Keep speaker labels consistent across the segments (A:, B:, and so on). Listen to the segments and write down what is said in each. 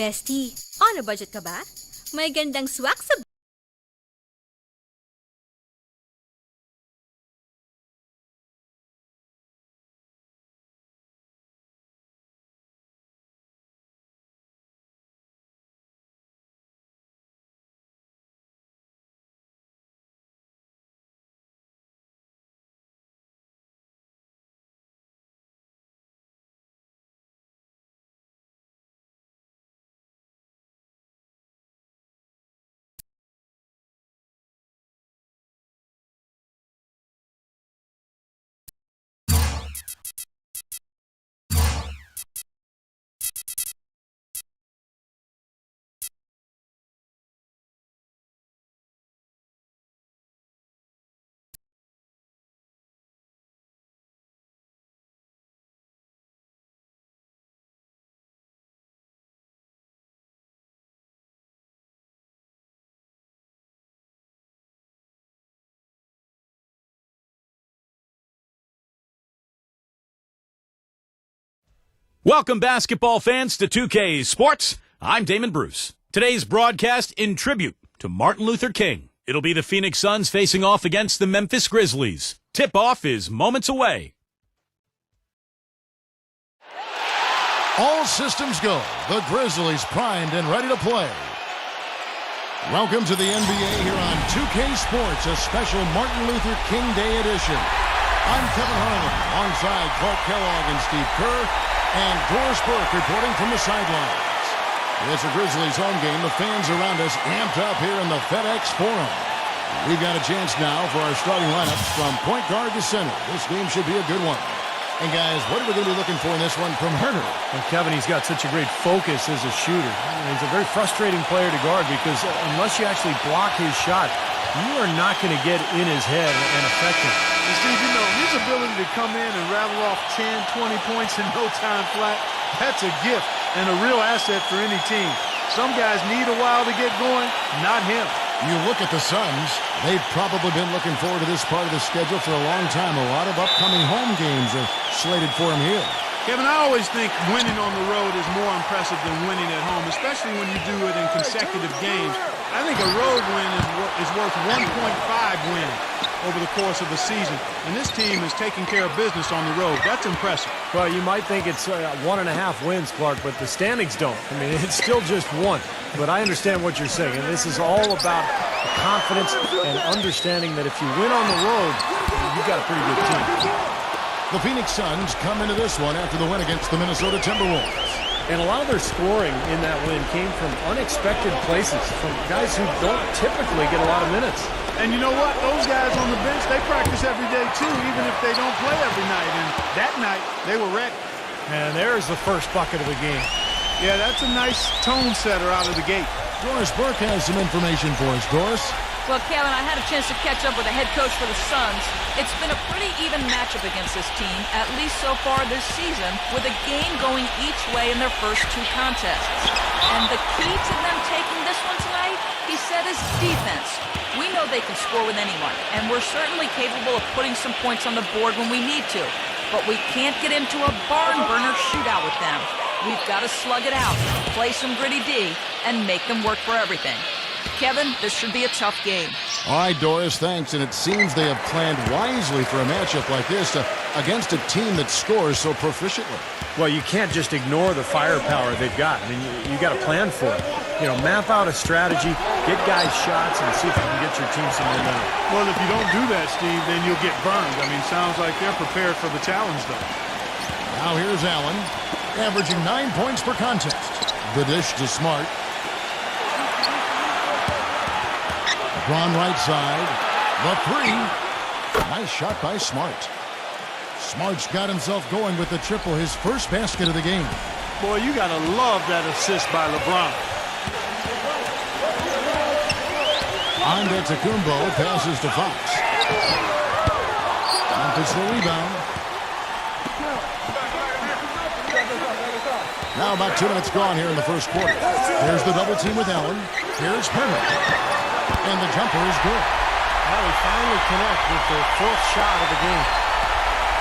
A: Bestie, on a budget ka ba? May gandang swak sa...
B: Welcome, basketball fans, to 2K Sports. I'm Damon Bruce. Today's broadcast in tribute to Martin Luther King. It'll be the Phoenix Suns facing off against the Memphis Grizzlies. Tip-off is moments away.
C: All systems go. The Grizzlies primed and ready to play. Welcome to the NBA here on 2K Sports, a special Martin Luther King Day edition. I'm Kevin Harlan, alongside Clark Kellogg and Steve Kerr, and Doris Burke reporting from the sidelines. It's a Grizzlies home game. The fans around us amped up here in the FedEx Forum. We've got a chance now for our starting lineups from point guard to center. This game should be a good one. And guys, what are we going to be looking for in this one from Herter?
D: And Kevin, he's got such a great focus as a shooter. He's a very frustrating player to guard because unless you actually block his shot, you are not going to get in his head and affect him.
E: And Steve, you know, his ability to come in and rattle off 10, 20 points in no time flat, that's a gift and a real asset for any team. Some guys need a while to get going, not him.
C: You look at the Suns, they've probably been looking forward to this part of the schedule for a long time. A lot of upcoming home games are slated for them here.
E: Kevin, I always think winning on the road is more impressive than winning at home, especially when you do it in consecutive games. I think a road win is worth 1.5 wins over the course of a season, and this team is taking care of business on the road. That's impressive.
D: Well, you might think it's 1.5 wins, Clark, but the standings don't. I mean, it's still just one. But I understand what you're saying, and this is all about confidence and understanding that if you win on the road, you've got a pretty good team.
C: The Phoenix Suns come into this one after the win against the Minnesota Timberwolves.
D: And a lot of their scoring in that win came from unexpected places, from guys who don't typically get a lot of minutes.
E: And you know what? Those guys on the bench, they practice every day too, even if they don't play every night. And that night, they were ready.
D: And there's the first bucket of the game.
E: Yeah, that's a nice tone setter out of the gate.
C: Doris Burke has some information for us. Doris?
F: Well, Kevin, I had a chance to catch up with the head coach for the Suns. It's been a pretty even matchup against this team, at least so far this season, with a game going each way in their first two contests. And the key to them taking this one tonight, he said, is defense. We know they can score with anyone, and we're certainly capable of putting some points on the board when we need to. But we can't get into a barn burner shootout with them. We've got to slug it out, play some gritty D, and make them work for everything. Kevin, this should be a tough game.
C: All right, Doris, thanks. And it seems they have planned wisely for a matchup like this against a team that scores so proficiently.
D: Well, you can't just ignore the firepower they've got. I mean, you got to plan for it. You know, map out a strategy, get guys shots, and see if you can get your team some momentum.
E: Well, if you don't do that, Steve, then you'll get burned. I mean, sounds like they're prepared for the challenge, though.
C: Now here's Allen, averaging 9 points per contest. The dish to Smart. LeBron right side. The three. Nice shot by Smart. Smart's got himself going with the triple, his first basket of the game.
E: Boy, you got to love that assist by LeBron.
C: Antetokounmpo passes to Fox. Memphis the rebound. Now about 2 minutes gone here in the first quarter. Here's the double team with Allen. Here's Herman. And the jumper is good.
D: Now we finally connect with the fourth shot of the game.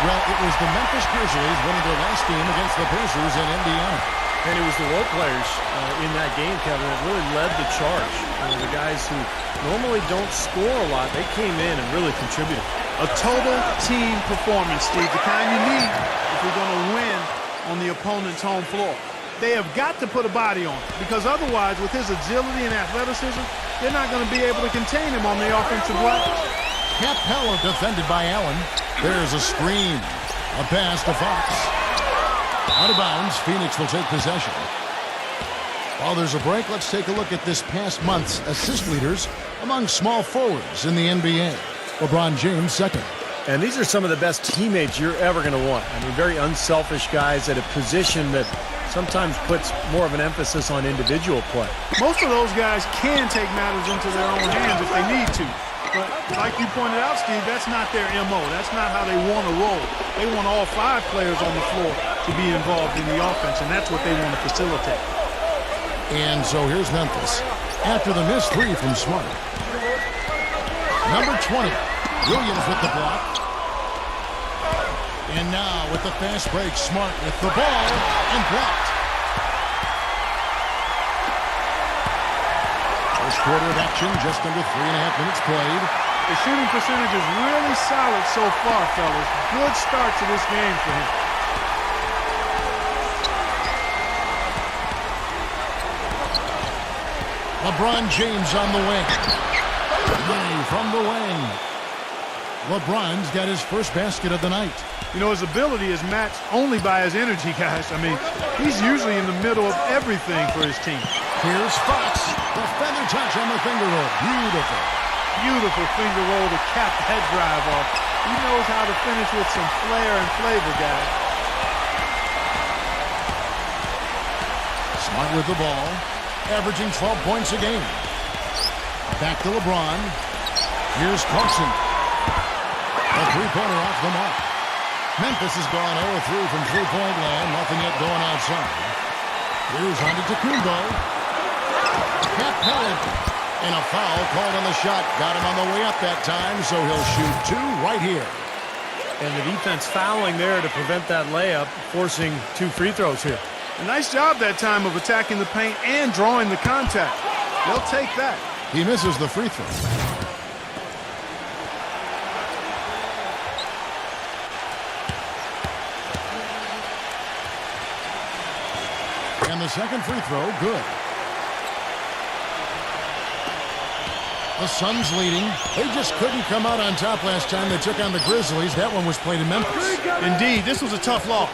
C: Well, it was the Memphis Grizzlies winning their last game against the Pacers in Indiana.
D: And it was the role players in that game, Kevin, that really led the charge. The guys who normally don't score a lot, they came in and really contributed.
E: A total team performance, Steve, the kind you need if you're going to win on the opponent's home floor. They have got to put a body on it, because otherwise, with his agility and athleticism, they're not going to be able to contain him on the offensive level.
C: Capella defended by Allen. There's a screen. A pass to Fox. Out of bounds, Phoenix will take possession. While there's a break, let's take a look at this past month's assist leaders among small forwards in the NBA. LeBron James, second.
D: And these are some of the best teammates you're ever going to want. I mean, very unselfish guys at a position that sometimes puts more of an emphasis on individual play.
E: Most of those guys can take matters into their own hands if they need to. But like you pointed out, Steve, that's not their MO. That's not how they want to roll. They want all 5 players on the floor to be involved in the offense, and that's what they want to facilitate.
C: And so here's Memphis. After the missed 3 from Smart. Number 20, Williams with the block. And now with the fast break, Smart with the ball and blocked. First quarter of action, just under 3.5 minutes played.
E: The shooting percentage is really solid so far, fellas. Good start to this game for him.
C: LeBron James on the wing. Money from the wing. LeBron's got his first basket of the night.
E: You know, his ability is matched only by his energy, guys. I mean, he's usually in the middle of everything for his team.
C: Here's Fox. The feather touch on the finger roll. Beautiful.
E: Beautiful finger roll to cap that drive off. He knows how to finish with some flair and flavor, guys.
C: Smart with the ball. Averaging 12 points a game. Back to LeBron. Here's Clarkson. A three-pointer off the mark. Memphis has gone 0-3 from three-point land. Nothing yet going outside. Here's Antetokounmpo. Capella. And a foul called on the shot. Got him on the way up that time, so he'll shoot 2 right here.
D: And the defense fouling there to prevent that layup, forcing 2 free throws here.
E: A nice job that time of attacking the paint and drawing the contact. They'll take that.
C: He misses the free throw. And the second free throw, good. The Suns leading. They just couldn't come out on top last time they took on the Grizzlies. That one was played in Memphis.
E: Indeed, this was a tough loss.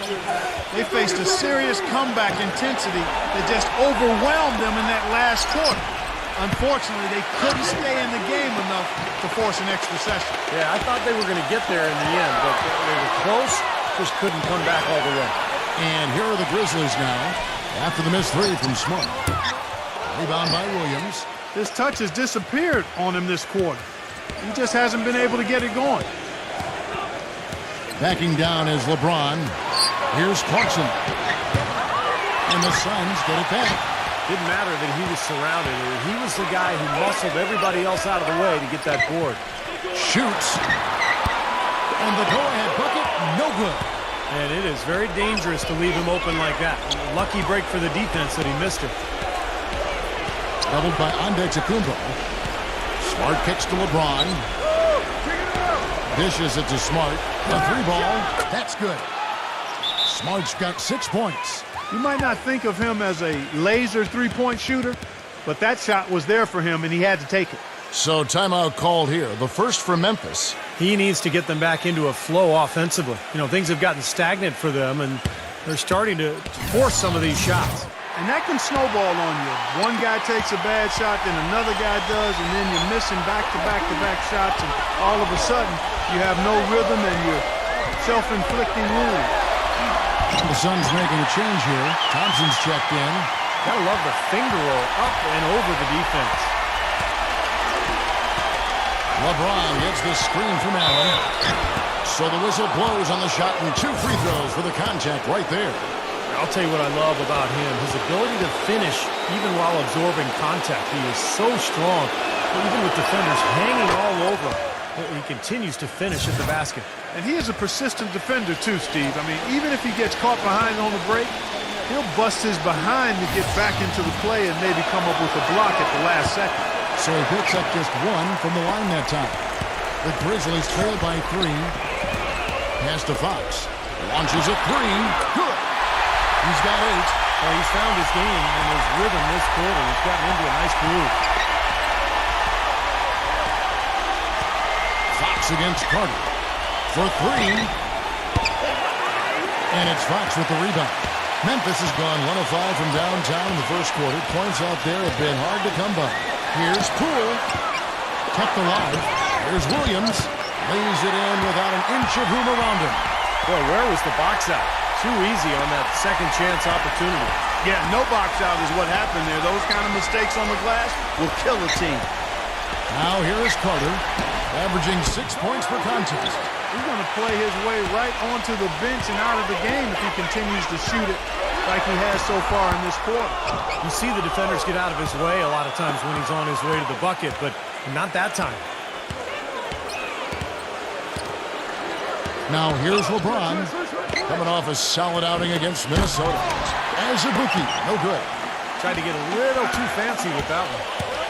E: They faced a serious comeback intensity that just overwhelmed them in that last quarter. Unfortunately, they couldn't stay in the game enough to force an extra session.
D: Yeah, I thought they were going to get there in the end, but they were close, just couldn't come back all the way.
C: And here are the Grizzlies now, after the missed 3 from Smart. Rebound by Williams.
E: His touch has disappeared on him this quarter. He just hasn't been able to get it going.
C: Backing down is LeBron. Here's Clarkson. And the Suns get it back.
D: Didn't matter that he was surrounded. He was the guy who muscled everybody else out of the way to get that board.
C: Shoots. And the go-ahead bucket, no good.
D: And it is very dangerous to leave him open like that. Lucky break for the defense that he missed it.
C: Doubled by Antetokounmpo. Smart kicks to LeBron. Dishes it to Smart. The 3-ball, that's good. Smart's got 6 points.
E: You might not think of him as a laser three-point shooter, but that shot was there for him, and he had to take it.
C: So timeout called here. The first for Memphis.
D: He needs to get them back into a flow offensively. You know, things have gotten stagnant for them, and they're starting to force some of these shots.
E: And that can snowball on you. One guy takes a bad shot, then another guy does, and then you're missing back-to-back-to-back shots, and all of a sudden you have no rhythm and you're self-inflicting wounds.
C: The Suns making a change here. Thompson's checked in.
D: Gotta love the finger roll up and over the defense.
C: LeBron gets the screen from Allen. So the whistle blows on the shot and 2 free throws for the contact right there.
D: I'll tell you what I love about him. His ability to finish even while absorbing contact. He is so strong. Even with defenders hanging all over him, he continues to finish at the basket.
E: And he is a persistent defender too, Steve. I mean, even if he gets caught behind on the break, he'll bust his behind to get back into the play and maybe come up with a block at the last second.
C: So he picks up just one from the line that time. The Grizzlies trail by 3. Pass to Fox. Launches a 3. Good. He's got 8.
D: Well, he's found his game and his rhythm this quarter. He's gotten into a nice groove.
C: Fox against Carter for 3. And it's Fox with the rebound. Memphis has gone 1 of 5 from downtown in the first quarter. Points out there have been hard to come by. Here's Poole. Kept alive. Here's Williams. Lays it in without an inch of room around him.
D: Well, where was the box out? Too easy on that second chance opportunity.
E: Yeah, no box out is what happened there. Those kind of mistakes on the glass will kill a team.
C: Now here is Carter, averaging 6 points per contest.
E: He's going to play his way right onto the bench and out of the game if he continues to shoot it like he has so far in this quarter.
D: You see the defenders get out of his way a lot of times when he's on his way to the bucket, but not that time.
C: Now here's LeBron, coming off a solid outing against Minnesota. Azubuike, no good.
D: Tried to get a little too fancy with that one.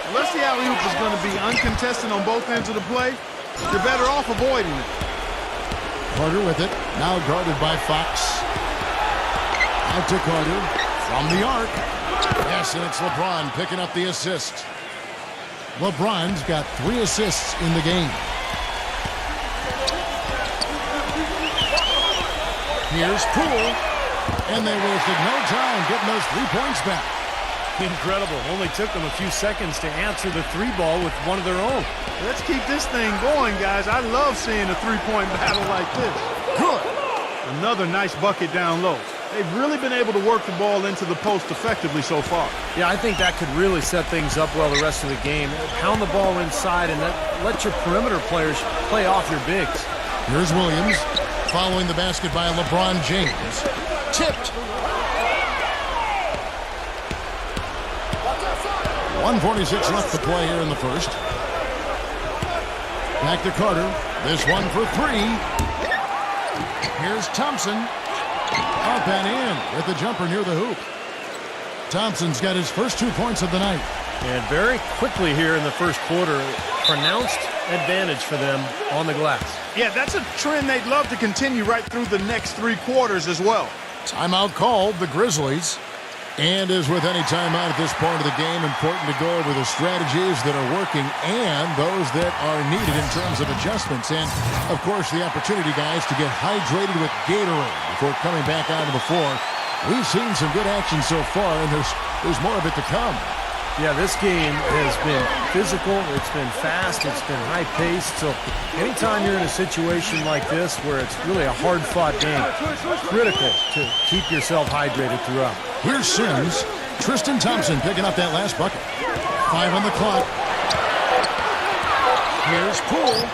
E: Unless the alley-oop is going to be uncontested on both ends of the play, you're better off avoiding it.
C: Carter with it, now guarded by Fox. Out to Carter, from the arc. Yes, and it's LeBron picking up the assist. LeBron's got 3 assists in the game. Here's Poole, and they wasted no time getting those 3 points back.
D: Incredible. Only took them a few seconds to answer the 3-ball with one of their own.
E: Let's keep this thing going, guys. I love seeing a 3-point battle like this.
C: Good.
E: Another nice bucket down low. They've really been able to work the ball into the post effectively so far.
D: Yeah, I think that could really set things up well the rest of the game. Pound the ball inside and let your perimeter players play off your bigs.
C: Here's Williams, following the basket by LeBron James. Tipped. 1:46 left to play here in the first. Back to Carter. This one for 3. Here's Thompson. Up and in with the jumper near the hoop. Thompson's got his first 2 points of the night.
D: And very quickly here in the first quarter, pronounced advantage for them on the glass.
E: Yeah, that's a trend they'd love to continue right through the next 3 quarters as well.
C: Timeout called, the Grizzlies. And as with any timeout at this point of the game, important to go over the strategies that are working and those that are needed in terms of adjustments. And, of course, the opportunity, guys, to get hydrated with Gatorade before coming back onto the floor. We've seen some good action so far, and there's more of it to come.
D: Yeah, this game has been physical, it's been fast, it's been high-paced. So anytime you're in a situation like this where it's really a hard-fought game, critical to keep yourself hydrated throughout.
C: Here's Sims. Tristan Thompson picking up that last bucket. 5 on the clock. Here's Poole.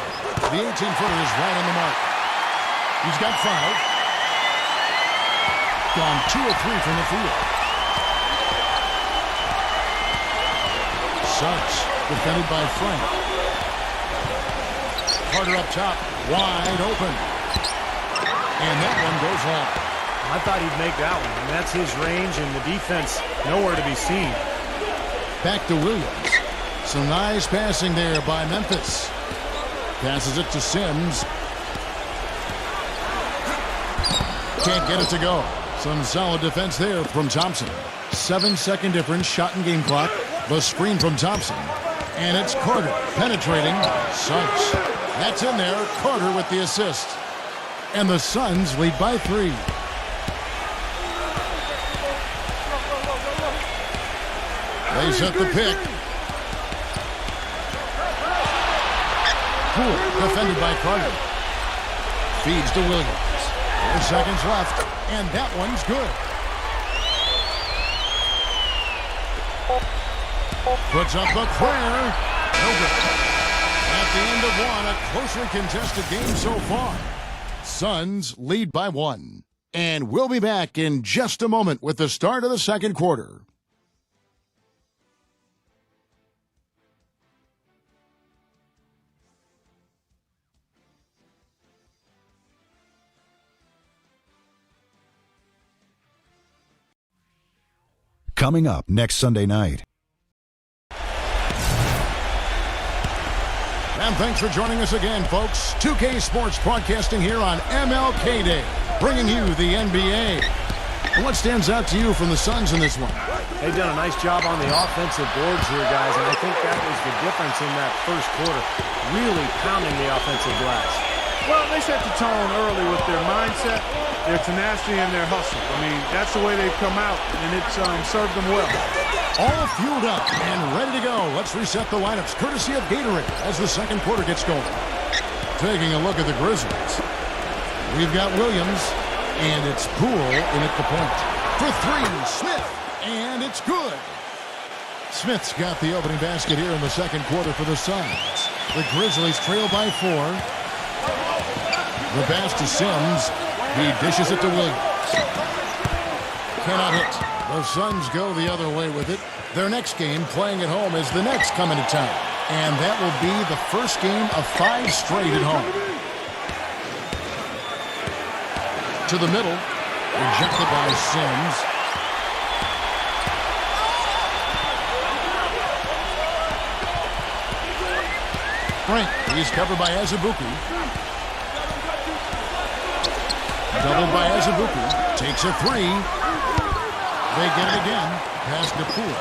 C: The 18-footer is right on the mark. He's got 5. Gone 2 of 3 from the field. Suggs, defended by Frank. Carter up top, wide open. And that one goes long.
D: I thought he'd make that one. I mean, that's his range, and the defense nowhere to be seen.
C: Back to Williams. Some nice passing there by Memphis. Passes it to Sims. Can't get it to go. Some solid defense there from Thompson. 7-second difference, shot and game clock. The screen from Thompson. And it's Carter penetrating. Suggs. That's in there. Carter with the assist. And the Suns lead by 3. They set the pick. Poole defended by Carter. Feeds to Williams. 4 seconds left. And that one's good. Puts up the prayer. No good. At the end of one, a closely contested game so far. Suns lead by 1. And we'll be back in just a moment with the start of the second quarter. Coming up next Sunday night. And thanks for joining us again, folks. 2K Sports broadcasting here on MLK Day, bringing you the NBA. And what stands out to you from the Suns in this one?
D: They've done a nice job on the offensive boards here, guys, and I think that was the difference in that first quarter, really pounding the offensive glass.
E: Well, they set the tone early with their mindset, their tenacity, and their hustle. I mean, that's the way they've come out, and it's served them well.
C: All fueled up and ready to go. Let's reset the lineups, courtesy of Gatorade, as the second quarter gets going. Taking a look at the Grizzlies. We've got Williams, and it's Poole in at the point. For three, Smith, and it's good. Smith's got the opening basket here in the second quarter for the Suns. The Grizzlies trail by 4. The pass to Sims. He dishes it to Williams. Cannot hit. The Suns go the other way with it. Their next game, playing at home, is the Nets coming to town. And that will be the first game of 5 straight at home. To the middle. Rejected by Sims. Frank, he's covered by Azubuike. Doubled by Azubuike. Takes a 3. They get it again. Pass to Poole.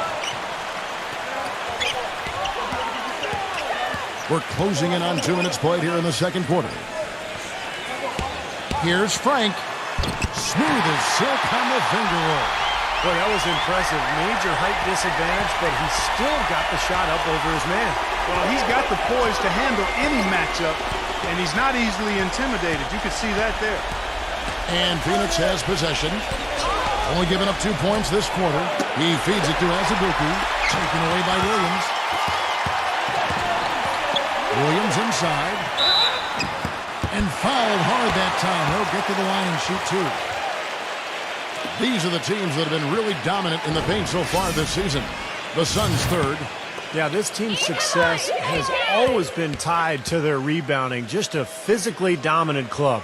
C: We're closing in on 2 minutes played here in the second quarter. Here's Frank. Smooth as silk on the finger roll.
D: Boy, that was impressive. Major height disadvantage, but he still got the shot up over his man.
E: Well, he's got the poise to handle any matchup, and he's not easily intimidated. You can see that there.
C: And Phoenix has possession. Only giving up 2 points this quarter. He feeds it to Azubuike. Taken away by Williams. Williams inside. And fouled hard that time. He'll get to the line and shoot 2. These are the teams that have been really dominant in the paint so far this season. The Suns third.
D: Yeah, this team's success has always been tied to their rebounding. Just a physically dominant club.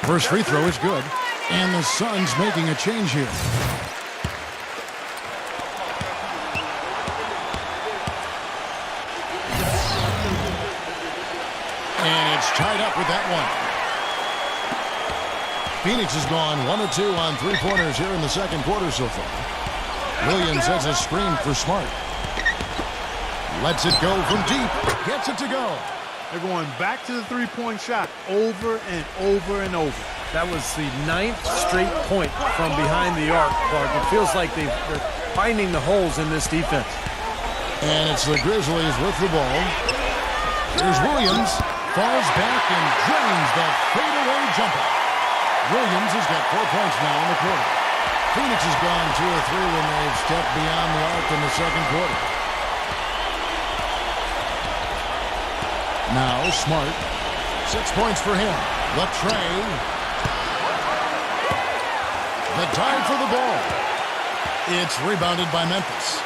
C: First free throw is good. And the Suns making a change here. And it's tied up with that one. Phoenix has gone 1 of 2 on 3-pointers here in the second quarter so far. Williams has a screen for Smart. Lets it go from deep. Gets it to go.
E: They're going back to the three-point shot over and over and over.
D: That was the 9th straight point from behind the arc, Clark. It feels like they're finding the holes in this defense.
C: And it's the Grizzlies with the ball. Here's Williams. Falls back and drains that fadeaway jumper. Williams has got 4 points now in the quarter. Phoenix has gone 2 of 3 when they've stepped beyond the arc in the second quarter. Now Smart. 6 points for him. Latrey. The tie for the ball. It's rebounded by Memphis.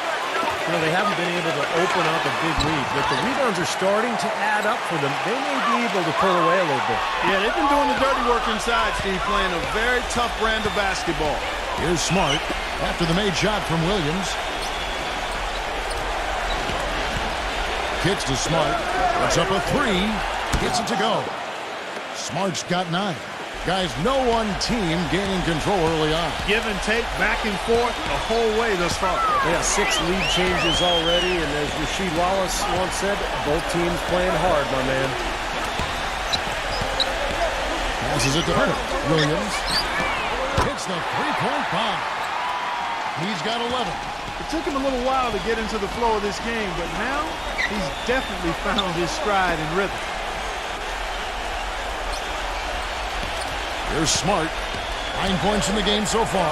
D: You know, they haven't been able to open up a big lead, but the rebounds are starting to add up for them. They may be able to pull away a little bit.
E: Yeah, they've been doing the dirty work inside, Steve, playing a very tough brand of basketball.
C: Here's Smart after the made shot from Williams. Kicks to Smart. Puts up a 3. Gets it to go. Smart's got 9. Guys, no one team gaining control early on.
E: Give and take, back and forth, the whole way thus far.
D: Yeah, 6 lead changes already, and as Rasheed Wallace once said, both teams playing hard, my man.
C: Passes it to Hunter. Williams hits the three-point bomb. He's got 11.
E: It took him a little while to get into the flow of this game, but now he's definitely found his stride and rhythm.
C: Here's Smart. 9 points in the game so far.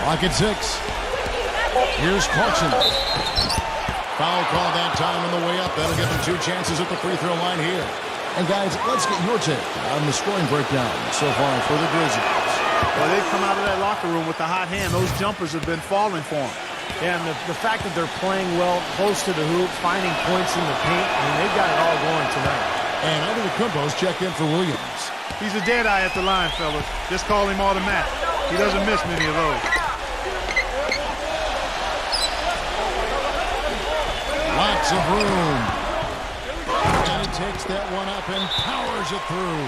C: Clock at 6. Here's Clarkson. Foul call that time on the way up. That'll give him 2 chances at the free throw line here. And guys, let's get your take on the scoring breakdown so far for the Grizzlies.
E: Well, they've come out of that locker room with the hot hand. Those jumpers have been falling for them.
D: Yeah, and the fact that they're playing well, close to the hoop, finding points in the paint, I mean, they've got it all going tonight.
C: And Antetokounmpo's checked in for Williams.
E: He's a dead eye at the line, fellas. Just call him automatic. He doesn't miss many of those.
C: Lots of room. And he takes that one up and powers it through.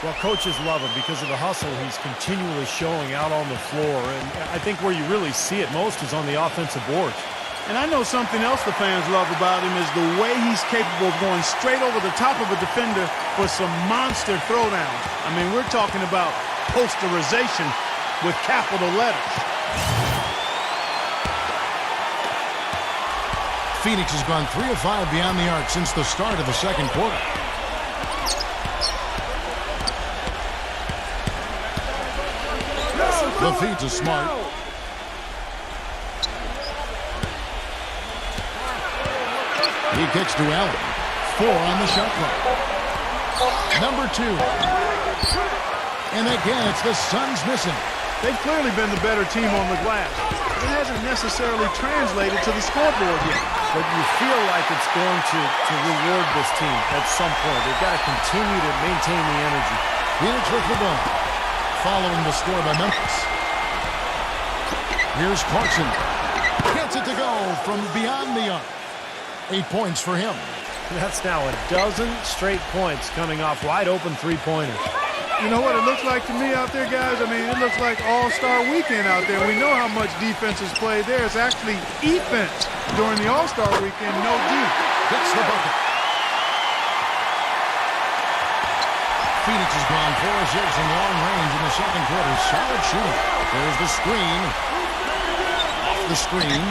D: Well, coaches love him because of the hustle he's continually showing out on the floor. And I think where you really see it most is on the offensive boards.
E: And I know something else the fans love about him is the way he's capable of going straight over the top of a defender for some monster throwdowns. I mean, we're talking about posterization with capital letters.
C: Phoenix has gone 3 of 5 beyond the arc since the start of the second quarter. The feed to Smart. He kicks to Allen. 4 on the shot clock. Number 2. And again, it's the Suns missing.
E: They've clearly been the better team on the glass. It hasn't necessarily translated to the scoreboard yet.
D: But you feel like it's going to reward this team at some point. They've got to continue to maintain the energy.
C: Phoenix with the ball. Following the score by Memphis. Here's Clarkson. Gets it to go from beyond the arc. 8 points for him.
D: That's now a dozen straight points coming off wide open three-pointers.
E: You know what it looks like to me out there, guys? I mean, it looks like All-Star Weekend out there. We know how much defense is played there. It's actually defense during the All-Star Weekend, no D.
C: Gets the bucket. Phoenix has gone 4 of 6 in long range in the second quarter. Solid shooting. There's the screen. Off the screen.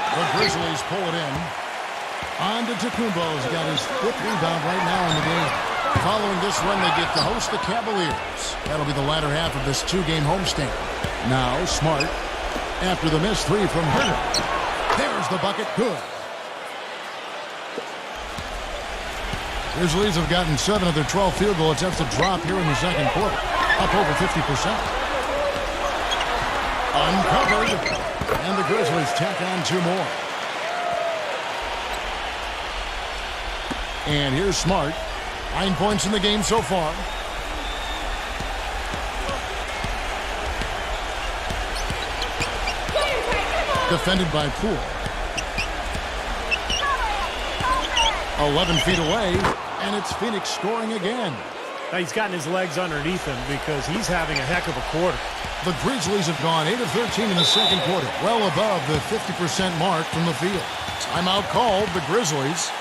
C: The Grizzlies pull it in. On to Tacumbo's got his 5th rebound right now in the game. Following this run, they get to host the Cavaliers. That'll be the latter half of this 2-game homestand. Now, Smart, after the missed 3 from Herter. There's the bucket. Good. Grizzlies have gotten 7 of their 12 field goal attempts to drop here in the second quarter. Up over 50%. Uncovered. And the Grizzlies tack on 2 more. And here's Smart. 9 points in the game so far. Defended by Poole. 11 feet away, and it's Phoenix scoring again.
D: Now he's gotten his legs underneath him because he's having a heck of a quarter.
C: The Grizzlies have gone 8 of 13 in the second quarter, well above the 50% mark from the field. Timeout called, the Grizzlies.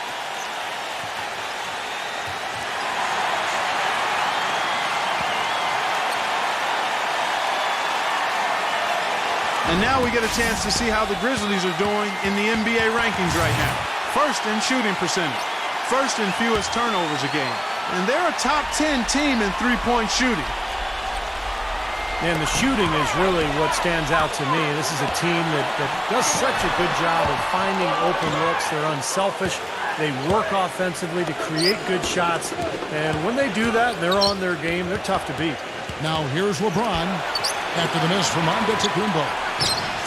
E: And now we get a chance to see how the Grizzlies are doing in the NBA rankings right now. First in shooting percentage. First in fewest turnovers a game. And they're a top 10 team in three-point shooting.
D: And the shooting is really what stands out to me. This is a team that does such a good job of finding open looks. They're unselfish. They work offensively to create good shots. And when they do that, they're on their game. They're tough to beat.
C: Now here's LeBron after the miss from Antetokounmpo.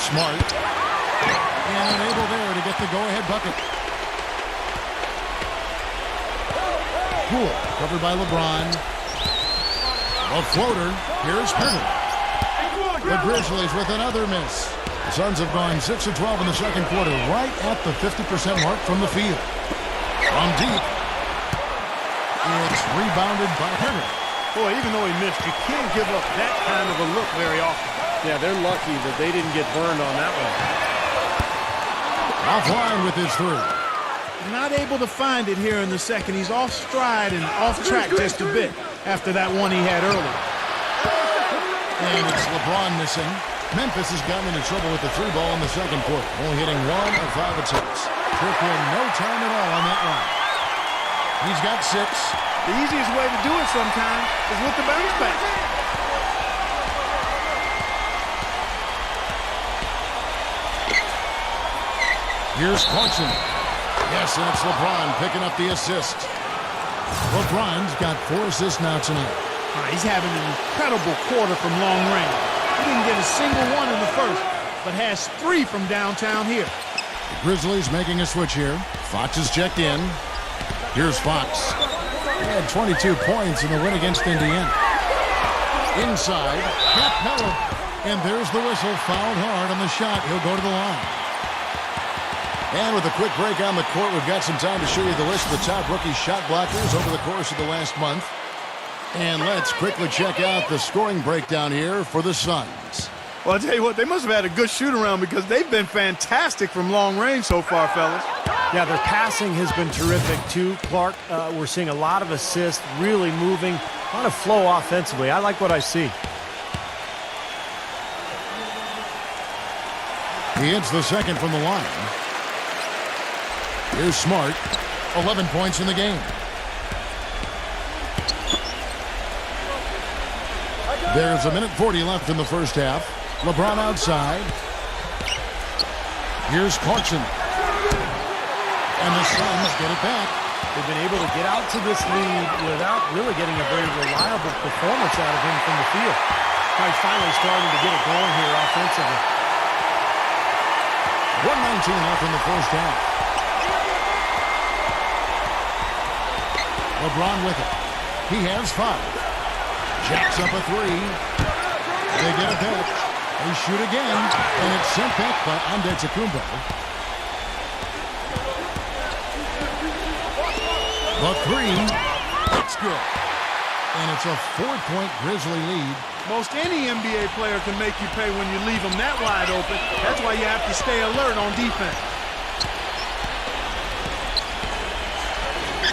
C: Smart. And unable there to get the go-ahead bucket. Poole covered by LeBron. A floater. Here's Herter. The Grizzlies with another miss. The Suns have gone 6 of 12 in the second quarter, right at the 50% mark from the field. From deep. It's rebounded by Herter.
E: Boy, even though he missed, you can't give up that kind of a look very often.
D: Yeah, they're lucky that they didn't get burned on that one.
C: Offline with his 3.
E: Not able to find it here in the second. He's off stride and off track just a bit after that one he had earlier.
C: And it's LeBron missing. Memphis has gotten into trouble with the 3 ball in the second quarter, only hitting 1 of 5 attempts. Took in no time at all on that one. He's got 6.
E: The easiest way to do it sometimes is with the bounce back.
C: Here's Clarkson. Yes, and it's LeBron picking up the assist. LeBron's got 4 assists now tonight.
E: He's having an incredible quarter from long range. He didn't get a single one in the first, but has 3 from downtown here.
C: The Grizzlies making a switch here. Fox is checked in. Here's Fox. had 22 points in the win against Indiana. Inside, Capella. And there's the whistle. Fouled hard on the shot. He'll go to the line. And with a quick break on the court, we've got some time to show you the list of the top rookie shot blockers over the course of the last month. And let's quickly check out the scoring breakdown here for the Suns.
E: Well, I'll tell you what, they must have had a good shoot-around because they've been fantastic from long range so far, fellas.
D: Yeah, their passing has been terrific, too, Clark. We're seeing a lot of assists, really moving, a lot of flow offensively. I like what I see.
C: He hits the second from the line. Here's Smart. 11 points in the game. There's a minute 40 left in the first half. LeBron outside. Here's Clarkson. And the Suns get it back.
D: They've been able to get out to this lead without really getting a very reliable performance out of him from the field. He's finally starting to get it going here offensively.
C: 1:19 left in the first half. LeBron with it. He has 5. Jacks up a 3. They get it back. They shoot again. And it's sent back by Antetokounmpo. The 3. That's good. And it's a 4-point Grizzly lead.
E: Most any NBA player can make you pay when you leave them that wide open. That's why you have to stay alert on defense.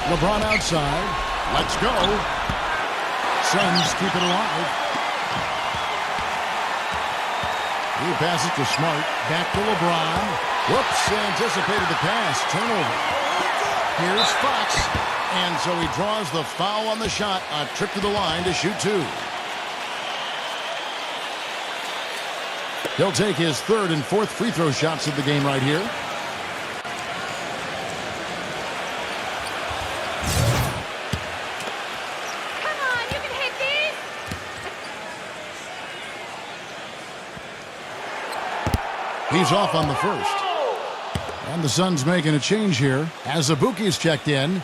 C: LeBron outside. Let's go. Suns keep it alive. He passes to Smart. Back to LeBron. Whoops, anticipated the pass. Turnover. Here's Fox. And so he draws the foul on the shot. A trip to the line to shoot 2. He'll take his 3rd and 4th free throw shots of the game right here.
A: Come on, you can hit these!
C: He's off on the first. And the Suns making a change here as Azubuike's checked in.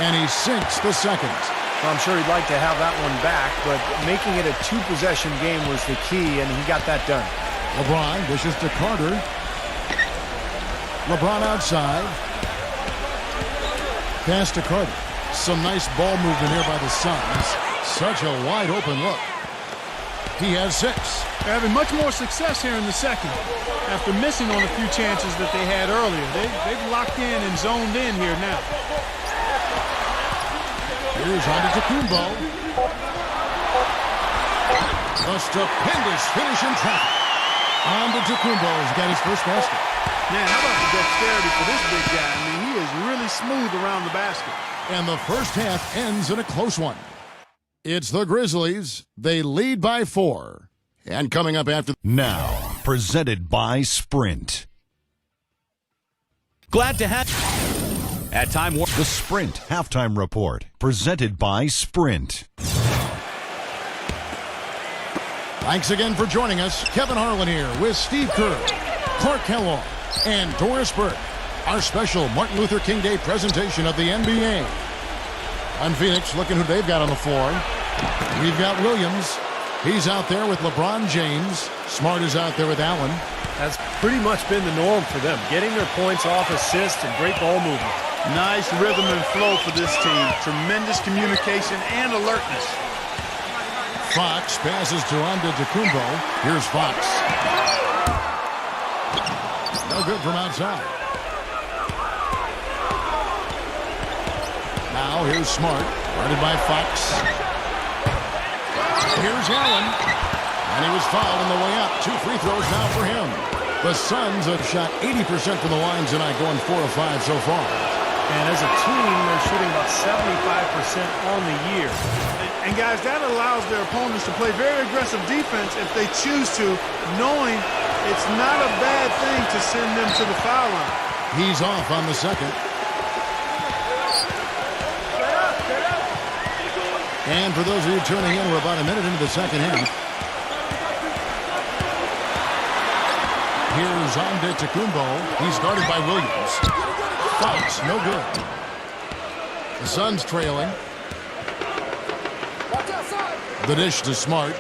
C: And he sinks the second.
D: Well, I'm sure he'd like to have that one back, but making it a 2-possession game was the key, and he got that done.
C: LeBron dishes to Carter. LeBron outside. Pass to Carter. Some nice ball movement here by the Suns. Such a wide open look. He has 6.
E: They're having much more success here in the second after missing on a few chances that they had earlier. They've locked in and zoned in here now.
C: Here's Antetokounmpo. A stupendous finish in traffic. Antetokounmpo's got his first basket.
E: Man, how about the dexterity for this big guy? I mean, he is really smooth around the basket.
C: And the first half ends in a close one. It's the Grizzlies. They lead by 4. And coming up after...
G: Now, presented by Sprint.
B: Glad to have... At Time Warner.
G: The Sprint Halftime Report, presented by Sprint.
C: Thanks again for joining us. Kevin Harlan here with Steve Kerr, Clark Kellogg, and Doris Burke. Our special Martin Luther King Day presentation of the NBA. On Phoenix, looking who they've got on the floor. We've got Williams. He's out there with LeBron James. Smart is out there with Allen.
D: That's pretty much been the norm for them, getting their points off assists and great ball movement.
E: Nice rhythm and flow for this team. Tremendous communication and alertness.
C: Fox passes to Antetokounmpo. Here's Fox. No good from outside. Now here's Smart, guarded by Fox. Here's Allen. And he was fouled on the way up. 2 free throws now for him. The Suns have shot 80% from the line tonight, going 4 of 5 so far.
D: And as a team, they're shooting about 75% on the year.
E: And guys, that allows their opponents to play very aggressive defense if they choose to, knowing it's not a bad thing to send them to the foul line.
C: He's off on the second. And for those of you tuning in, we're about a minute into the second half. Here's Antetokounmpo. He's guarded by Williams. Fox, no good. The Suns trailing. The dish to Smart.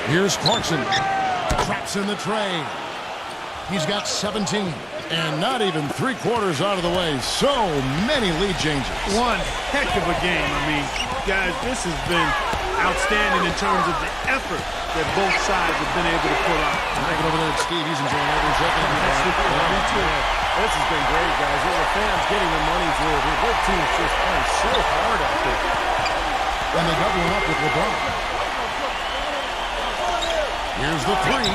C: Here's Clarkson. Traps in the tray. He's got 17. And not even 3/4 out of the way. So many lead changes.
E: One heck of a game. I mean, guys, this has been outstanding in terms of the effort that both sides have been able to put on.
C: Looking over there at Steve. He's enjoying every second.
D: Me too. This has been great, guys. The fans getting their money's worth here. Both teams just playing so hard out there.
C: And they double up with LeBron. Here's the three.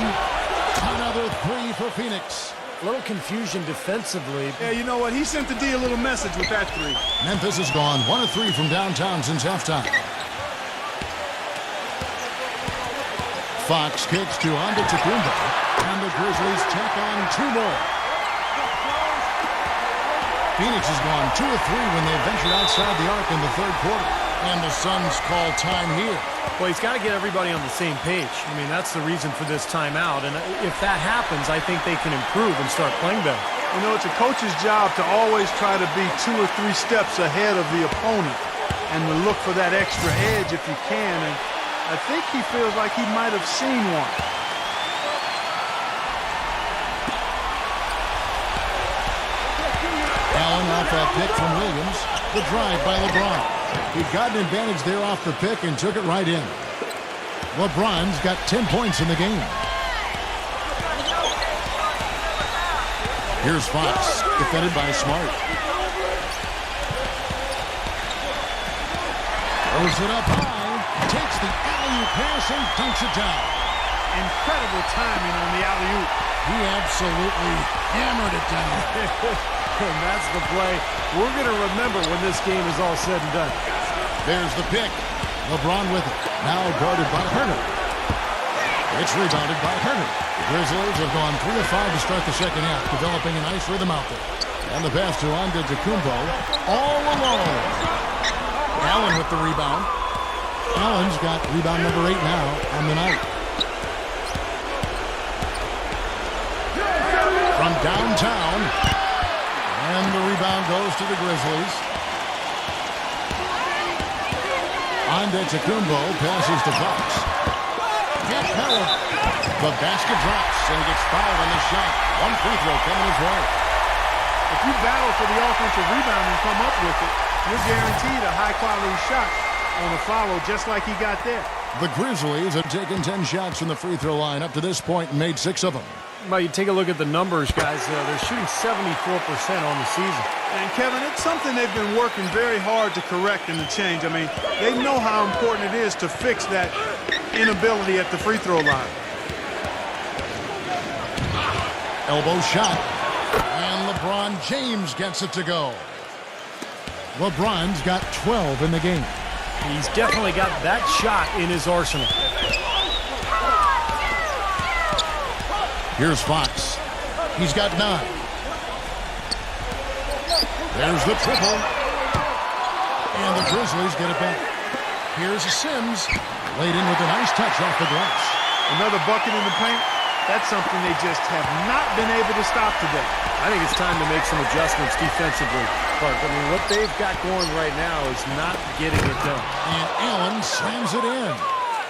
C: Another three for Phoenix.
D: A little confusion defensively.
E: Yeah, you know what? He sent the D a little message with that three.
C: Memphis has gone 1 of 3 from downtown since halftime. Fox kicks to Antetokounmpo, and the Grizzlies tack on 2 more. Phoenix has gone 2 of 3 when they ventured outside the arc in the third quarter. And the Suns call time here.
D: Well, he's got to get everybody on the same page. I mean, that's the reason for this timeout. And if that happens, I think they can improve and start playing better.
E: You know, it's a coach's job to always try to be 2 or 3 steps ahead of the opponent and to look for that extra edge if you can. And I think he feels like he might have seen one.
C: Allen off a pick from Williams. The drive by LeBron. He got an advantage there off the pick and took it right in. LeBron's got 10 points in the game. Here's Fox, defended by Smart. Throws it up high, takes the alley-oop pass and dunks it down.
E: Incredible timing on the alley-oop.
C: He absolutely hammered it down.
D: And that's the play we're going to remember when this game is all said and done.
C: There's the pick. LeBron with it. Now guarded by Herter. It's rebounded by Herter. The Grizzlies have gone 3 of 5 to start the second half, developing a nice rhythm out there. And the pass to Antetokounmpo all alone. Allen with the rebound. Allen's got rebound number 8 now on the night. From downtown. And the rebound goes to the Grizzlies. Antetokounmpo passes to Fox. Can't cover. The basket drops, and he gets fouled on the shot. 1 free throw coming his way.
E: If you battle for the offensive rebound and come up with it, you're guaranteed a high-quality shot on the follow, just like he got there.
C: The Grizzlies have taken 10 shots from the free throw line up to this point and made 6 of them.
D: Well, you take a look at the numbers, guys. They're shooting 74% on the season.
E: And, Kevin, it's something they've been working very hard to correct and to change. I mean, they know how important it is to fix that inability at the free throw line.
C: Elbow shot. And LeBron James gets it to go. LeBron's got 12 in the game.
D: He's definitely got that shot in his arsenal.
C: Here's Fox. He's got 9. There's the triple. And the Grizzlies get it back. Here's Sims. Laid in with a nice touch off the glass.
E: Another bucket in the paint. That's something they just have not been able to stop today.
D: I think it's time to make some adjustments defensively, Clark. I mean, what they've got going right now is not getting it done.
C: And Allen slams it in.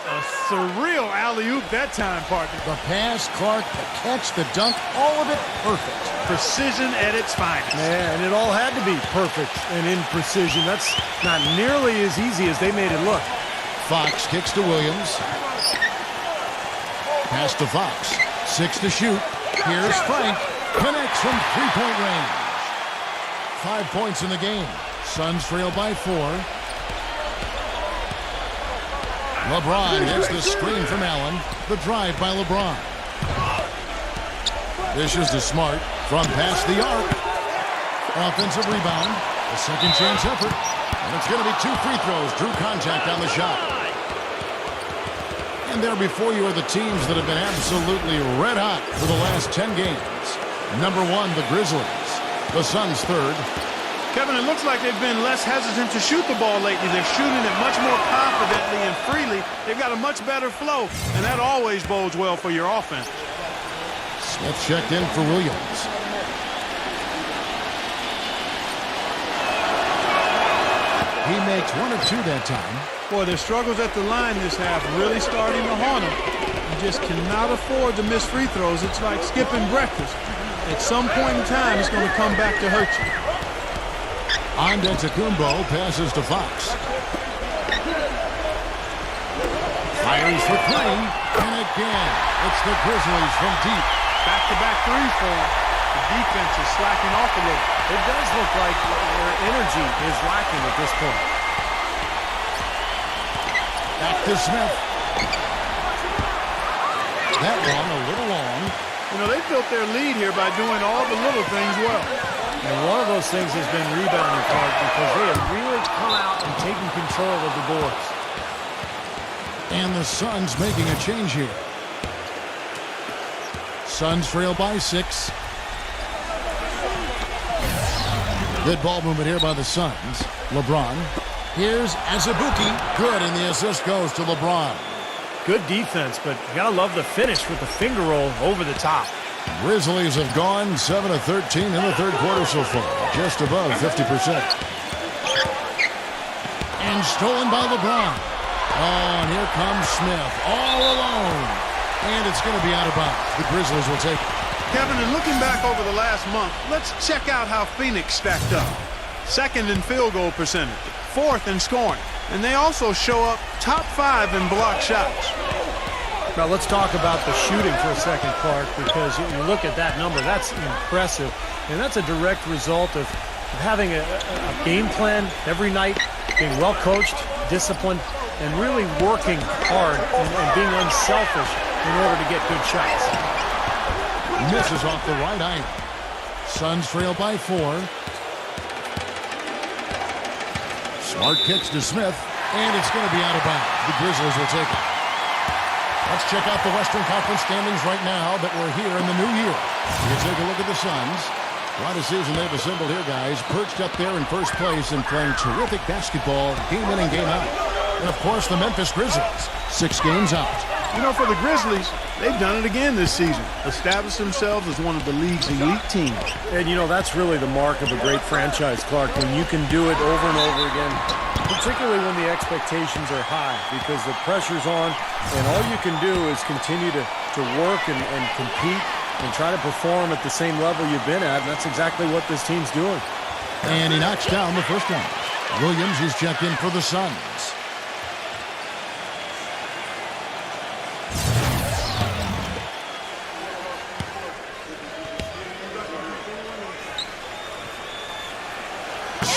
E: A surreal alley-oop that time, partner.
C: The pass, Clark, the catch, the dunk, all of it perfect.
E: Precision at its finest.
D: Yeah, and it all had to be perfect and in precision. That's not nearly as easy as they made it look.
C: Fox kicks to Williams. Pass to Fox. 6 to shoot. Here's Frank. Connects from 3-point range. 5 points in the game. Suns trail by 4. LeBron gets the screen from Allen. The drive by LeBron. This is the Smart from past the arc. Offensive rebound. A second chance effort. And it's going to be 2 free throws. Drew contact on the shot. And there before you are the teams that have been absolutely red hot for the last 10 games. Number 1, the Grizzlies. The Suns third.
E: Kevin, it looks like they've been less hesitant to shoot the ball lately. They're shooting it much more confidently and they've got a much better flow, and that always bodes well for your offense.
C: Smith checked in for Williams. He makes 1 of 2 that time.
E: Boy, their struggles at the line this half really starting to haunt them. You just cannot afford to miss free throws. It's like skipping breakfast. At some point in time, it's going to come back to hurt you.
C: Antetokounmpo passes to Fox. Fires for Clay, and again, it's the Grizzlies from deep.
E: Back-to-back threes for them. The defense is slacking off a little.
D: It does look like their energy is lacking at this point.
C: Back to Smith. That one a little long.
E: You know, they built their lead here by doing all the little things well.
D: And one of those things has been rebounding, Clark, because they have really come out and taken control of the boards.
C: And the Suns making a change here. Suns trail by 6. Good ball movement here by the Suns. LeBron. Here's Azubuike. Good, and the assist goes to LeBron.
D: Good defense, but you gotta love the finish with the finger roll over the top.
C: Grizzlies have gone 7 of 13 in the third quarter so far. Just above 50%. And stolen by LeBron. Oh, and here comes Smith all alone. And it's going to be out of bounds. The Grizzlies will take it.
E: Kevin, and looking back over the last month, let's check out how Phoenix stacked up. 2nd in field goal percentage, 4th in scoring, and they also show up top 5 in block shots.
D: Now let's talk about the shooting for a second, Clark, because you look at that number, that's impressive. And that's a direct result of having a game plan every night, being well coached, disciplined, and really working hard and being unselfish in order to get good shots.
C: Misses off the right eye. Suns trail by 4. Smart kicks to Smith, and it's going to be out of bounds. The Grizzlies will take it. Let's check out the Western Conference standings right now that we're here in the new year. You take a look at the Suns. What a season they've assembled here, guys. Perched up there in first place and playing terrific basketball game in and game out. And, of course, the Memphis Grizzlies, 6 games out.
E: You know, for the Grizzlies, they've done it again this season. Established themselves as one of the league's elite teams.
D: And, you know, that's really the mark of a great franchise, Clark, when you can do it over and over again, particularly when the expectations are high, because the pressure's on, and all you can do is continue to work and compete and try to perform at the same level you've been at, and that's exactly what this team's doing.
C: And he knocks down the first one. Williams is checked in for the Suns.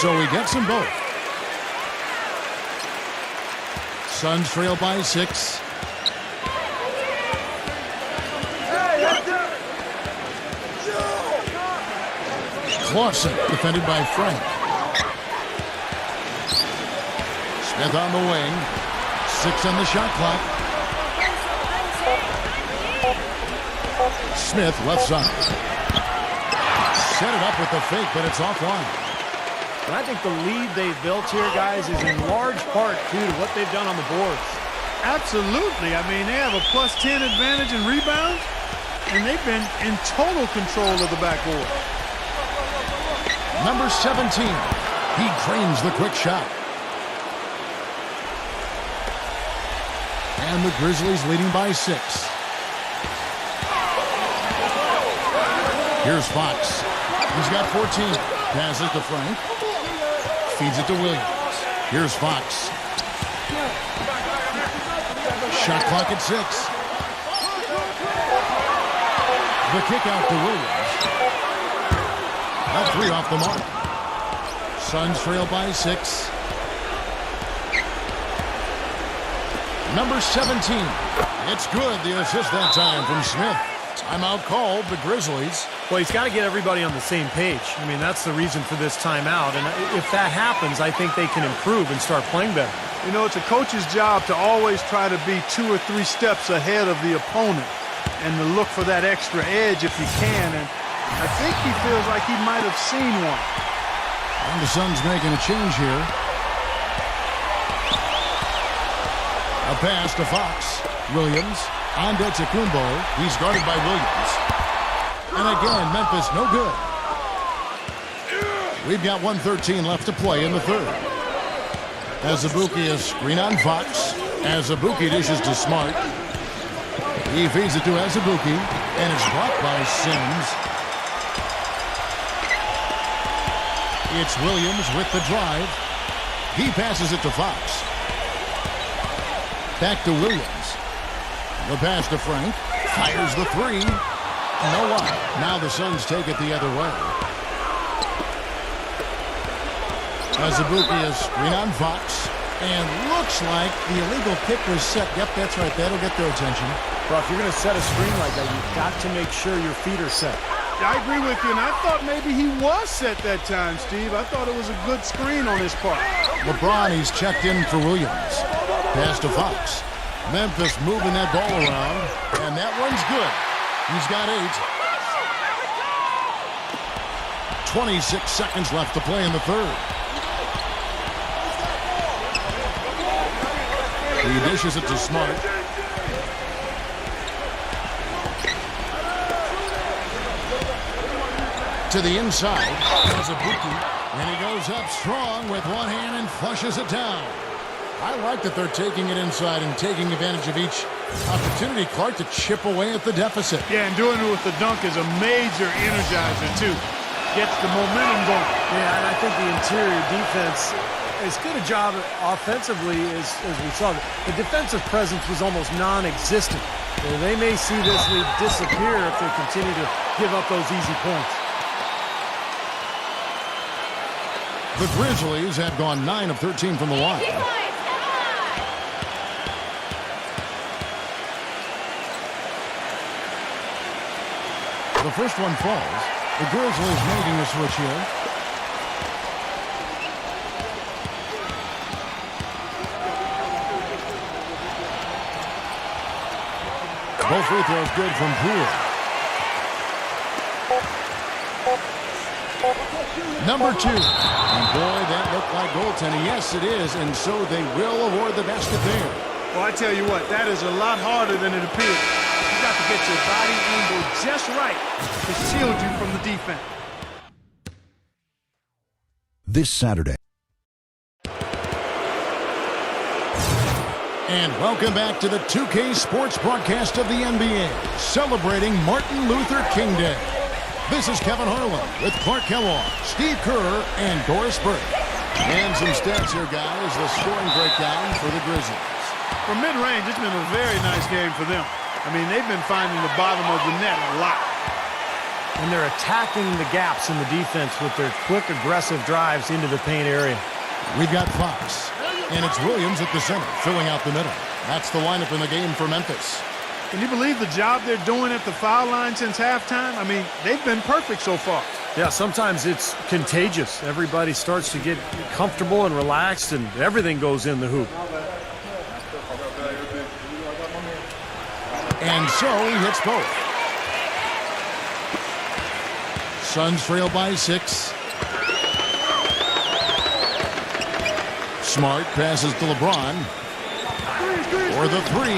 C: So he gets them both. Suns trail by 6. Clausen defended by Frank. Smith on the wing. 6 on the shot clock. Smith left side. Set it up with the fake, but it's offline.
D: And I think the lead they've built here, guys, is in large part due to what they've done on the boards.
E: Absolutely. I mean, they have a plus 10 advantage in rebounds, and they've been in total control of the backboard.
C: Number 17. He drains the quick shot. And the Grizzlies leading by 6. Here's Fox. He's got 14. Passes to Frank. Feeds it to Williams. Here's Fox. Shot clock at 6. The kick out to Williams. That 3 off the mark. Suns trail by 6. Number 17. It's good. The assist that time from Smith. Timeout called, the Grizzlies.
D: Well, he's got to get everybody on the same page. I mean, that's the reason for this timeout. And if that happens, I think they can improve and start playing better.
E: You know, it's a coach's job to always try to be 2 or 3 steps ahead of the opponent and to look for that extra edge if you can. And I think he feels like he might have seen one.
C: And the Suns making a change here. A pass to Fox. Williams on Kumbo. He's guarded by Williams. And again, Memphis no good. We've got 1:13 left to play in the third. Azubuike is screen on Fox. Azubuike dishes to Smart. He feeds it to Azubuike, and it's blocked by Sims. It's Williams with the drive. He passes it to Fox. Back to Williams. The pass to Frank. Fires the three. No luck. Now the Suns take it the other way. Azubuike is screen on Fox. And looks like the illegal pick was set. Yep, that's right. That'll get their attention.
D: Well, if you're going to set a screen like that, you've got to make sure your feet are set.
E: I agree with you, and I thought maybe he was set that time, Steve. I thought it was a good screen on his part.
C: LeBron, he's checked in for Williams. Pass to Fox. Memphis moving that ball around, and that one's good. He's got 8. 26 seconds left to play in the third. He dishes it to Smart. To the inside, Azubuike, and he goes up strong with one hand and flushes it down. I like that they're taking it inside and taking advantage of each opportunity, Clark, to chip away at the deficit.
E: Yeah, and doing it with the dunk is a major energizer, too. Gets the momentum going.
D: Yeah, and I think the interior defense, as good a job offensively as we saw. The defensive presence was almost non-existent. They may see this lead disappear if they continue to give up those easy points.
C: The Grizzlies have gone 9 of 13 from the line. The first one falls. The Grizzlies making a switch here. Both free throws good from Poole. Number 2. And boy, that looked like goaltending. Yes, it is. And so they will award the basket there.
E: Well, I tell you what, that is a lot harder than it appears. You got to get your body angle just right to shield you from the defense.
G: This Saturday.
C: And welcome back to the 2K Sports broadcast of the NBA, celebrating Martin Luther King Day. This is Kevin Harlan with Clark Kellogg, Steve Kerr, and Doris Burke. And some stats here, guys. The scoring breakdown for the Grizzlies.
E: From mid-range, it's been a very nice game for them. I mean, they've been finding the bottom of the net a lot.
D: And they're attacking the gaps in the defense with their quick, aggressive drives into the paint area.
C: We've got Fox. And it's Williams at the center, filling out the middle. That's the lineup in the game for Memphis.
E: Can you believe the job they're doing at the foul line since halftime? I mean, they've been perfect so far.
D: Yeah, sometimes it's contagious. Everybody starts to get comfortable and relaxed, and everything goes in the hoop.
C: And so he hits both. Suns trail by 6. Smart passes to LeBron. For the 3.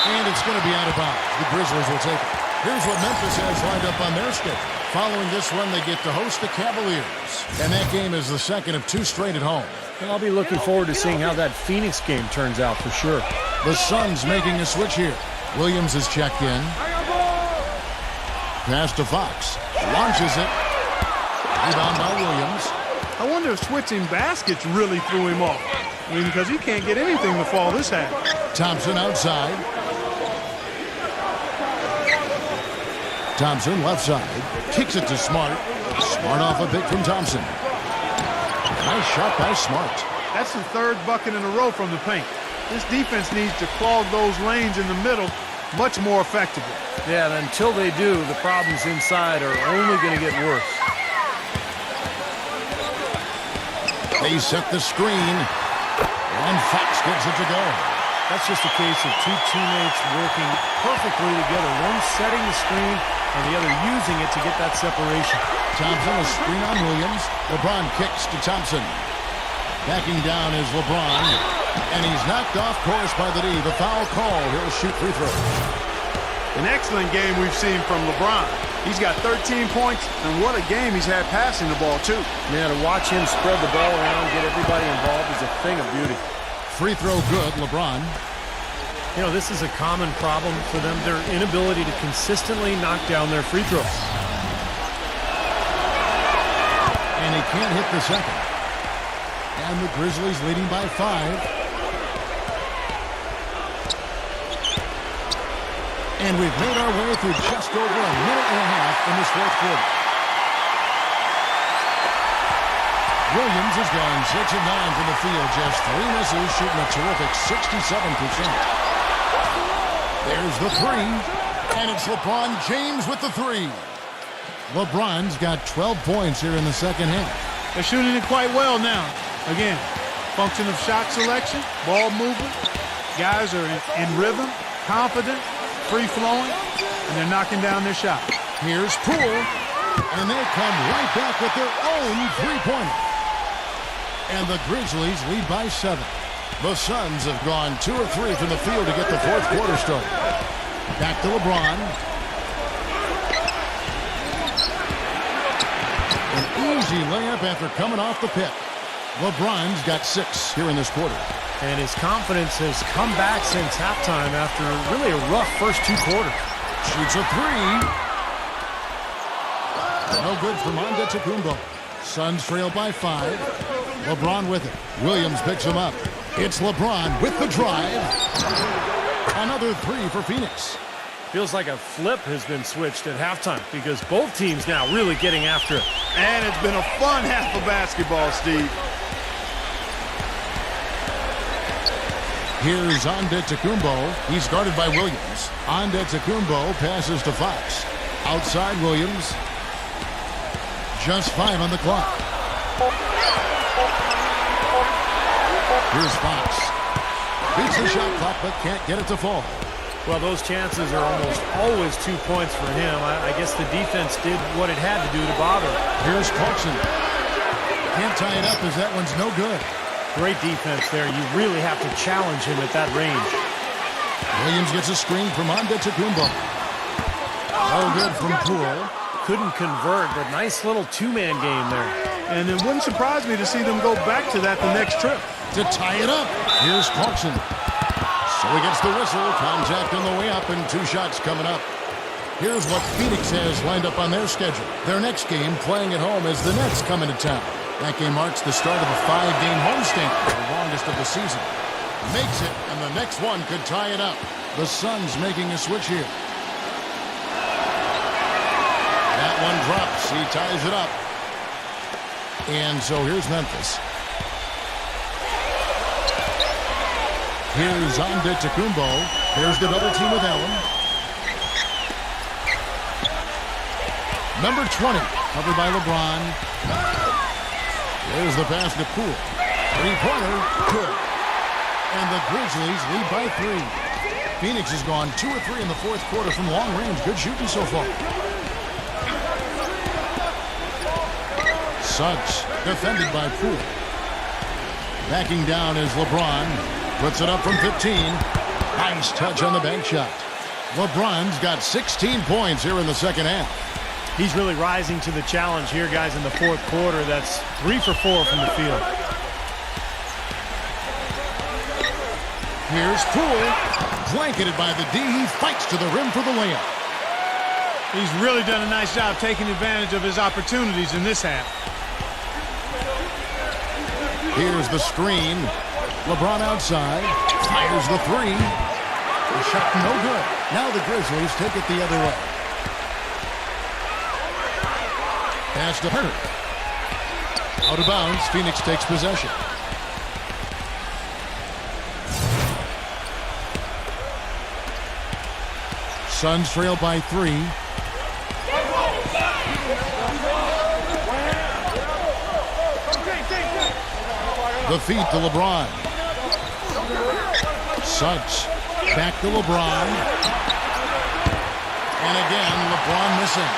C: And it's going to be out of bounds. The Grizzlies will take it. Here's what Memphis has lined up on their schedule. Following this one, they get to host the Cavaliers. And that game is the second of 2 straight at home.
D: And I'll be looking forward to seeing how that Phoenix game turns out for sure.
C: The Suns making a switch here. Williams is checked in. Pass to Fox. Launches it. Rebound by Williams.
E: I wonder if switching baskets really threw him off. I mean, because he can't get anything to fall this half.
C: Thompson outside. Thompson left side. Kicks it to Smart. Smart off a pick from Thompson. Nice shot by Smart.
E: That's the 3rd bucket in a row from the paint. This defense needs to clog those lanes in the middle much more effectively.
D: Yeah, and until they do, the problems inside are only going to get worse.
C: They set the screen. And Fox gives it to go.
D: That's just a case of 2 teammates working perfectly together. One setting the screen and the other using it to get that separation.
C: Thompson, a screen on Williams. LeBron kicks to Thompson. Backing down is LeBron. And he's knocked off course by the D. The foul call. He'll shoot free throws.
E: An excellent game we've seen from LeBron. He's got 13 points, and what a game he's had passing the ball, too.
D: Man, to watch him spread the ball around, get everybody involved is a thing of beauty.
C: Free throw good, LeBron.
D: You know, this is a common problem for them, their inability to consistently knock down their free throws.
C: And he can't hit the second. And the Grizzlies leading by 5. And we've made our way through just over a minute and a half in this fourth quarter. Williams has gone 6 of 9 from the field, just 3 misses, shooting a terrific 67%. There's the 3, and it's LeBron James with the 3. LeBron's got 12 points here in the second half.
E: They're shooting it quite well now. Again, function of shot selection, ball movement. Guys are in rhythm, confident, free-flowing, and they're knocking down their shot.
C: Here's Poole, and they come right back with their own three-pointer. And the Grizzlies lead by 7. The Suns have gone 2 or 3 from the field to get the fourth quarter started. Back to LeBron. An easy layup after coming off the pick. LeBron's got 6 here in this quarter.
D: And his confidence has come back since halftime after really a rough first 2 quarters.
C: Shoots a 3. No good from Antetokounmpo. Suns trail by 5. LeBron with it. Williams picks him up. It's LeBron with the drive. Another 3 for Phoenix.
D: Feels like a flip has been switched at halftime because both teams now really getting after it.
E: And it's been a fun half of basketball, Steve.
C: Here's Antetokounmpo. He's guarded by Williams. Antetokounmpo passes to Fox. Outside Williams. Just 5 on the clock. Here's Fox. Beats the shot clock but can't get it to fall.
D: Well, those chances are almost always 2 points for him. I guess the defense did what it had to do to bother him.
C: Here's Clarkson. Can't tie it up as that one's no good.
D: Great defense there. You really have to challenge him at that range.
C: Williams gets a screen from Antetokounmpo. No good from Poole.
D: Couldn't convert, but nice little two-man game there.
E: And it wouldn't surprise me to see them go back to that the next trip.
C: To tie it up. Here's Clarkson. So he gets the whistle. Contact on the way up and 2 shots coming up. Here's what Phoenix has lined up on their schedule. Their next game playing at home as the Nets come into town. That game marks the start of a 5-game homestand, the longest of the season. Makes it, and the next one could tie it up. The Suns making a switch here. That one drops. He ties it up. And so here's Memphis. Here's Antetokounmpo. Here's the double team with Allen. Number 20, covered by LeBron. There's the pass to Poole. Three-pointer, good. And the Grizzlies lead by 3. Phoenix has gone 2 or 3 in the fourth quarter from long range. Good shooting so far. Suggs, defended by Poole. Backing down is LeBron. Puts it up from 15. Nice touch on the bank shot. LeBron's got 16 points here in the second half.
D: He's really rising to the challenge here, guys, in the fourth quarter. That's 3 for 4 from the field.
C: Here's Poole. Blanketed by the D. He fights to the rim for the layup.
E: He's really done a nice job taking advantage of his opportunities in this half.
C: Here's the screen. LeBron outside. Fires the 3. The shot no good. Now the Grizzlies take it the other way. Pass to Hunter. Out of bounds. Phoenix takes possession. Suns trail by 3. The feed to LeBron. Suggs back to LeBron. And again, LeBron missing.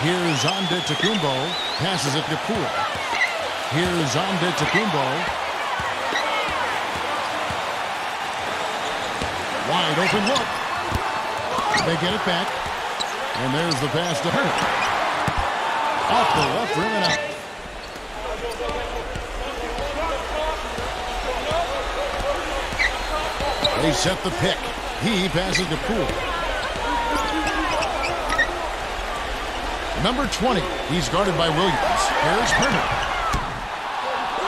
C: Here's Antetokounmpo. Passes it to Poole. Here's Antetokounmpo. Wide open look. They get it back. And there's the pass to Hurt. Off the left rim and out. They set the pick. He passes to Poole. Number 20. He's guarded by Williams. Here's Hurt.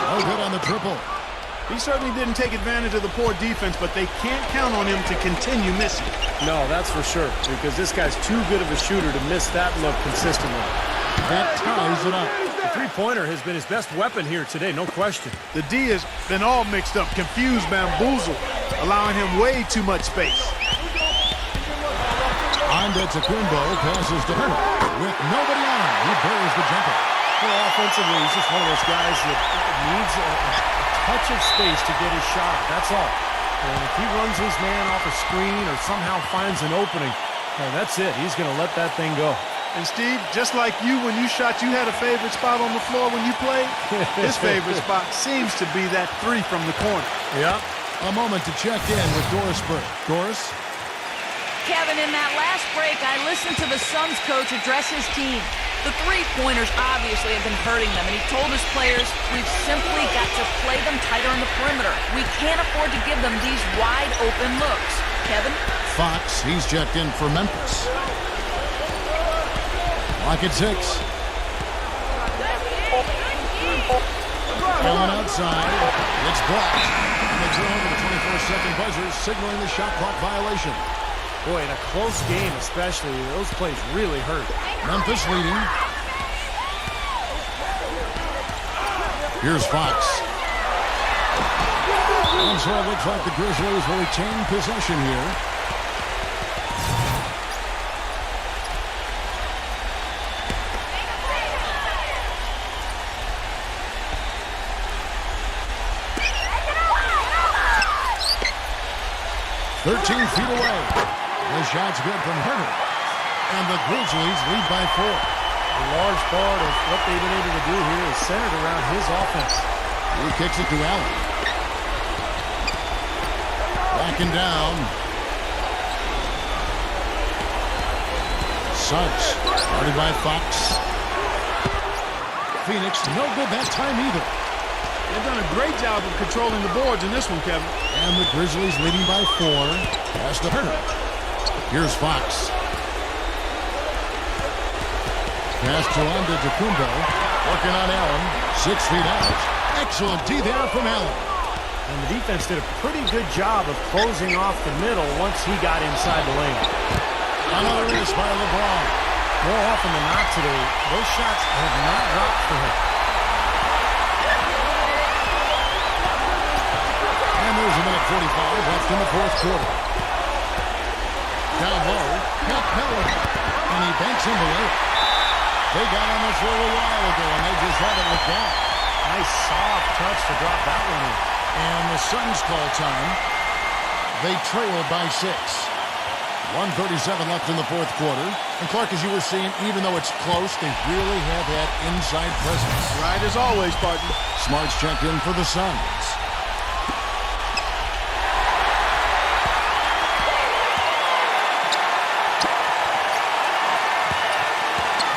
C: No good on the triple.
E: He certainly didn't take advantage of the poor defense, but they can't count on him to continue missing.
D: No, that's for sure, because this guy's too good of a shooter to miss that look consistently.
C: That ties it up.
D: The three-pointer has been his best weapon here today, no question.
E: The D has been all mixed up, confused, bamboozled, allowing him way too much space.
C: Antetokounmpo passes to Hurt. With nobody on him, he buries the jumper.
D: Well, offensively, he's just one of those guys that needs a touch of space to get his shot. That's all. And if he runs his man off a screen or somehow finds an opening, that's it. He's going to let that thing go.
E: And Steve, just like you, when you shot, you had a favorite spot on the floor when you played. His favorite spot seems to be that three from the corner.
D: Yeah.
C: A moment to check in with Doris Burke. Doris?
F: Kevin, in that last break, I listened to the Suns coach address his team. The three-pointers obviously have been hurting them, and he told his players, we've simply got to play them tighter on the perimeter. We can't afford to give them these wide-open looks. Kevin?
C: Fox, he's checked in for Memphis. Clock at 6. Allen outside. It's blocked. And they turn over the 24-second buzzer, signaling the shot clock violation.
D: Boy, in a close game especially, those plays really hurt.
C: Memphis leading. Here's Fox. And so it looks like the Grizzlies will retain possession here. "13 feet away. The shot's good from Hurt. And the Grizzlies lead by 4.
D: A large part of what they've been able to do here is centered around his offense.
C: He kicks it to Allen. Backing down. Suggs, guarded by Fox. Phoenix, no good that time either.
E: They've done a great job of controlling the boards in this one, Kevin.
C: And the Grizzlies leading by 4. Pass to Hurt. Here's Fox. Pass to Antetokounmpo. Working on Allen. 6 feet out. Excellent D there from Allen.
D: And the defense did a pretty good job of closing off the middle once he got inside the lane.
C: Another miss by LeBron.
D: More often than not today, those shots have not dropped for him.
C: And there's a minute 45 left in the fourth quarter. Down low, Capella, and he banks in below. They got on this roll a while ago, and they just had it with that.
D: Nice soft touch to drop that one in.
C: And the Suns call time. They trail by 6. 1:37 left in the fourth quarter. And Clark, as you were seeing, even though it's close, they really have that inside presence.
E: Right as always, partner.
C: Smart's checked in for the Suns.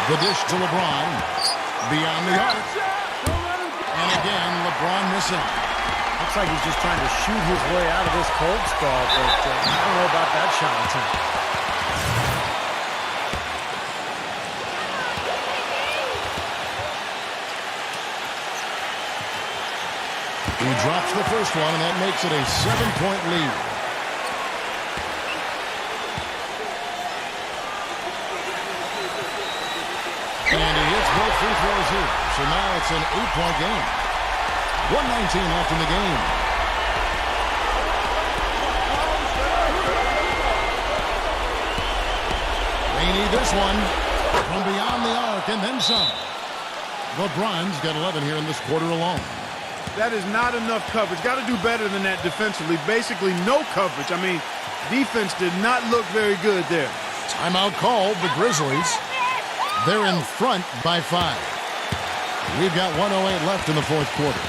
C: The dish to LeBron. Beyond the arc. And again, LeBron missing.
D: Looks like he's just trying to shoot his way out of this cold spot, but I don't know about that shot attempt.
C: He drops the first one, and that makes it a 7-point lead. And he hits both free throws here. So now it's an 8-point game. 1:19 left in the game. They need this one from beyond the arc and then some. LeBron's got 11 here in this quarter alone.
E: That is not enough coverage. Got to do better than that defensively. Basically no coverage. I mean, defense did not look very good there.
C: Timeout called. The Grizzlies They're in front by 5. We've got 1:08 left in the fourth quarter.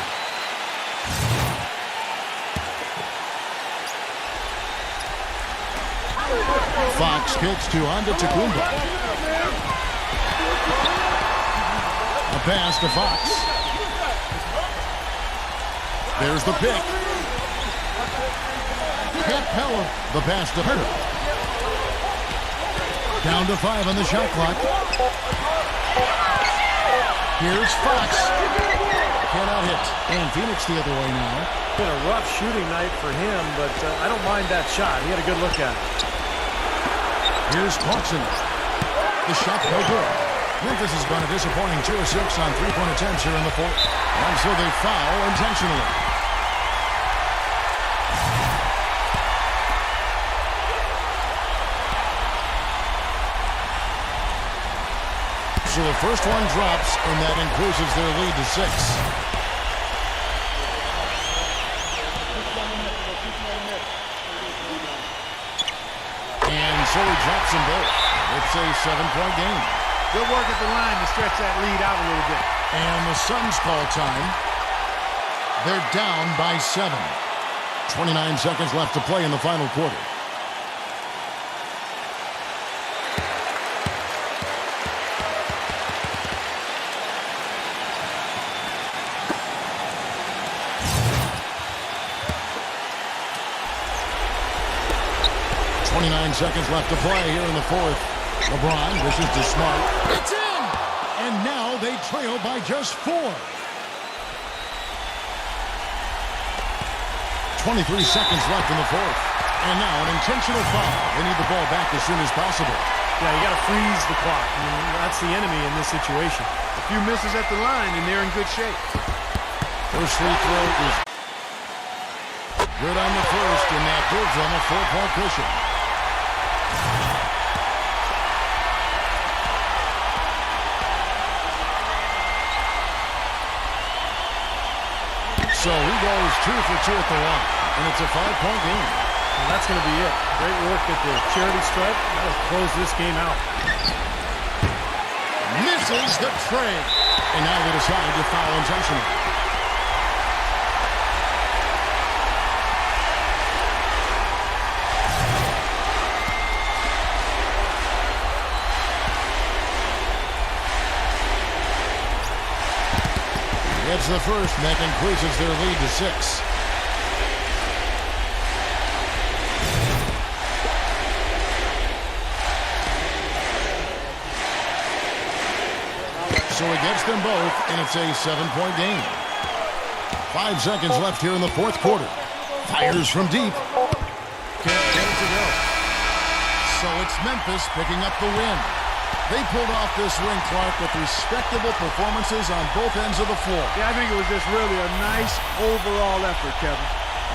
C: Fox kicks to Antetokounmpo. A pass to Fox. There's the pick. Capella, the pass to Herter. Down to 5 on the shot clock. Here's Fox. Cannot hit. And Phoenix the other way now.
D: Been a rough shooting night for him, but I don't mind that shot. He had a good look at it.
C: Here's Clarkson. The shot no good. Memphis has gone a disappointing 2 of 6 on three-point attempts here in the fourth. And so they foul intentionally. So the first one drops, and that increases their lead to 6. And so he drops them both. It's a 7-point game.
E: Good work at the line to stretch that lead out a little bit.
C: And the Suns call time. They're down by 7. 29 seconds left to play in the final quarter. Seconds left to play here in the fourth. LeBron dishes to Smart. It's in! And now they trail by just 4. 23 seconds left in the fourth. And now an intentional foul. They need the ball back as soon as possible.
D: Yeah, you got to freeze the clock. I mean, that's the enemy in this situation.
E: A few misses at the line, and they're in good shape.
C: First free throw is good on the first, and that gives them a 4-point cushion. So he goes 2 for 2 at the line, and it's a 5-point game.
D: And that's going to be it. Great work at the charity stripe. That'll close this game out.
C: Misses the tray. And now they decide to foul intentionally. It's the first, and that increases their lead to 6. So he gets them both, and it's a 7-point game. 5 seconds left here in the fourth quarter. Fires from deep. Can't get it to go. So it's Memphis picking up the win. They pulled off this win, Clark, with respectable performances on both ends of the floor.
E: Yeah, I think it was just really a nice overall effort, Kevin.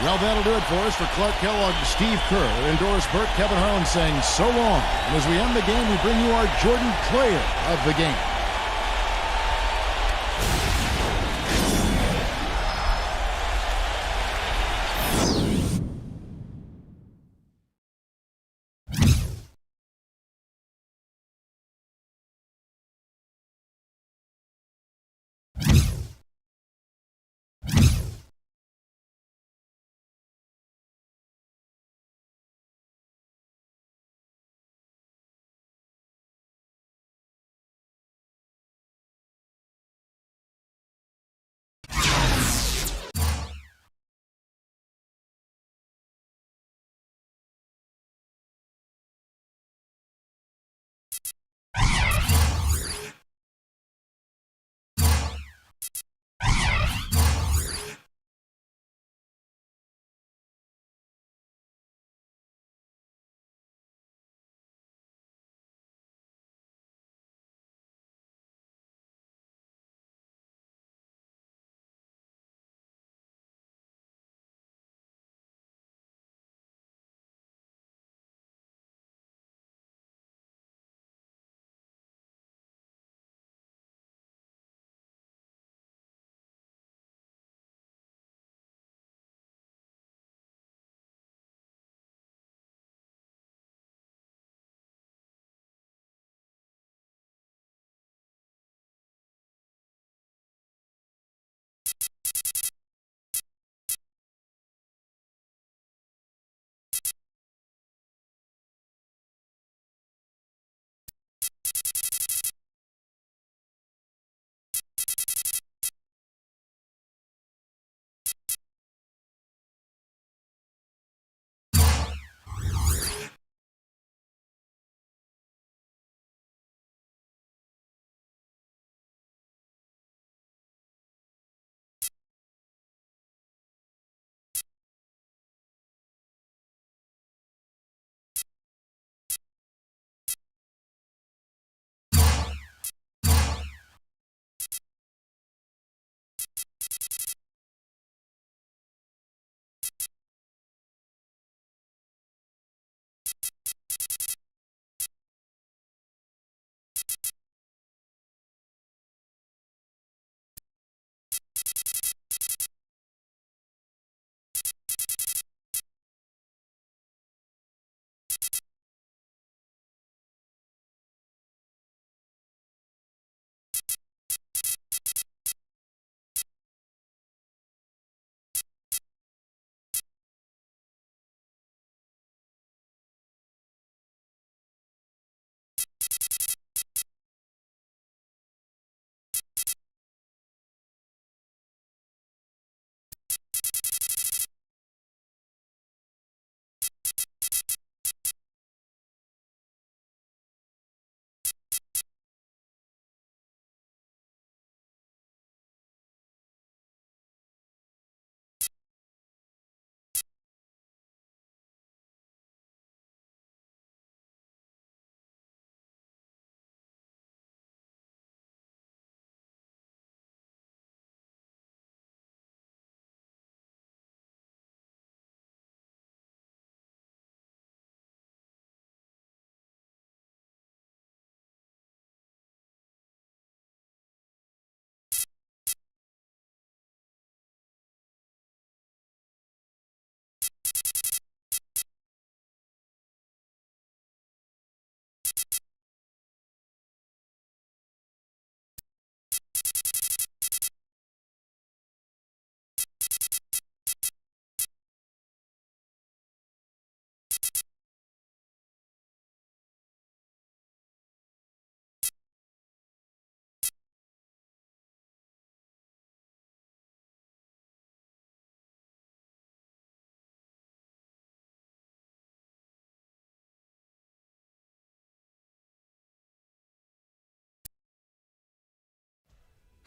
C: Well, that'll do it for us. For Clark Kellogg, Steve Kerr, and Doris Burke, Kevin Harlan saying so long. And as we end the game, we bring you our Jordan Player of the Game.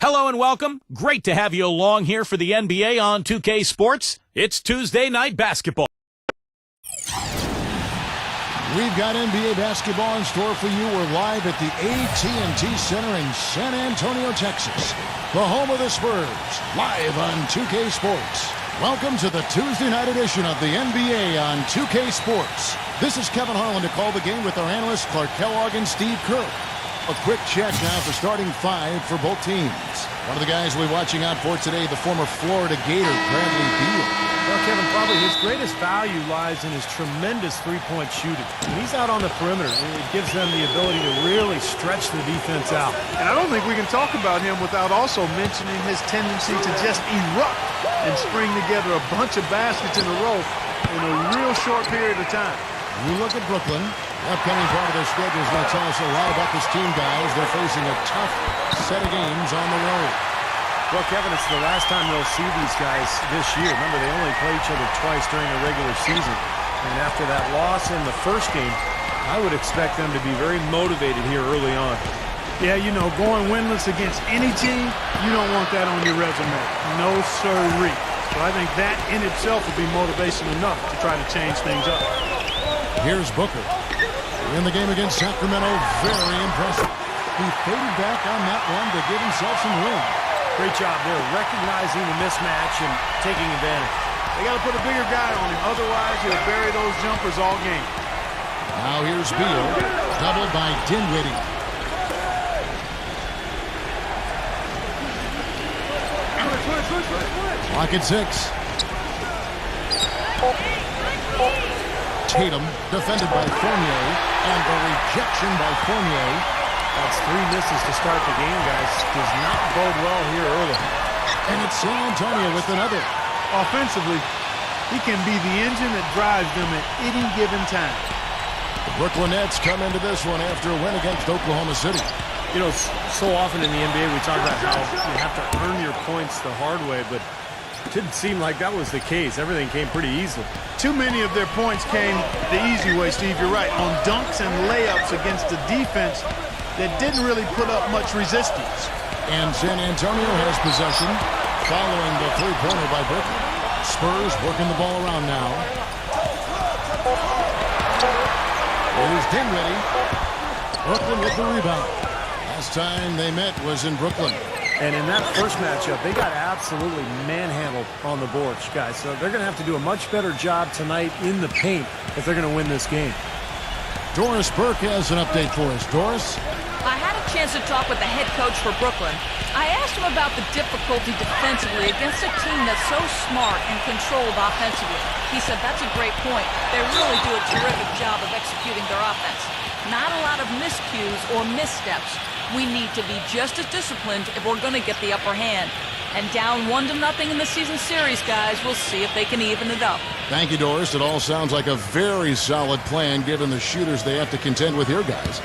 B: Hello and welcome. Great to have you along here for the NBA on 2K Sports. It's Tuesday night basketball.
C: We've got NBA basketball in store for you. We're live at the AT&T Center in San Antonio, Texas, the home of the Spurs, live on 2K Sports. Welcome to the Tuesday night edition of the NBA on 2K Sports. This is Kevin Harlan to call the game with our analysts Clark Kellogg and Steve Kerr. A quick check now for starting five for both teams. One of the guys we'll be watching out for today, the former Florida Gator, Bradley Beal.
D: Well, Kevin, probably his greatest value lies in his tremendous three-point shooting. When he's out on the perimeter, it gives them the ability to really stretch the defense out.
E: And I don't think we can talk about him without also mentioning his tendency to just erupt and string together a bunch of baskets in a row in a real short period of time.
C: We look at Brooklyn. The upcoming part of their schedule is going to tell us a lot about this team, guys. They're facing a tough set of games on the road.
D: Well, Kevin, it's the last time they'll see these guys this year. Remember, they only play each other twice during the regular season. And after that loss in the first game, I would expect them to be very motivated here early on.
E: Yeah, you know, going winless against any team, you don't want that on your resume. No sirree. So I think that in itself would be motivation enough to try to change things up.
C: Here's Booker. In the game against Sacramento, very impressive. He faded back on that one to give himself some room.
D: Great job there, recognizing the mismatch and taking advantage.
E: They got to put a bigger guy on him. Otherwise, he'll bury those jumpers all game.
C: Now here's Beal, doubled by Dinwiddie. Clock at 6. Tatum, defended by Fournier, and the rejection by Fournier.
D: That's 3 misses to start the game, guys. Does not bode well here early.
C: And it's San Antonio with another.
E: Offensively, he can be the engine that drives them at any given time.
C: The Brooklyn Nets come into this one after a win against Oklahoma City.
D: You know, so often in the NBA we talk about how you have to earn your points the hard way, but it didn't seem like that was the case. Everything came pretty easily.
E: Too many of their points came the easy way, Steve. You're right. On dunks and layups against a defense that didn't really put up much resistance.
C: And San Antonio has possession following the three-pointer by Brooklyn. Spurs working the ball around now. Here's Dinwiddie. Brooklyn with the rebound. Last time they met was in Brooklyn.
D: And in that first matchup, they got absolutely manhandled on the boards, guys. So they're going to have to do a much better job tonight in the paint if they're going to win this game.
C: Doris Burke has an update for us. Doris?
F: I had a chance to talk with the head coach for Brooklyn. I asked him about the difficulty defensively against a team that's so smart and controlled offensively. He said that's a great point. They really do a terrific job of executing their offense. Not a lot of miscues or missteps. We need to be just as disciplined if we're going to get the upper hand. And down 1-0 in the season series, guys. We'll see if they can even it up.
C: Thank you, Doris. It all sounds like a very solid plan given the shooters they have to contend with here, guys.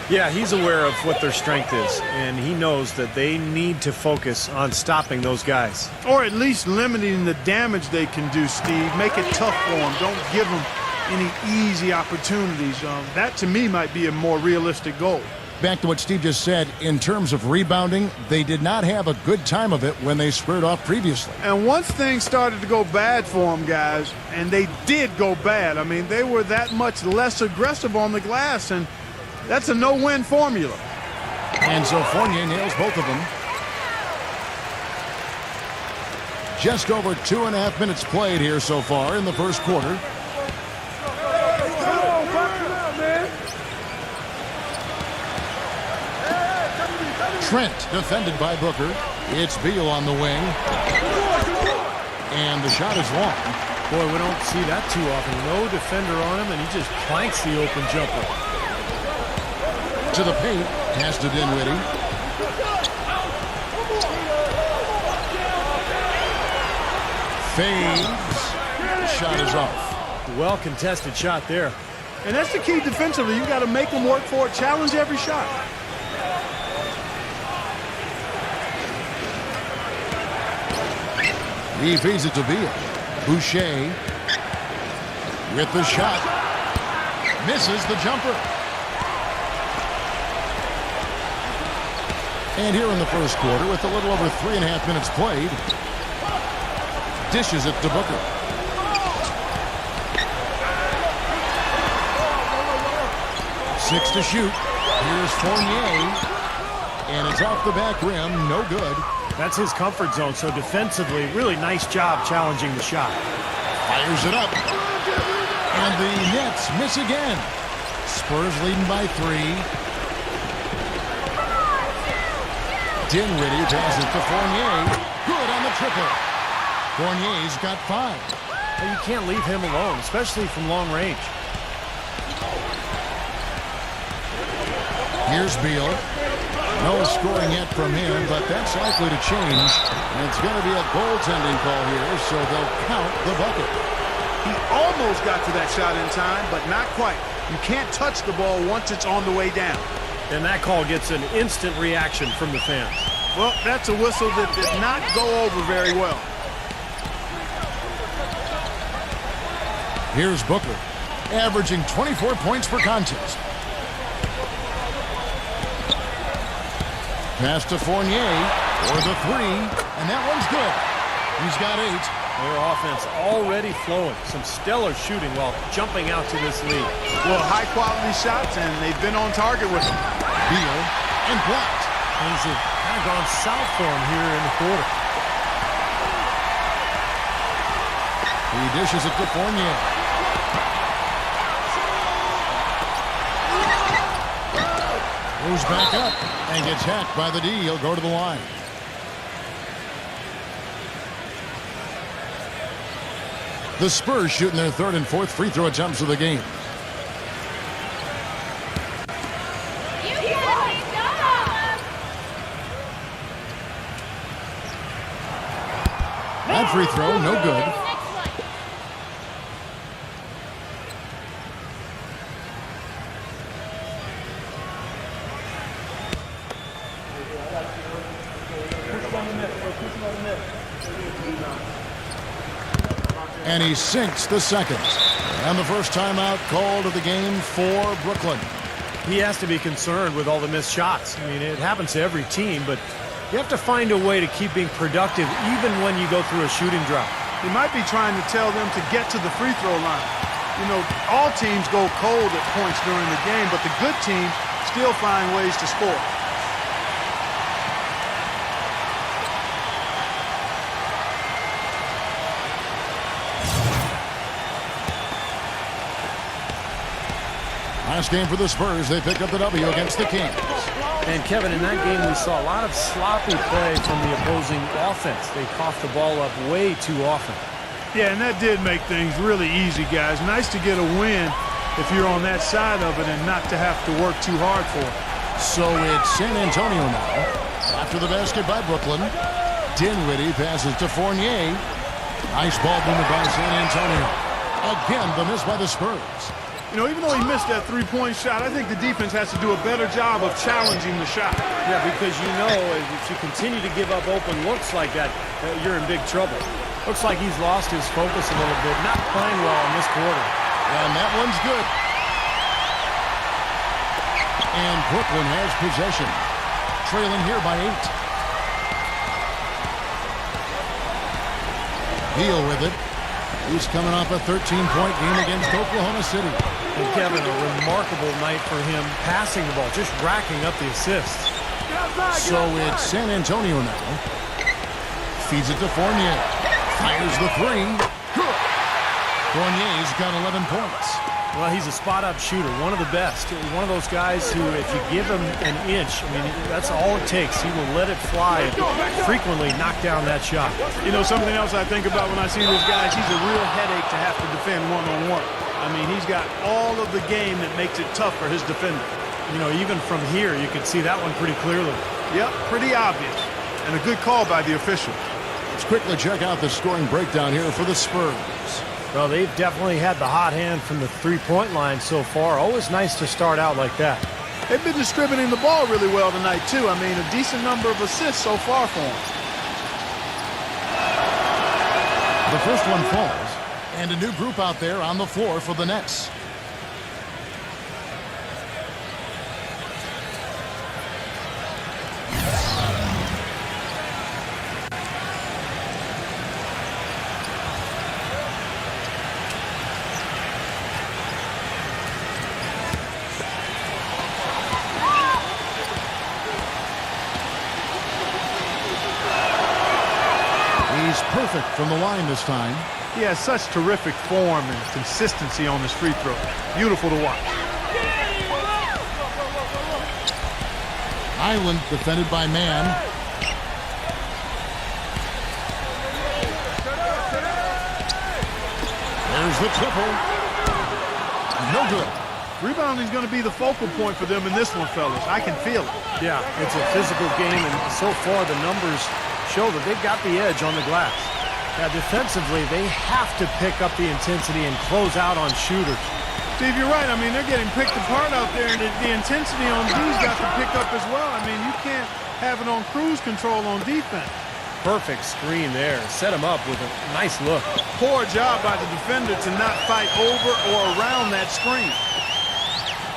D: Yeah, he's aware of what their strength is, and he knows that they need to focus on stopping those guys.
E: Or at least limiting the damage they can do, Steve. Make it tough for them. Don't give them any easy opportunities. That, to me, might be a more realistic goal.
C: Back to what Steve just said, in terms of rebounding, they did not have a good time of it when they squared off previously.
E: And once things started to go bad for them, guys, and they did go bad, I mean, they were that much less aggressive on the glass, and that's a no-win formula.
C: And so Fournier nails both of them. Just over 2.5 minutes played here so far in the first quarter. Trent defended by Booker. It's Beal on the wing. And the shot is long.
D: Boy, we don't see that too often. No defender on him, and he just planks the open jumper.
C: To the paint. Pass to Dinwiddie. Fades. Shot is off.
D: Well-contested shot there.
E: And that's the key defensively. You've got to make them work for it. Challenge every shot.
C: He feeds it to Beal. Boucher with the shot. Misses the jumper. And here in the first quarter, with a little over 3.5 minutes played, dishes it to Booker. Six to shoot. Here's Fournier. And it's off the back rim. No good.
D: That's his comfort zone, so defensively, really nice job challenging the shot.
C: Fires it up. And the Nets miss again. Spurs leading by 3. Dinwiddie passes to Fournier. Good on the triple. Fournier's got 5.
D: Well, you can't leave him alone, especially from long range.
C: Here's Beal. No scoring yet from him, but that's likely to change. And it's going to be a goaltending call here, so they'll count the bucket.
E: He almost got to that shot in time, but not quite. You can't touch the ball once it's on the way down.
D: And that call gets an instant reaction from the fans.
E: Well, that's a whistle that did not go over very well.
C: Here's Booker, averaging 24 points per contest. Pass to Fournier for the 3, and that one's good. He's got 8.
D: Their offense already flowing. Some stellar shooting while jumping out to this lead.
E: Well, high-quality shots, and they've been on target with them.
C: Beal and blocked.
D: Things have kind of gone south for him here in the quarter.
C: He dishes it to Fournier. Moves back up and gets hacked by the D. He'll go to the line. The Spurs shooting their 3rd and 4th free throw attempts of the game. That free throw, no good. And he sinks the second. And the first timeout called of the game for Brooklyn.
D: He has to be concerned with all the missed shots. I mean, it happens to every team, but you have to find a way to keep being productive even when you go through a shooting drought.
E: He might be trying to tell them to get to the free throw line. You know, all teams go cold at points during the game, but the good teams still find ways to score.
C: Last game for the Spurs, they pick up the W against the Kings.
D: And Kevin, in that game we saw a lot of sloppy play from the opposing offense. They coughed the ball up way too often.
E: Yeah, and that did make things really easy, guys. Nice to get a win if you're on that side of it and not to have to work too hard for it.
C: So it's San Antonio now. After the basket by Brooklyn, Dinwiddie passes to Fournier. Nice ball movement by San Antonio. Again, the miss by the Spurs.
E: You know, even though he missed that three-point shot, I think the defense has to do a better job of challenging the shot.
D: Yeah, because you know if you continue to give up open looks like that, you're in big trouble. Looks like he's lost his focus a little bit. Not playing well in this quarter.
C: And that one's good. And Brooklyn has possession. Trailing here by 8. Beal with it. He's coming off a 13-point game against Oklahoma City.
D: And Kevin, a remarkable night for him passing the ball, just racking up the assists.
C: So it's San Antonio now. Feeds it to Fournier. Fires the 3. Good. Fournier's got 11 points.
D: Well, he's a spot-up shooter, one of the best. One of those guys who, if you give him an inch, I mean, that's all it takes. He will let it fly and frequently knock down that shot.
E: You know, something else I think about when I see this guy, he's a real headache to have to defend one-on-one. I mean, he's got all of the game that makes it tough for his defender.
D: You know, even from here, you can see that one pretty clearly.
E: Yep, pretty obvious. And a good call by the official.
C: Let's quickly check out the scoring breakdown here for the Spurs.
D: Well, they've definitely had the hot hand from the three-point line so far. Always nice to start out like that.
E: They've been distributing the ball really well tonight, too. I mean, a decent number of assists so far for them.
C: The first one falls, and a new group out there on the floor for the Nets. perfect from the line this time.
E: He has such terrific form and consistency on his free throw. Beautiful to watch.
C: Island defended by Mann. There's the triple. No good.
E: Rebounding is going to be the focal point for them in this one, fellas. I can feel it.
D: Yeah, it's a physical game, and so far the numbers show that they've got the edge on the glass. Now, defensively, they have to pick up the intensity and close out on shooters.
E: Steve, you're right. I mean, they're getting picked apart out there, and the intensity on D's got to pick up as well. I mean, you can't have it on cruise control on defense.
D: Perfect screen there. Set him up with a nice look.
E: Poor job by the defender to not fight over or around that screen.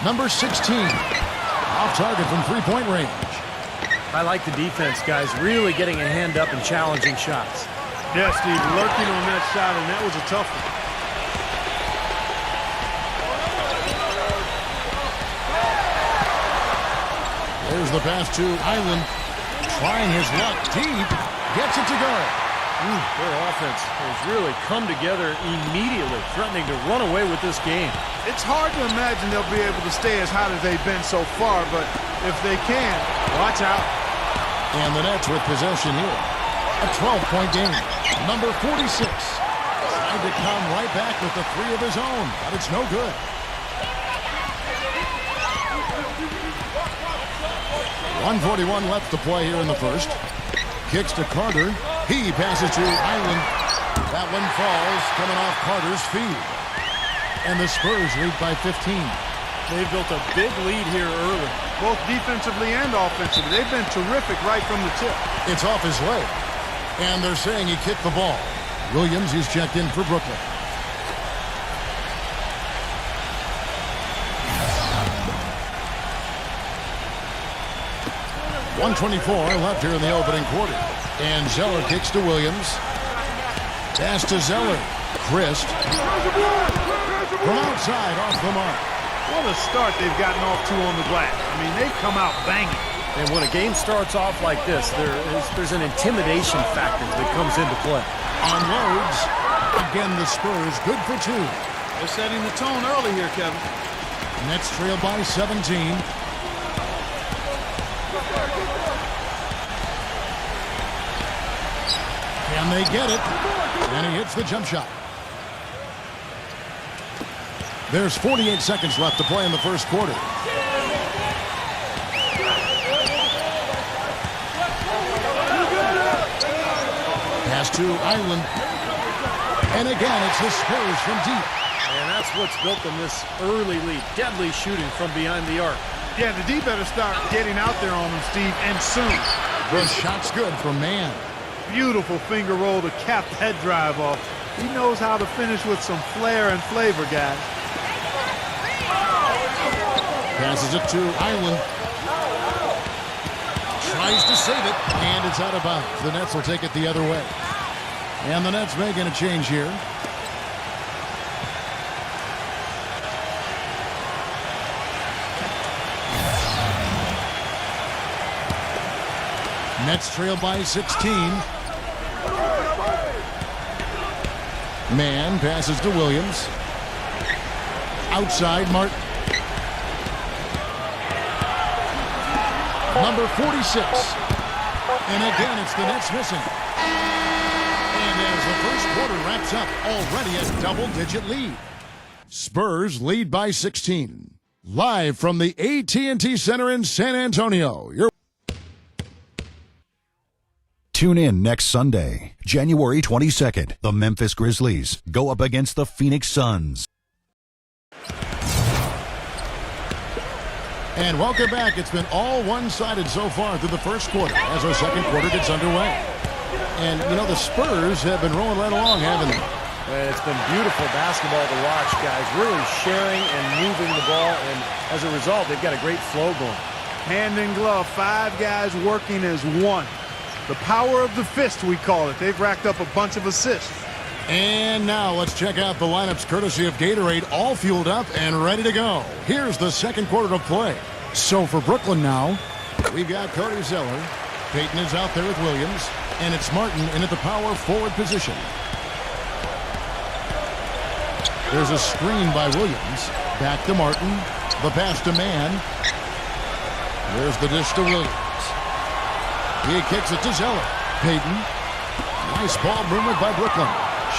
C: Number 16. Off target from three-point range.
D: I like the defense, guys, really getting a hand up and challenging shots.
E: Yeah, Steve, lurking on that shot, and that was a tough one.
C: There's the pass to Island. Trying his luck deep. Gets it to go.
D: Their offense has really come together immediately, threatening to run away with this game.
E: It's hard to imagine they'll be able to stay as hot as they've been so far, but if they can, watch out.
C: And the Nets with possession here. A 12-point game. Number 46. Tried to come right back with the three of his own, but it's no good. .141 left to play here in the first. Kicks to Carter. He passes to Island. That one falls, coming off Carter's feed. And the Spurs lead by 15.
D: They've built a big lead here early.
E: Both defensively and offensively. They've been terrific right from the tip.
C: It's off his leg. And they're saying he kicked the ball. Williams is checked in for Brooklyn. .124 left here in the opening quarter. And Zeller kicks to Williams. Pass to Zeller. Christ. From outside, off the mark.
E: What a start they've gotten off to on the glass. I mean, they've come out banging.
D: And when a game starts off like this, there's an intimidation factor that comes into play.
C: Unloads. Again, the Spurs good for two.
E: They're setting the tone early here, Kevin.
C: Nets trail by 17. Can they get it? And he hits the jump shot. There's 48 seconds left to play in the first quarter. Pass to Island. And again, it's the Spurs from deep.
D: And that's what's built them this early lead. Deadly shooting from behind the arc.
E: Yeah, the D better start getting out there on them, Steve, and soon.
C: The shot's good from Mann.
E: Beautiful finger roll to cap head drive off. He knows how to finish with some flair and flavor, guys.
C: Passes it to Island. Tries to save it, and it's out of bounds. The Nets will take it the other way. And the Nets making a change here. Nets trail by 16. Mann passes to Williams. Outside, Martin. Number 46. And again, it's the Nets missing. And as the first quarter wraps up, already a double-digit lead. Spurs lead by 16. Live from the AT&T Center in San Antonio.
G: Tune in next Sunday, January 22nd. The Memphis Grizzlies go up against the Phoenix Suns.
C: And welcome back. It's been all one-sided so far through the first quarter as our second quarter gets underway. And, you know, the Spurs have been rolling right along, haven't they?
D: It's been beautiful basketball to watch, guys. Really sharing and moving the ball, and as a result, they've got a great flow going.
E: Hand in glove, 5 guys working as one. The power of the fist, we call it. They've racked up a bunch of assists.
C: And now let's check out the lineups courtesy of Gatorade, all fueled up and ready to go. Here's the second quarter of play. So for Brooklyn now, we've got Cody Zeller. Payton is out there with Williams. And it's Martin in at the power forward position. There's a screen by Williams. Back to Martin. The pass to Mann. There's the dish to Williams. He kicks it to Zeller. Payton. Nice ball movement by Brooklyn.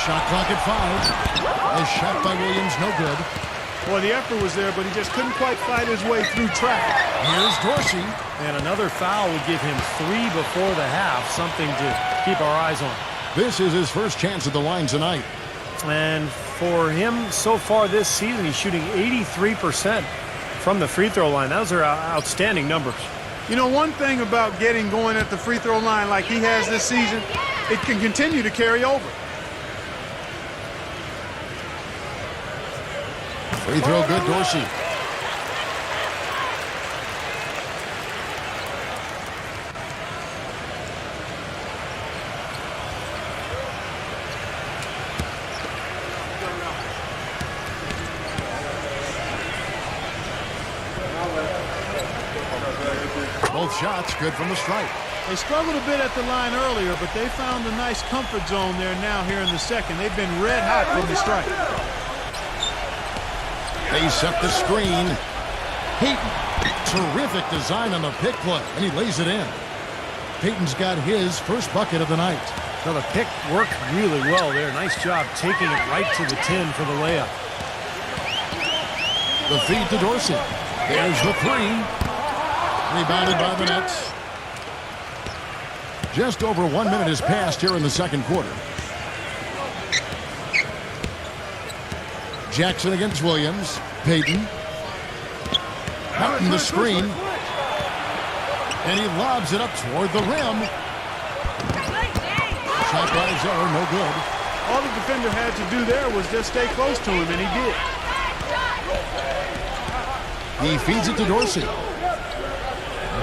C: Shot clock at 5. A shot by Williams, no good.
E: Well, the effort was there, but he just couldn't quite fight his way through traffic.
C: Here's Dorsey.
D: And another foul would give him 3 before the half, something to keep our eyes on.
C: This is his first chance at the line tonight.
D: And for him, so far this season, he's shooting 83% from the free throw line. Those are outstanding numbers.
E: You know, one thing about getting going at the free throw line like he has this season, it can continue to carry over.
C: Free throw good, Dorsey. Both shots good from the stripe.
E: They struggled a bit at the line earlier, but they found a nice comfort zone there now here in the second. They've been red hot from the stripe.
C: They set the screen. Payton. Terrific design on the pick play, and he lays it in. Payton's got his first bucket of the night.
D: Now the pick worked really well there. Nice job taking it right to the 10 for the layup.
C: The feed to Dorsey. There's the 3. Rebounded by the Nets. Just over 1 minute has passed here in the second quarter. Jackson against Williams. Payton. Martin the screen. And he lobs it up toward the rim. Shot by Zeller, no good.
E: All the defender had to do there was just stay close to him, and he did.
C: He feeds it to Dorsey.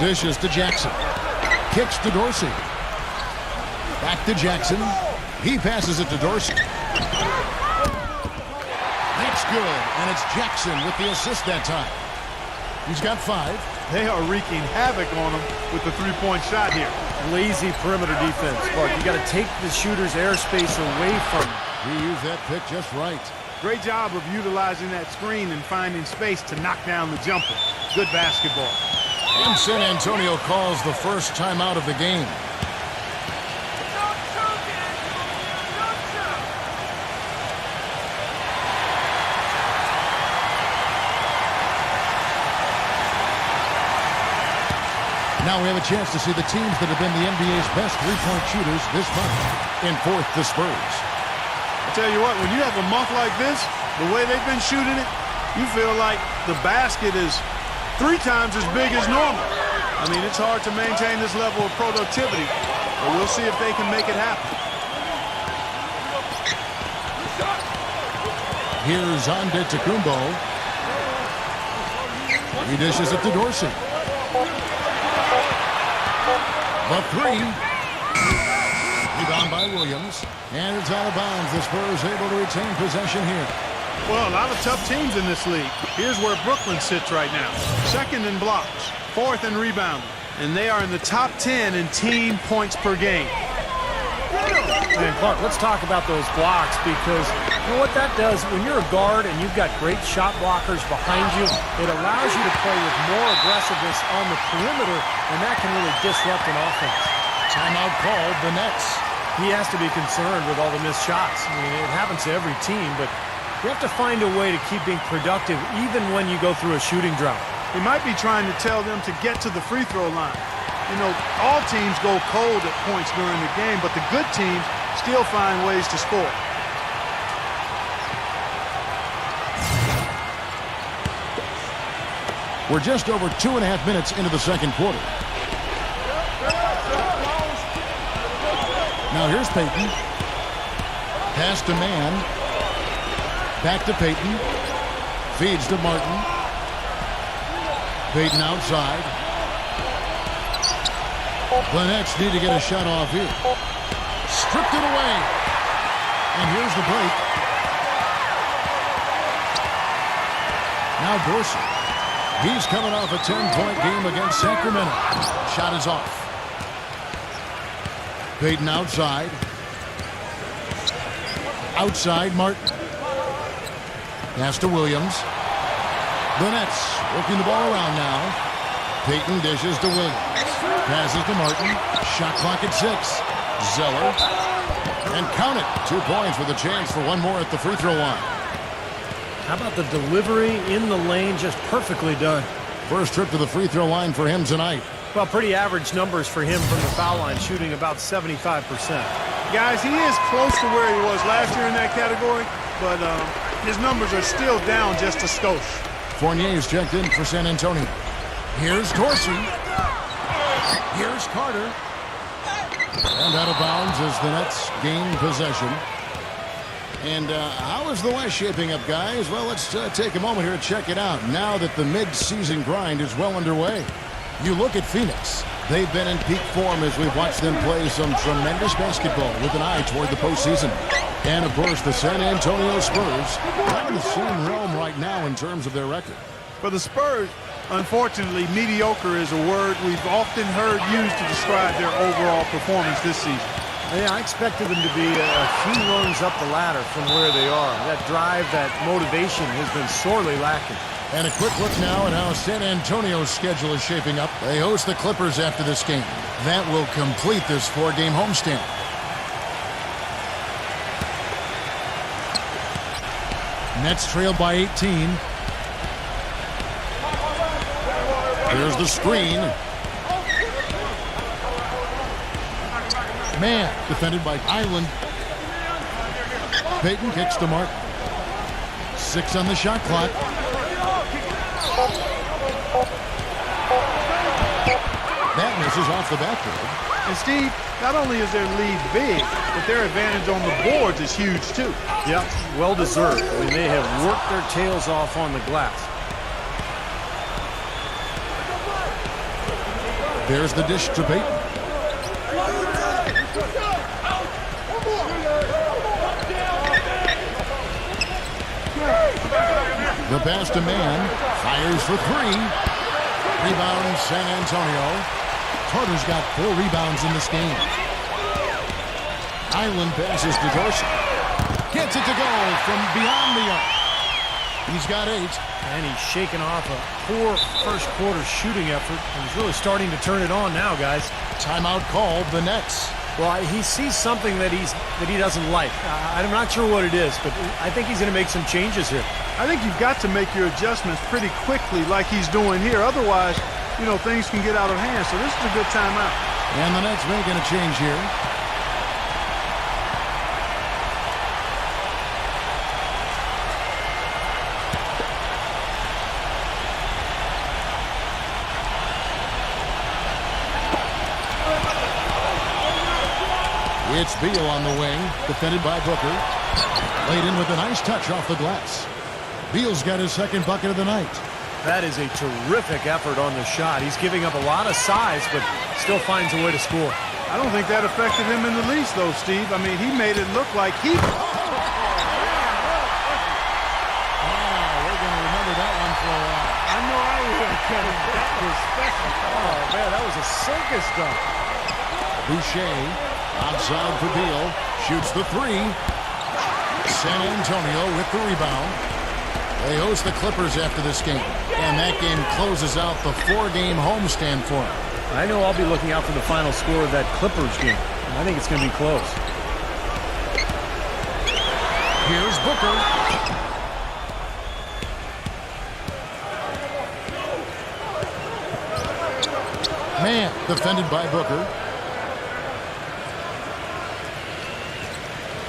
C: Dishes to Jackson. Kicks to Dorsey. Back to Jackson. He passes it to Dorsey. That's good, and it's Jackson with the assist that time. He's got 5.
E: They are wreaking havoc on him with the three-point shot here.
D: Lazy perimeter defense, Clark. You got to take the shooter's airspace away from him.
C: He used that pick just right.
E: Great job of utilizing that screen and finding space to knock down the jumper. Good basketball.
C: And San Antonio calls the first timeout of the game. Now we have a chance to see the teams that have been the NBA's best three-point shooters this month. In fourth, the Spurs.
E: I tell you what, when you have a month like this, the way they've been shooting it, you feel like the basket is 3 times as big as normal. I mean, it's hard to maintain this level of productivity, but we'll see if they can make it happen.
C: Here's Antetokounmpo. He dishes it to Dorsey. The 3. Rebound by Williams. And it's out of bounds. The Spurs able to retain possession here.
E: Well, a lot of tough teams in this league. Here's where Brooklyn sits right now. 2nd in blocks, 4th in rebounding. And they are in the top 10 in team points per game.
D: And Clark, let's talk about those blocks, because you know what that does? When you're a guard and you've got great shot blockers behind you, it allows you to play with more aggressiveness on the perimeter, and that can really disrupt an offense.
C: Timeout called, the Nets.
D: He has to be concerned with all the missed shots. I mean, it happens to every team, but you have to find a way to keep being productive even when you go through a shooting drought.
E: He might be trying to tell them to get to the free throw line. You know, all teams go cold at points during the game, but the good teams still find ways to score.
C: We're just over 2.5 minutes into the second quarter. Now here's Payton. Pass to Mann. Back to Payton. Feeds to Martin. Payton outside. The Nets need to get a shot off here. Stripped it away. And here's the break. Now Dorsey. He's coming off a 10-point game against Sacramento. Shot is off. Payton outside. Outside, Martin. Pass to Williams. The Nets working the ball around now. Payton dishes to Williams. Passes to Martin. Shot clock at 6. Zeller. And count it. 2 points with a chance for one more at the free throw line.
D: How about the delivery in the lane? Just perfectly done.
C: First trip to the free throw line for him tonight.
D: Well, pretty average numbers for him from the foul line, shooting about 75%.
E: Guys, he is close to where he was last year in that category, but his numbers are still down just a skosh.
C: Fournier is checked in for San Antonio. Here's Dorsey. Here's Carter. And out of bounds as the Nets gain possession. And how is the West shaping up, guys? Well, let's take a moment here to check it out now that the mid-season grind is well underway. You look at Phoenix. They've been in peak form as we've watched them play some tremendous basketball with an eye toward the postseason. And, of course, the San Antonio Spurs are in the same realm right now in terms of their record.
E: For the Spurs, unfortunately, mediocre is a word we've often heard used to describe their overall performance this season.
D: Yeah, I expected them to be a few rungs up the ladder from where they are. That drive, that motivation has been sorely lacking.
C: And a quick look now at how San Antonio's schedule is shaping up. They host the Clippers after this game. That will complete this 4-game homestand. Nets trailed by 18. There's the screen. Man, defended by Island. Payton kicks to Martin. 6 on the shot clock. That misses off the backboard.
E: And Steve, not only is their lead big, but their advantage on the boards is huge too.
D: Yeah, well deserved. I mean, they have worked their tails off on the glass.
C: There's the dish to Payton. The pass to Man. Fires for 3. Rebound San Antonio. Carter's got 4 rebounds in this game. Island passes to Dorsey. Gets it to go from beyond the arc. He's got 8.
D: And he's shaking off a poor first quarter shooting effort. And he's really starting to turn it on now, guys.
C: Timeout called the Nets.
D: Well, he sees something that he doesn't like. I'm not sure what it is, but I think he's going to make some changes here.
E: I think you've got to make your adjustments pretty quickly like he's doing here. Otherwise, you know, things can get out of hand. So this is a good timeout.
C: And the Nets making a change here. It's Beal on the wing, defended by Booker. Laid in with a nice touch off the glass. Beal's got his second bucket of the night.
D: That is a terrific effort on the shot. He's giving up a lot of size, but still finds a way to score.
E: I don't think that affected him in the least, though, Steve. I mean, he made it look like he...
C: We're going to remember that one for a while.
D: I know I will, Kevin. That was special. Oh, man, that was a circus dunk.
C: Boucher, outside for Beal, shoots the 3. San Antonio with the rebound. They host the Clippers after this game, and that game closes out the 4-game homestand for them.
D: I know I'll be looking out for the final score of that Clippers game. I think it's going to be close.
C: Here's Booker. Man, defended by Booker.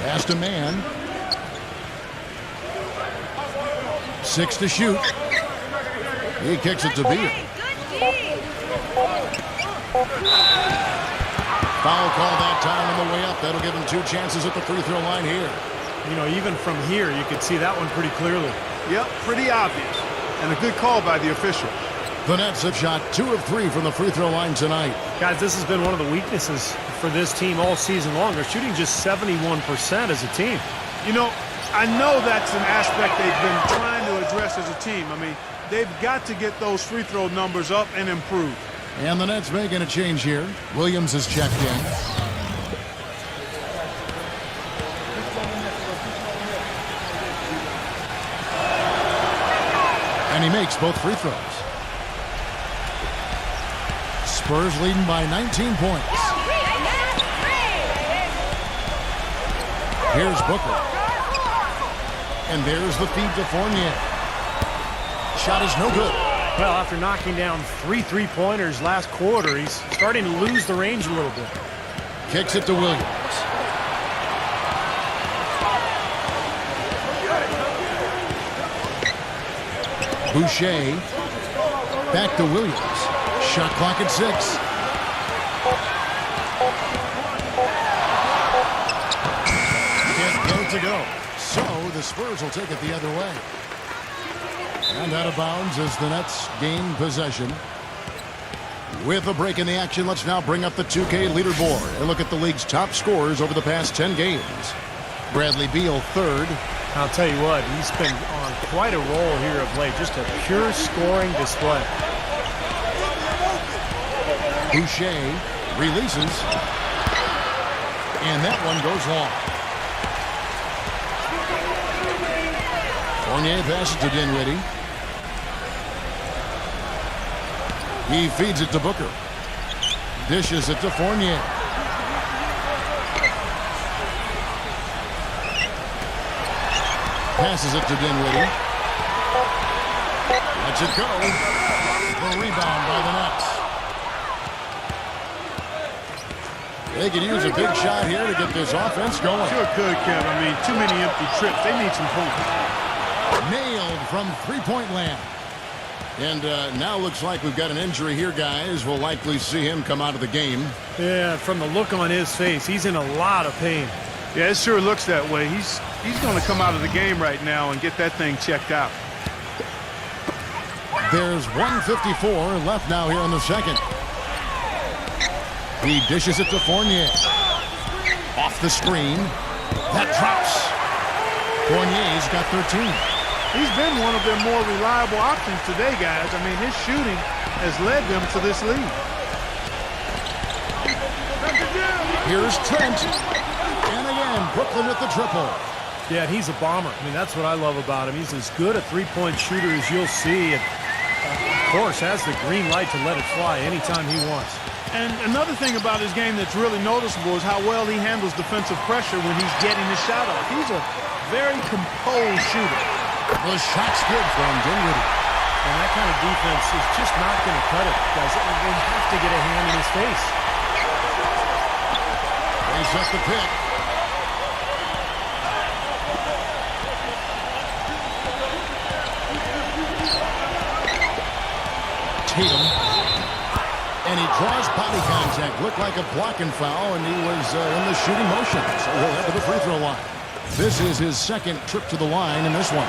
C: Pass to Man. 6 to shoot. He kicks it to Beal. Foul call that time on the way up. That'll give him 2 chances at the free throw line here.
D: You know, even from here, you could see that one pretty clearly.
E: Yep, pretty obvious. And a good call by the official.
C: The Nets have shot 2 of 3 from the free throw line tonight.
D: Guys, this has been one of the weaknesses for this team all season long. They're shooting just 71% as a team.
E: You know, I know that's an aspect they've been trying to address as a team. I mean, they've got to get those free throw numbers up and improve.
C: And the Nets making a change here. Williams is checked in. And he makes both free throws. Spurs leading by 19 points. Here's Booker. And there's the feed to Fournier. Shot is no good.
D: Well, after knocking down 3 3-pointers last quarter, he's starting to lose the range a little bit.
C: Kicks it to Williams. Boucher. Back to Williams. Shot clock at 6. Can't get it to go. So the Spurs will take it the other way. And out of bounds as the Nets gain possession. With a break in the action, let's now bring up the 2K leaderboard and look at the league's top scorers over the past 10 games. Bradley Beal third.
D: I'll tell you what, he's been on quite a roll here of late. Just a pure scoring display.
C: Boucher releases. And that one goes long. Fournier passes to Dinwiddie. He feeds it to Booker. Dishes it to Fournier. Passes it to Dinwiddie. Lets it go. The rebound by the Nets. They could use a big shot here to get this offense going.
E: Sure could, Kev. I mean, too many empty trips. They need some points.
C: Nailed from three-point land. And now looks like we've got an injury here, guys. We'll likely see him come out of the game.
D: Yeah, from the look on his face, he's in a lot of pain.
E: Yeah, it sure looks that way. He's going to come out of the game right now and get that thing checked out.
C: There's 1:54 left now here in the second. He dishes it to Fournier. Off the screen. That drops. Fournier's got 13.
E: He's been one of their more reliable options today, guys. I mean, his shooting has led them to this lead.
C: Here's Trent. And again, Brooklyn with the triple.
D: Yeah, he's a bomber. I mean, that's what I love about him. He's as good a three-point shooter as you'll see. And, of course, has the green light to let it fly anytime he wants.
E: And another thing about his game that's really noticeable is how well he handles defensive pressure when he's getting his shot off. He's a very composed shooter.
C: The shot's good from Dinwiddie.
D: And that kind of defense is just not going to cut it, guys. They have to get a hand in his face.
C: They set the pick. Tatum. And he draws body contact. Looked like a blocking foul, and he was in the shooting motion. So he'll head to the free throw line. This is his second trip to the line in this one.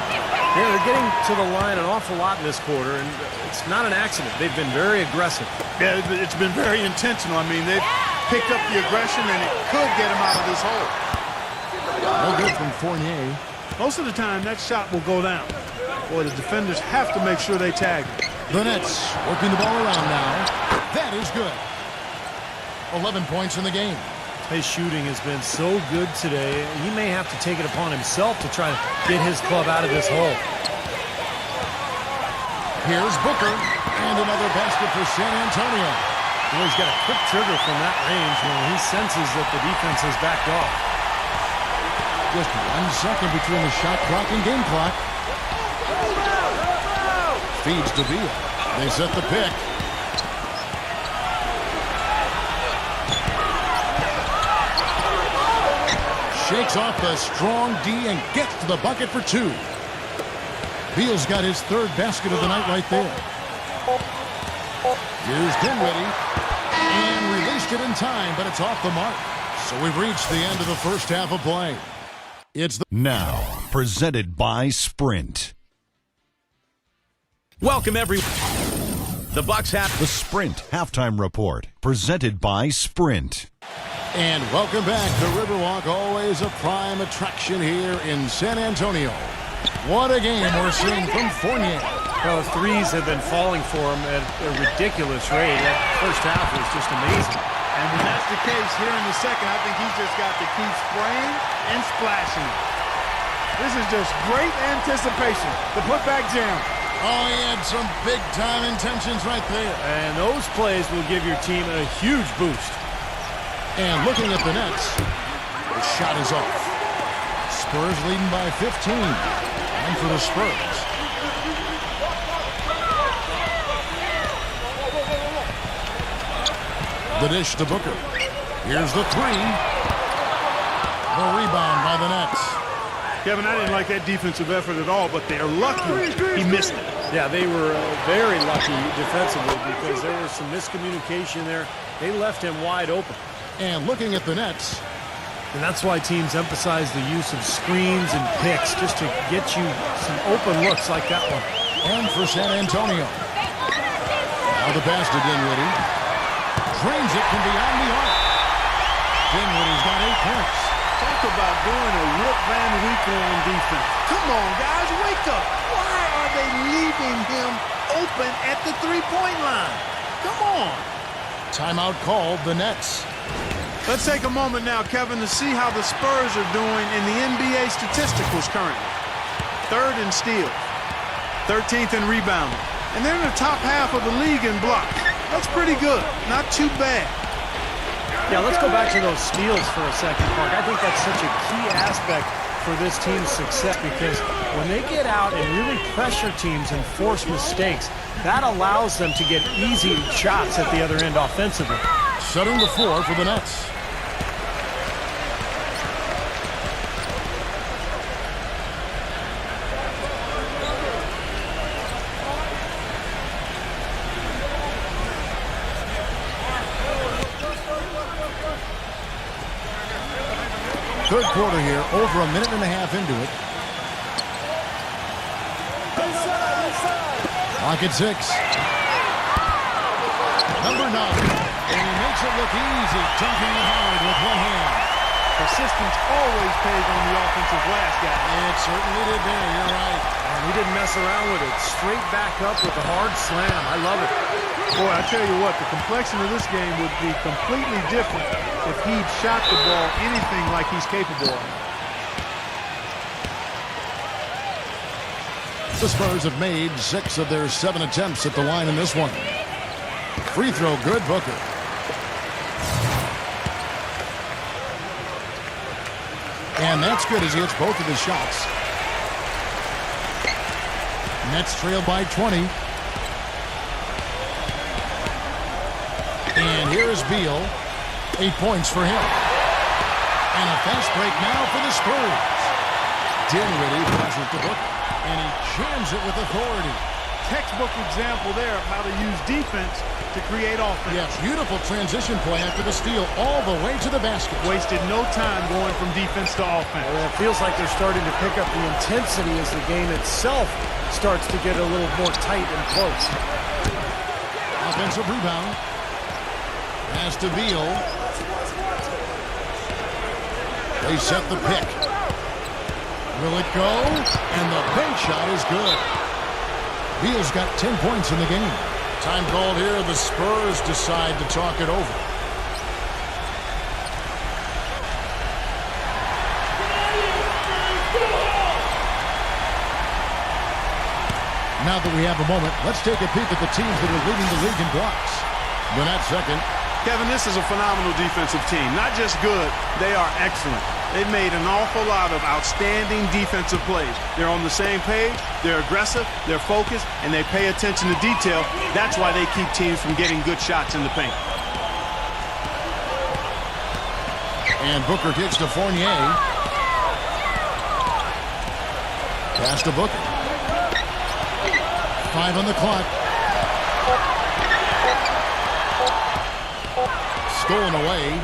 D: Yeah, they're getting to the line an awful lot in this quarter, and it's not an accident. They've been very aggressive.
E: Yeah, it's been very intentional. I mean, they've picked up the aggression, and it could get him out of this hole.
C: No good from Fournier.
E: Most of the time, that shot will go down. Boy, the defenders have to make sure they tag him.
C: The Nets working the ball around now. That is good. 11 points in the game.
D: His shooting has been so good today. He may have to take it upon himself to try to get his club out of this hole.
C: Here's Booker. And another basket for San Antonio.
D: Well, he's got a quick trigger from that range when he senses that the defense has backed off.
C: Just 1 second between the shot clock and game clock. Feeds to Beal. They set the pick. Shakes off the strong D and gets to the bucket for 2. Beal's got his third basket of the night right there. Here's Dinwiddie. And released it in time, but it's off the mark. So we've reached the end of the first half of play. It's the
G: Now, presented by Sprint.
B: Welcome, everyone. The Bucks have
G: The Sprint Halftime Report, presented by Sprint.
C: And welcome back to Riverwalk, always a prime attraction here in San Antonio. What a game we're seeing from Fournier.
D: Well, threes have been falling for him at a ridiculous rate. That first half was just amazing.
E: And when that's the case here in the second, I think he's just got to keep spraying and splashing. This is just great anticipation. The putback jam.
C: Oh, he had some big-time intentions right there.
D: And those plays will give your team a huge boost.
C: And looking at the Nets, the shot is off. Spurs leading by 15. And for the Spurs. The dish to Booker. Here's the three. The rebound by the Nets.
E: Kevin, I didn't like that defensive effort at all, but they're lucky he missed it.
D: Yeah, they were very lucky defensively because there was some miscommunication there. They left him wide open.
C: And looking at the Nets.
D: And that's why teams emphasize the use of screens and picks just to get you some open looks like that one.
C: And for San Antonio. Now the pass to Dinwiddie. Drains it from beyond the arc. Dinwiddie's got 8 points.
E: Talk about doing a Rip Van Winkle on defense. Come on, guys, wake up. Why are they leaving him open at the three-point line? Come on.
C: Timeout called, the Nets.
E: Let's take a moment now, Kevin, to see how the Spurs are doing in the NBA statisticals currently. 3rd in steals, 13th in rebounding, and they're in the top half of the league in blocks. That's pretty good. Not too bad.
D: Yeah, let's go back to those steals for a second, Mark. I think that's such a key aspect for this team's success because when they get out and really pressure teams and force mistakes, that allows them to get easy shots at the other end offensively.
C: Setting the floor for the Nets. Third quarter here, over a minute and a half into it. Clock at 6. Number 9. And he makes it look easy, dunking it hard with one hand.
E: Persistence always pays on the offensive glass, guys.
C: It certainly did there, you're right.
D: And he didn't mess around with it. Straight back up with a hard slam. I love it.
E: Boy, I tell you what, the complexion of this game would be completely different if he'd shot the ball anything like he's capable of.
C: The Spurs have made 6 of their 7 attempts at the line in this one. Free throw good, Booker. And that's good as he hits both of his shots. Nets trail by 20. And here's Beal. 8 points for him. And a fast break now for the Spurs. Dinwiddie passes to Booker. And he jams it with authority.
E: Textbook example there of how to use defense to create offense.
C: Yes, beautiful transition play after the steal all the way to the basket.
E: Wasted no time going from defense to offense.
D: Well, it feels like they're starting to pick up the intensity as the game itself starts to get a little more tight and close.
C: Offensive rebound. Pass to Beal. They set the pick. Will it go? And the bank shot is good. Beal's got 10 points in the game. Time called here. The Spurs decide to talk it over. Now that we have a moment, let's take a peek at the teams that are leading the league in blocks. The Nets second.
E: Kevin, this is a phenomenal defensive team. Not just good, they are excellent. They've made an awful lot of outstanding defensive plays. They're on the same page, they're aggressive, they're focused, and they pay attention to detail. That's why they keep teams from getting good shots in the paint.
C: And Booker kicks to Fournier. Pass to Booker. 5 on the clock. Stolen away.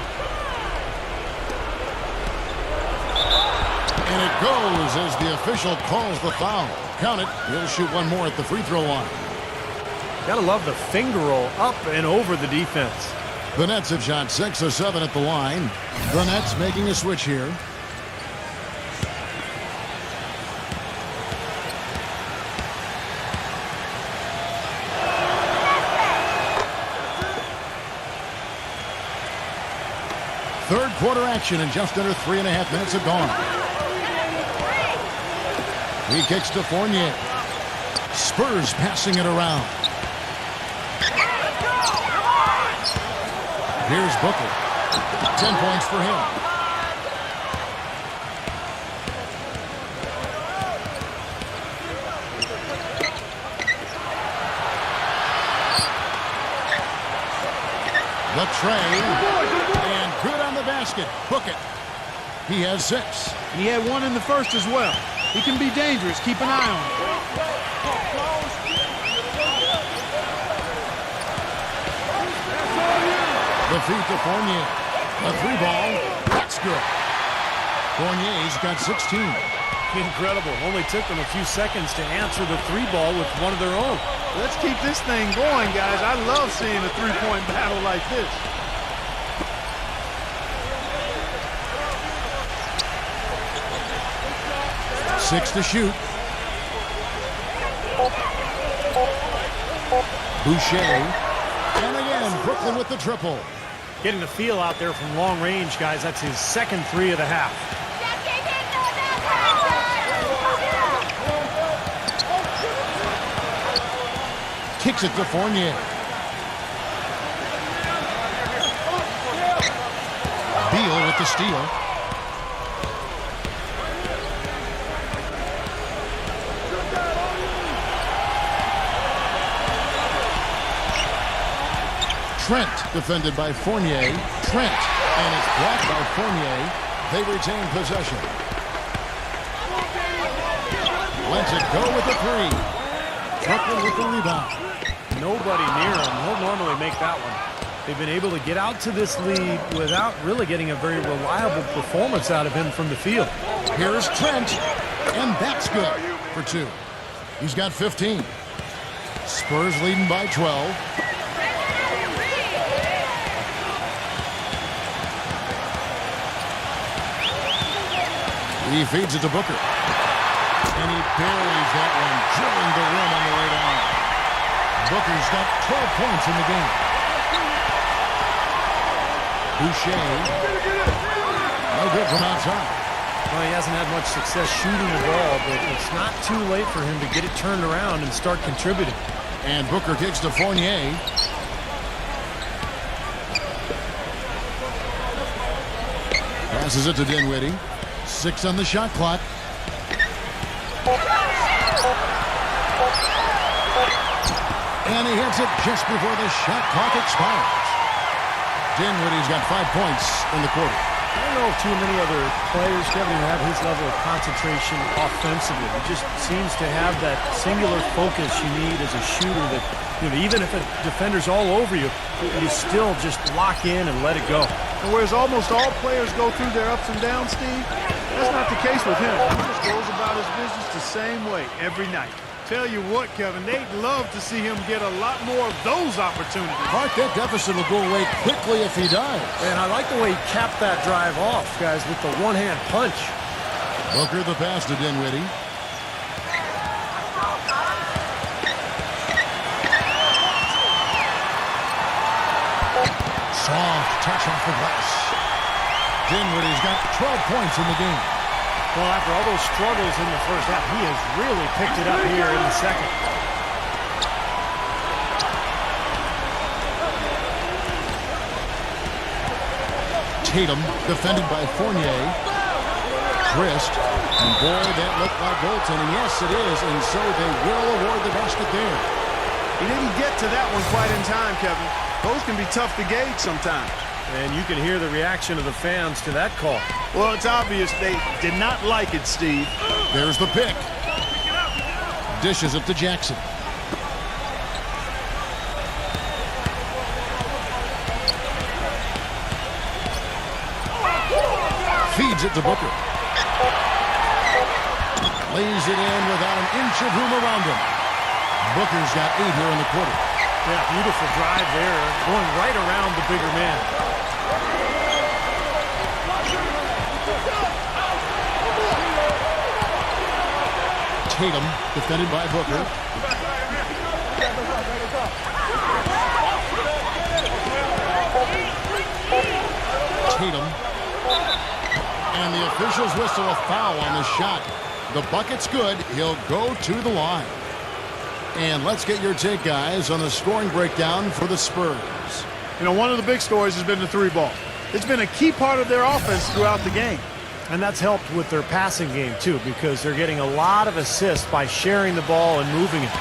C: And it goes as the official calls the foul. Count it. He'll shoot one more at the free throw line.
D: Gotta love the finger roll up and over the defense.
C: The Nets have shot 6 of 7 at the line. The Nets making a switch here. Third quarter action and just under 3.5 minutes have gone. He kicks to Fournier. Spurs passing it around. Here's Booker. 10 points for him. The tray. And good on the basket. Book it. He has 6.
E: And he had 1 in the first as well. He can be dangerous. Keep an eye on him.
C: The feed to Fournier. The 3-ball. That's good. Fournier's got 16.
D: Incredible. Only took them a few seconds to answer the 3-ball with one of their own.
E: Let's keep this thing going, guys. I love seeing a three-point battle like this.
C: Six to shoot. Boucher. And again, Brooklyn with the triple.
D: Getting the feel out there from long range, guys. That's his second 3 of the half.
C: Kicks it to Fournier. Beal with the steal. Trent defended by Fournier. Trent, and it's blocked by Fournier. They retain possession. Lets it go with the 3. Brooklyn with the rebound.
D: Nobody near him. He'll normally make that one. They've been able to get out to this lead without really getting a very reliable performance out of him from the field.
C: Here's Trent, and that's good for 2. He's got 15. Spurs leading by 12. He feeds it to Booker. And he buries that one, drilling the rim on the way down. Booker's got 12 points in the game. Boucher. No good from outside.
D: Well, he hasn't had much success shooting the ball, but it's not too late for him to get it turned around and start contributing.
C: And Booker kicks to Fournier. Passes it to Dinwiddie. 6 on the shot clock. And he hits it just before the shot clock expires. Dinwiddie's got 5 points in the quarter.
D: I don't know if too many other players, Kevin, who have his level of concentration offensively. He just seems to have that singular focus you need as a shooter that, you know, even if a defender's all over you, you still just lock in and let it go.
E: And whereas almost all players go through their ups and downs, Steve, that's not the case with him. He just goes about his business the same way every night. Tell you what, Kevin, they'd love to see him get a lot more of those opportunities.
C: Mark, that deficit will go away quickly if he does.
D: And I like the way he capped that drive off, guys, with the one-hand punch.
C: Booker the pass to Dinwiddie. Soft touch off the glass. Dinwiddie's got 12 points in the game.
D: Well, after all those struggles in the first half, he has really picked it up here in the second.
C: Tatum, defended by Fournier. Wrist. And boy, that looked like goaltending. Yes, it is. And so they will award the basket there.
E: He didn't get to that one quite in time, Kevin. Those can be tough to gauge sometimes.
D: And you can hear the reaction of the fans to that call.
E: Well, it's obvious they did not like it, Steve.
C: There's the pick. Dishes it to Jackson. Feeds it to Booker. Lays it in without an inch of room around him. Booker's got 8 here in the quarter.
D: Yeah, beautiful drive there, going right around the bigger man.
C: Tatum, defended by Booker. Tatum. And the officials whistle a foul on the shot. The bucket's good. He'll go to the line. And let's get your take, guys, on the scoring breakdown for the Spurs.
E: You know, one of the big stories has been the three ball. It's been a key part of their offense throughout the game.
D: And that's helped with their passing game, too, because they're getting a lot of assists by sharing the ball and moving it.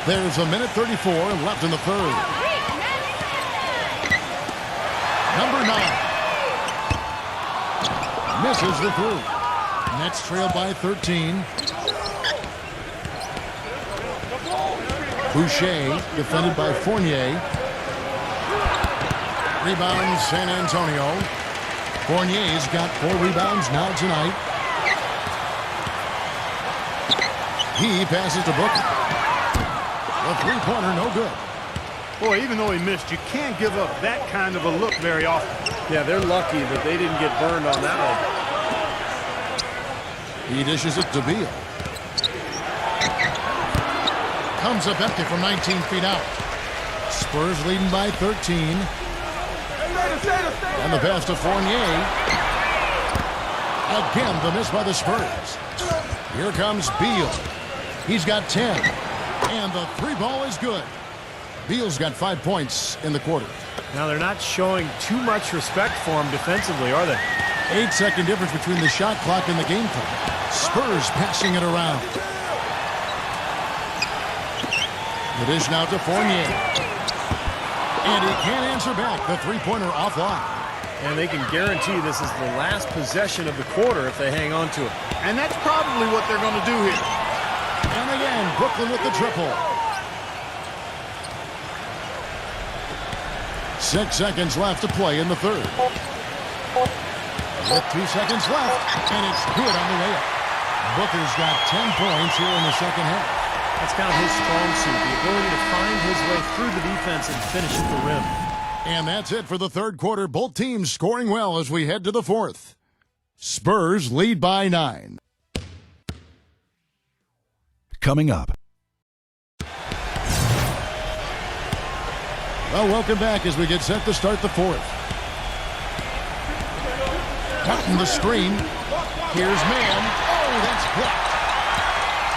C: There's a minute 34 left in the third. Number 9. Misses the through. Nets trail by 13. Boucher defended by Fournier. Rebound San Antonio. Fournier's got 4 rebounds now tonight. He passes to Booker. The three-pointer no good.
E: Boy, even though he missed, you can't give up that kind of a look very often.
D: Yeah, they're lucky that they didn't get burned on that one.
C: He dishes it to Beal. Comes up empty from 19 feet out. Spurs leading by 13. And the pass to Fournier. Again, the miss by the Spurs. Here comes Beal. He's got 10. And the three ball is good. Beal's got 5 points in the quarter.
D: Now, they're not showing too much respect for him defensively, are they?
C: 8-second difference between the shot clock and the game clock. Spurs passing it around. The dish now to Fournier. And he can't answer back. The three-pointer offline.
D: And they can guarantee this is the last possession of the quarter if they hang on to it.
E: And that's probably what they're going to do here.
C: And again, Brooklyn with the triple. 6 seconds left to play in the third. With 2 seconds left, and it's good on the way up. Booker's got 10 points here in the second half.
D: That's kind of his strong suit, the ability to find his way through the defense and finish at the rim.
C: And that's it for the third quarter. Both teams scoring well as we head to the fourth. Spurs lead by 9.
G: Coming up.
C: Well, welcome back as we get set to start the fourth. Cutting the screen. Here's Mann. Oh, that's blocked.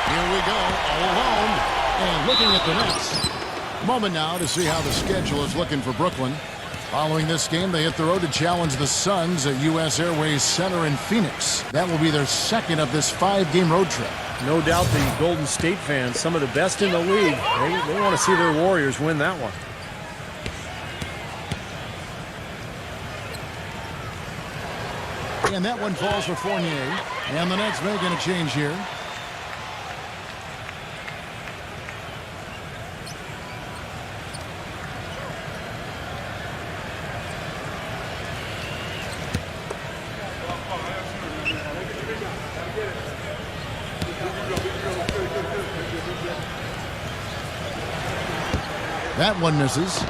C: Here we go, all alone. And looking at the Nets. Moment now to see how the schedule is looking for Brooklyn. Following this game, they hit the road to challenge the Suns at U.S. Airways Center in Phoenix. That will be their second of this 5-game road trip.
D: No doubt the Golden State fans, some of the best in the league, they want to see their Warriors win that one.
C: And that one falls for Fournier. And the Nets making a change here. That one misses.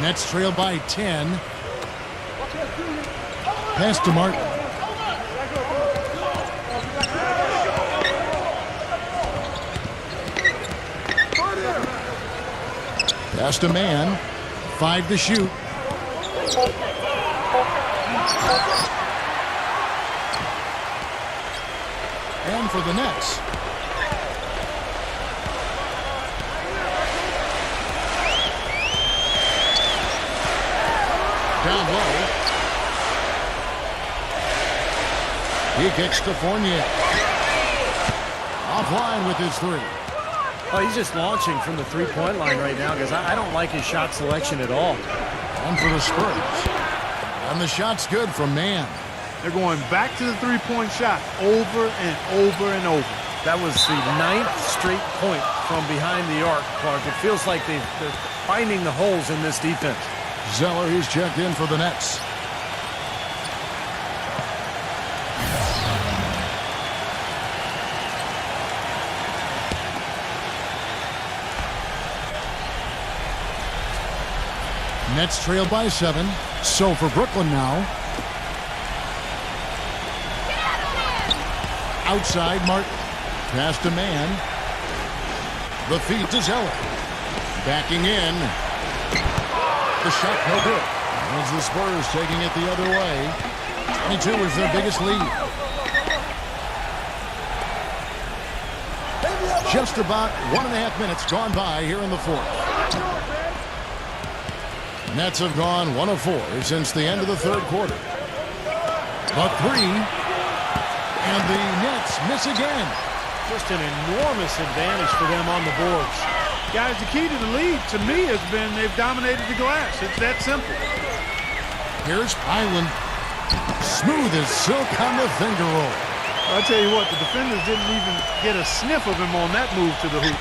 C: Nets trail by 10. Pass to Martin. Pass to Mann. 5 to shoot. And for the Nets. Down low. He kicks to Fournier. Offline with his three.
D: Oh, he's just launching from the three-point line right now because I don't like his shot selection at all.
C: And for the Spurs. And the shot's good from Mann.
E: They're going back to the three-point shot over and over and over.
D: That was the 9th straight point from behind the arc, Clark. It feels like they're finding the holes in this defense.
C: Zeller, he's checked in for the Nets. Nets trail by 7. So for Brooklyn now. Outside Martin. Pass to Mann. The feed to Zeller. Backing in. The shot no good. As the Spurs taking it the other way. 22 is their biggest lead. Just about 1.5 minutes gone by here in the fourth. Nets have gone 1 of 4 since the end of the third quarter. A three, and the Nets miss again.
D: Just an enormous advantage for them on the boards.
E: Guys, the key to the lead, to me, has been they've dominated the glass. It's that simple.
C: Here's Island. Smooth as silk on the finger roll.
E: I'll tell you what, the defenders didn't even get a sniff of him on that move to the hoop.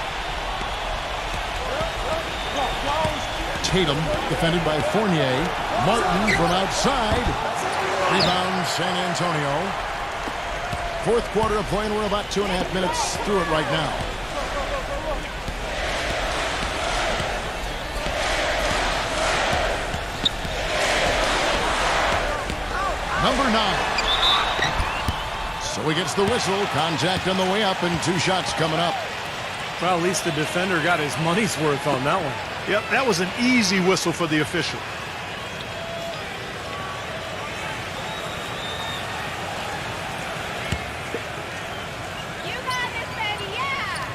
C: Tatum, defended by Fournier. Martin from outside. Rebound, San Antonio. Fourth quarter of play, and we're about 2.5 minutes through it right now. Number 9. So he gets the whistle. Contact on the way up, and 2 shots coming up.
D: Well, at least the defender got his money's worth on that one.
E: Yep, that was an easy whistle for the official.
A: You got this, baby, yeah!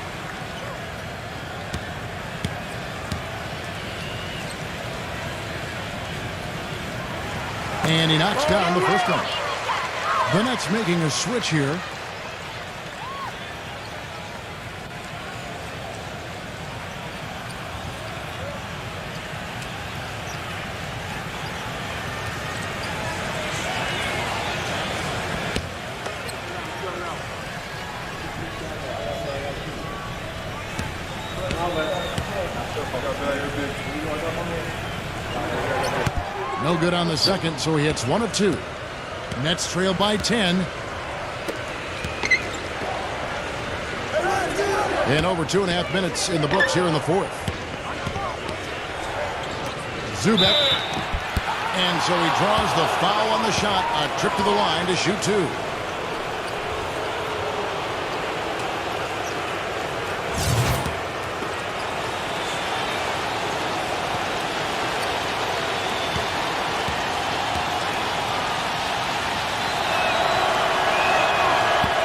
C: And he knocks down the first one. The Nets making a switch here. No good on the second, so he hits 1 of 2. Nets trail by 10. And over 2.5 minutes in the books here in the fourth. Zubek. And so he draws the foul on the shot. A trip to the line to shoot 2.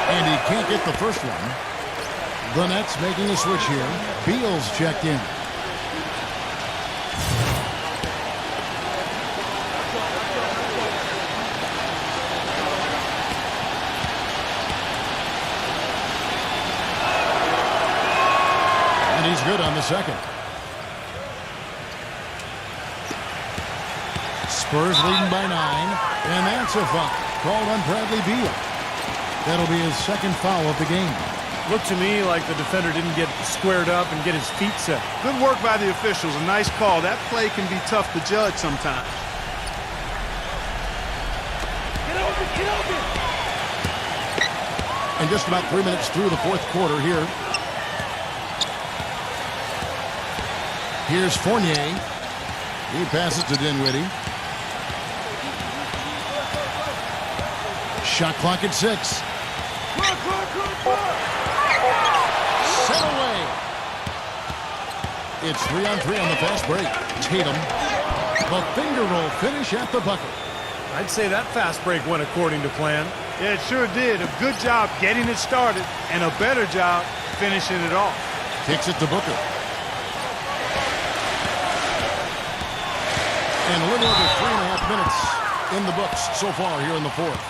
C: And he can't get the first one. The Nets making a switch here. Beal's checked in. And he's good on the second. Spurs leading by 9. And that's a foul called on Bradley Beal. That'll be his second foul of the game.
D: Looked to me like the defender didn't get squared up and get his feet set.
E: Good work by the officials. A nice call. That play can be tough to judge sometimes.
H: Get open!
C: And just about 3 minutes through the fourth quarter here. Here's Fournier. He passes to Dinwiddie. Shot clock at 6. Set away. It's 3-on-3 on the fast break. Tatum. The finger roll finish at the bucket.
D: I'd say that fast break went according to plan.
E: Yeah, it sure did. A good job getting it started and a better job finishing it off.
C: Kicks it to Booker. And a little over 3.5 minutes in the books so far here in the fourth.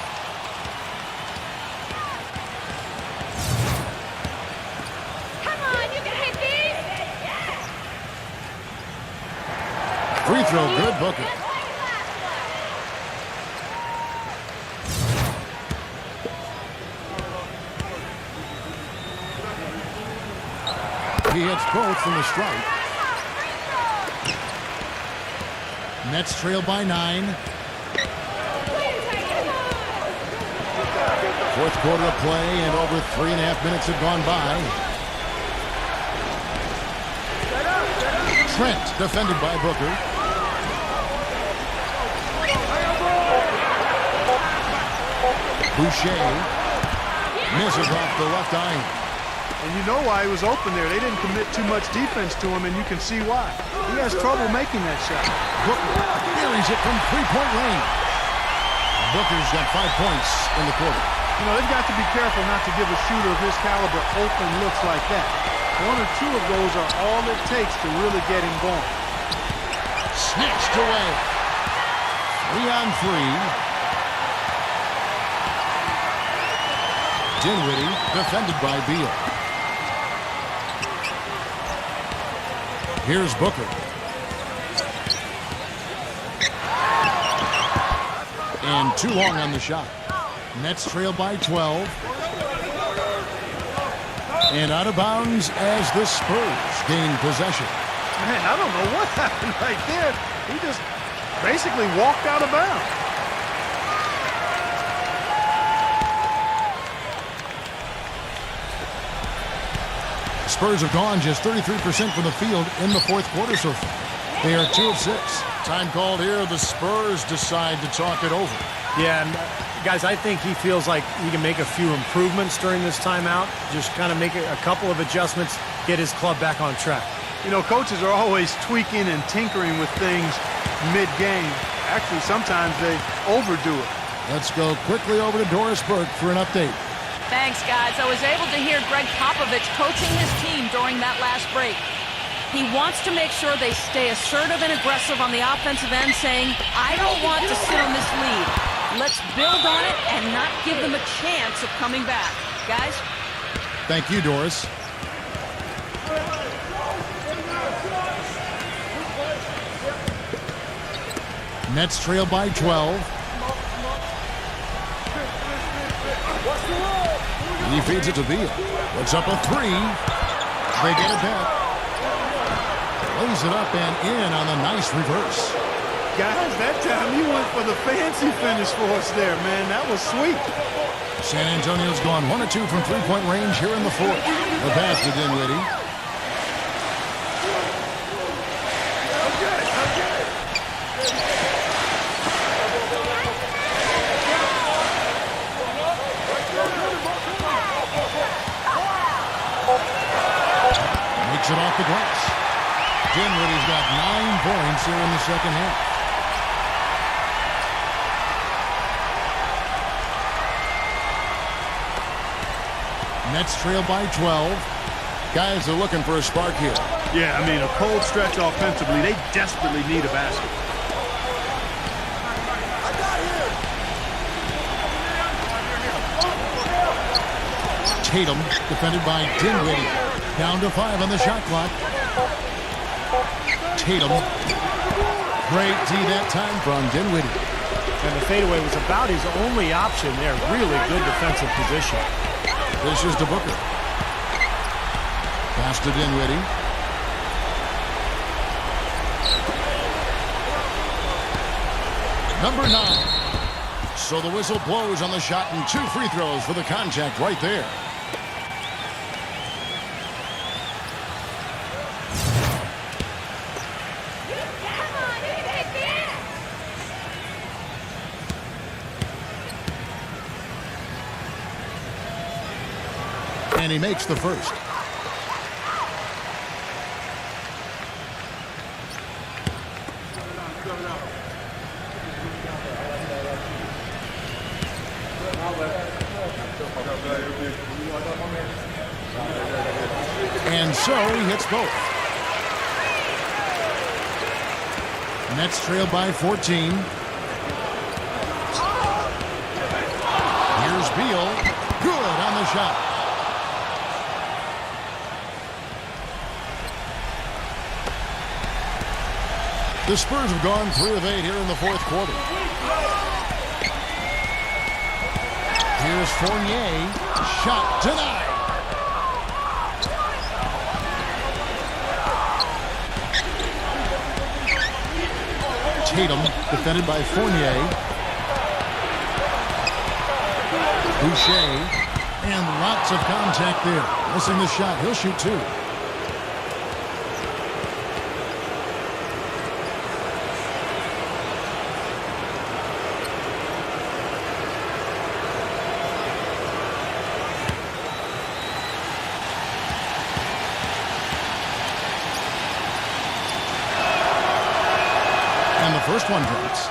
C: Free throw, good, Booker. He hits both from the stripe. Nets trail by 9. Fourth quarter of play, and over 3.5 minutes have gone by. Trent defended by Booker. Boucher misses off the left iron.
E: And you know why he was open there. They didn't commit too much defense to him, and you can see why. He has trouble making that shot.
C: Booker buries it from three-point range. Booker's got 5 points in the quarter.
E: You know, they've got to be careful not to give a shooter of his caliber open looks like that. 1 or 2 of those are all it takes to really get him going.
C: Snatched away. 3 on 3. Dinwiddie defended by Beal. Here's Booker. And too long on the shot. Nets trail by 12. And out of bounds as the Spurs gain possession.
E: Man, I don't know what happened right there. He just basically walked out of bounds.
C: Spurs have gone just 33% from the field in the fourth quarter so far. They are 2 of 6. Time called here. The Spurs decide to talk it over.
D: Yeah, and guys, I think he feels like he can make a few improvements during this timeout. Just kind of make a couple of adjustments, get his club back on track.
E: You know, coaches are always tweaking and tinkering with things mid-game. Actually, sometimes they overdo it.
C: Let's go quickly over to Doris Burke for an update.
F: Thanks, guys. I was able to hear Greg Popovich coaching his team during that last break. He wants to make sure they stay assertive and aggressive on the offensive end, saying, I don't want to sit on this lead. Let's build on it and not give them a chance of coming back. Guys?
C: Thank you, Doris. Nets trail by 12. He feeds it to Beal. Puts up a 3. They get it back. Lays it up and in on a nice reverse.
E: Guys, that time you went for the fancy finish for us there, man. That was sweet.
C: San Antonio's gone 1 of 2 from three-point range here in the fourth. The pass to Dinwiddie. Makes it off the glass. Dinwiddie's got 9 points here in the second half. Nets trail by 12. Guys are looking for a spark here.
E: Yeah, I mean, a cold stretch offensively. They desperately need a basket.
C: Tatum defended by Dinwiddie. Down to 5 on the shot clock. Tatum. Great D that time from Dinwiddie.
D: And the fadeaway was about his only option there. Really good defensive position.
C: This is to Booker. Pass to Dinwiddie. Number 9. So the whistle blows on the shot and 2 free throws for the contact right there. And he makes the first. And so he hits both. Nets trail by 14. Here's Beal. Good on the shot. The Spurs have gone 3 of 8 here in the fourth quarter. Here's Fournier. Shot denied. Tatum defended by Fournier. Boucher. And lots of contact there. Missing the shot. He'll shoot 2. first one drops.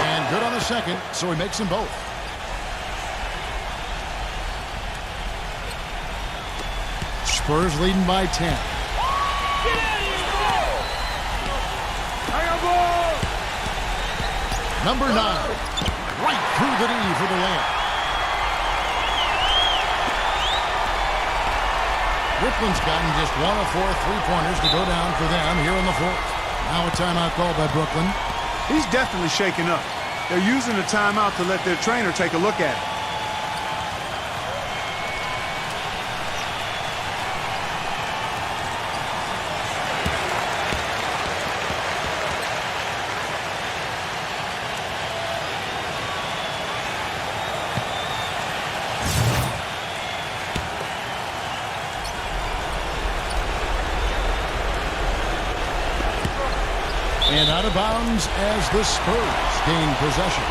C: And good on the second, so he makes them both. Spurs leading by 10. Number 9, right through the knee for the layup. Brooklyn's gotten just 1 of 4 3-pointers to go down for them here in the fourth. Now a timeout called by Brooklyn.
E: He's definitely shaken up. They're using the timeout to let their trainer take a look at it.
C: And out of bounds as the Spurs gain possession.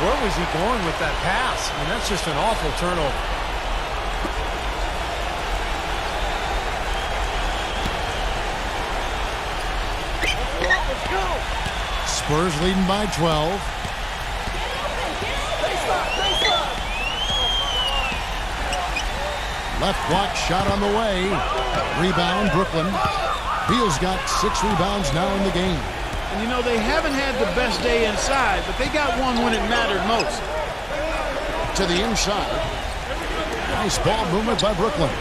D: Where was he going with that pass? I mean, that's just an awful turnover.
H: Let's go.
C: Spurs leading by 12. Left block shot on the way. Rebound, Brooklyn. Beal's got 6 rebounds now in the game.
E: And you know, they haven't had the best day inside, but they got one when it mattered most.
C: To the inside. Nice ball movement by Brooklyn.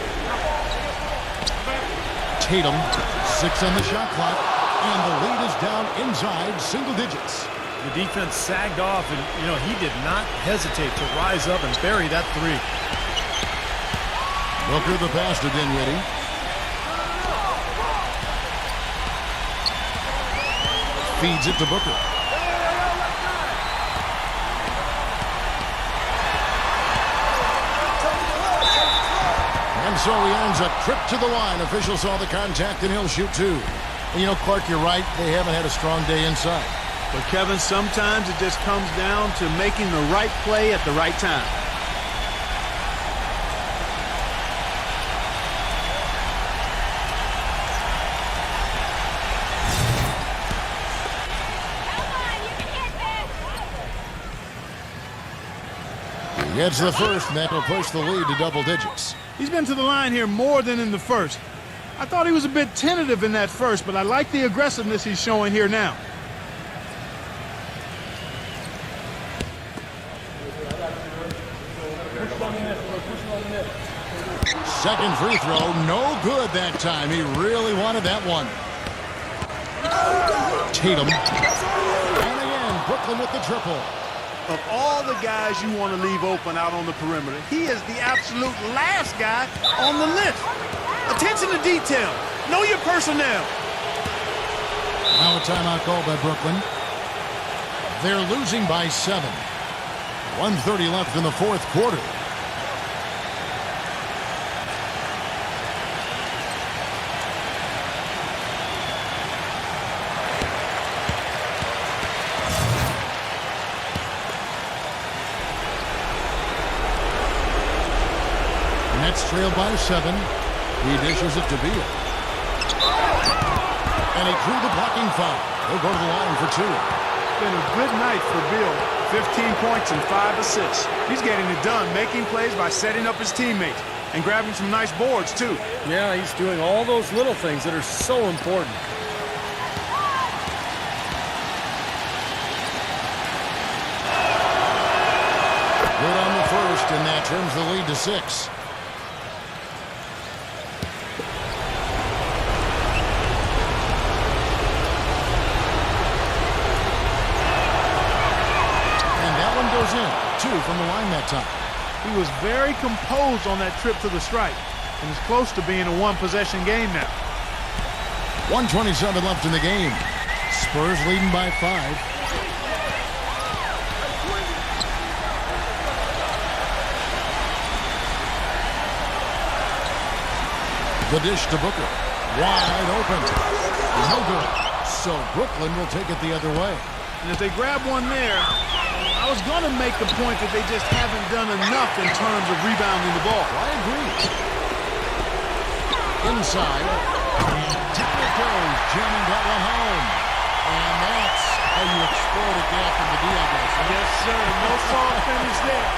C: Tatum, 6 on the shot clock, and the lead is down inside single digits.
D: The defense sagged off, and, you know, he did not hesitate to rise up and bury that three.
C: Booker the pass to Dinwiddie. Feeds it to Booker. And so he earns a trip to the line. Officials saw the contact, and he'll shoot 2. And you know, Clark, you're right. They haven't had a strong day inside.
E: But, Kevin, sometimes it just comes down to making the right play at the right time.
C: He gets the first, and that will push the lead to double digits.
E: He's been to the line here more than in the first. I thought he was a bit tentative in that first, but I like the aggressiveness he's showing here now.
C: Second free throw, no good that time. He really wanted that one. Tatum. And again, Brooklyn with the triple.
E: Of all the guys you want to leave open out on the perimeter, he is the absolute last guy on the list. Attention to detail. Know your personnel.
C: Now a timeout called by Brooklyn. They're losing by 7. 1:30 left in the fourth quarter. Nets trailed by 7. He dishes it to Beal. And he drew the blocking foul. He'll go to the line for 2.
E: Been a good night for Beal. 15 points and 5 assists. He's getting it done, making plays by setting up his teammates and grabbing some nice boards, too.
D: Yeah, he's doing all those little things that are so important.
C: Good on the first, and that turns the lead to 6. Goes in. 2 from the line that time.
E: He was very composed on that trip to the stripe and is close to being a one-possession game now.
C: 1:27 left in the game. Spurs leading by 5. The dish to Booker. Wide open. No good. So Brooklyn will take it the other way.
E: And if they grab one there, I was going to make the point that they just haven't done enough in terms of rebounding the ball.
C: I agree. Inside. And down it goes. Jamming that one home. And that's how you exploit a gap in the D, I guess.
D: Yes, sir. No soft finish there.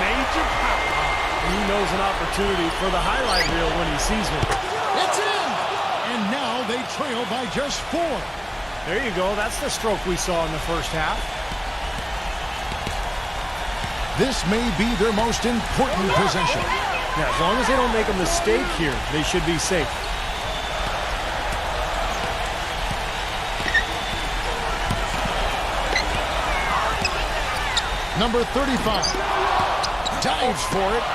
D: Major power. He knows an opportunity for the highlight reel when he sees one.
C: It's in! And now they trail by just 4.
D: There you go. That's the stroke we saw in the first half.
C: This may be their most important possession.
D: Yeah, as long as they don't make a mistake here, they should be safe.
C: Number 35. Dives for it.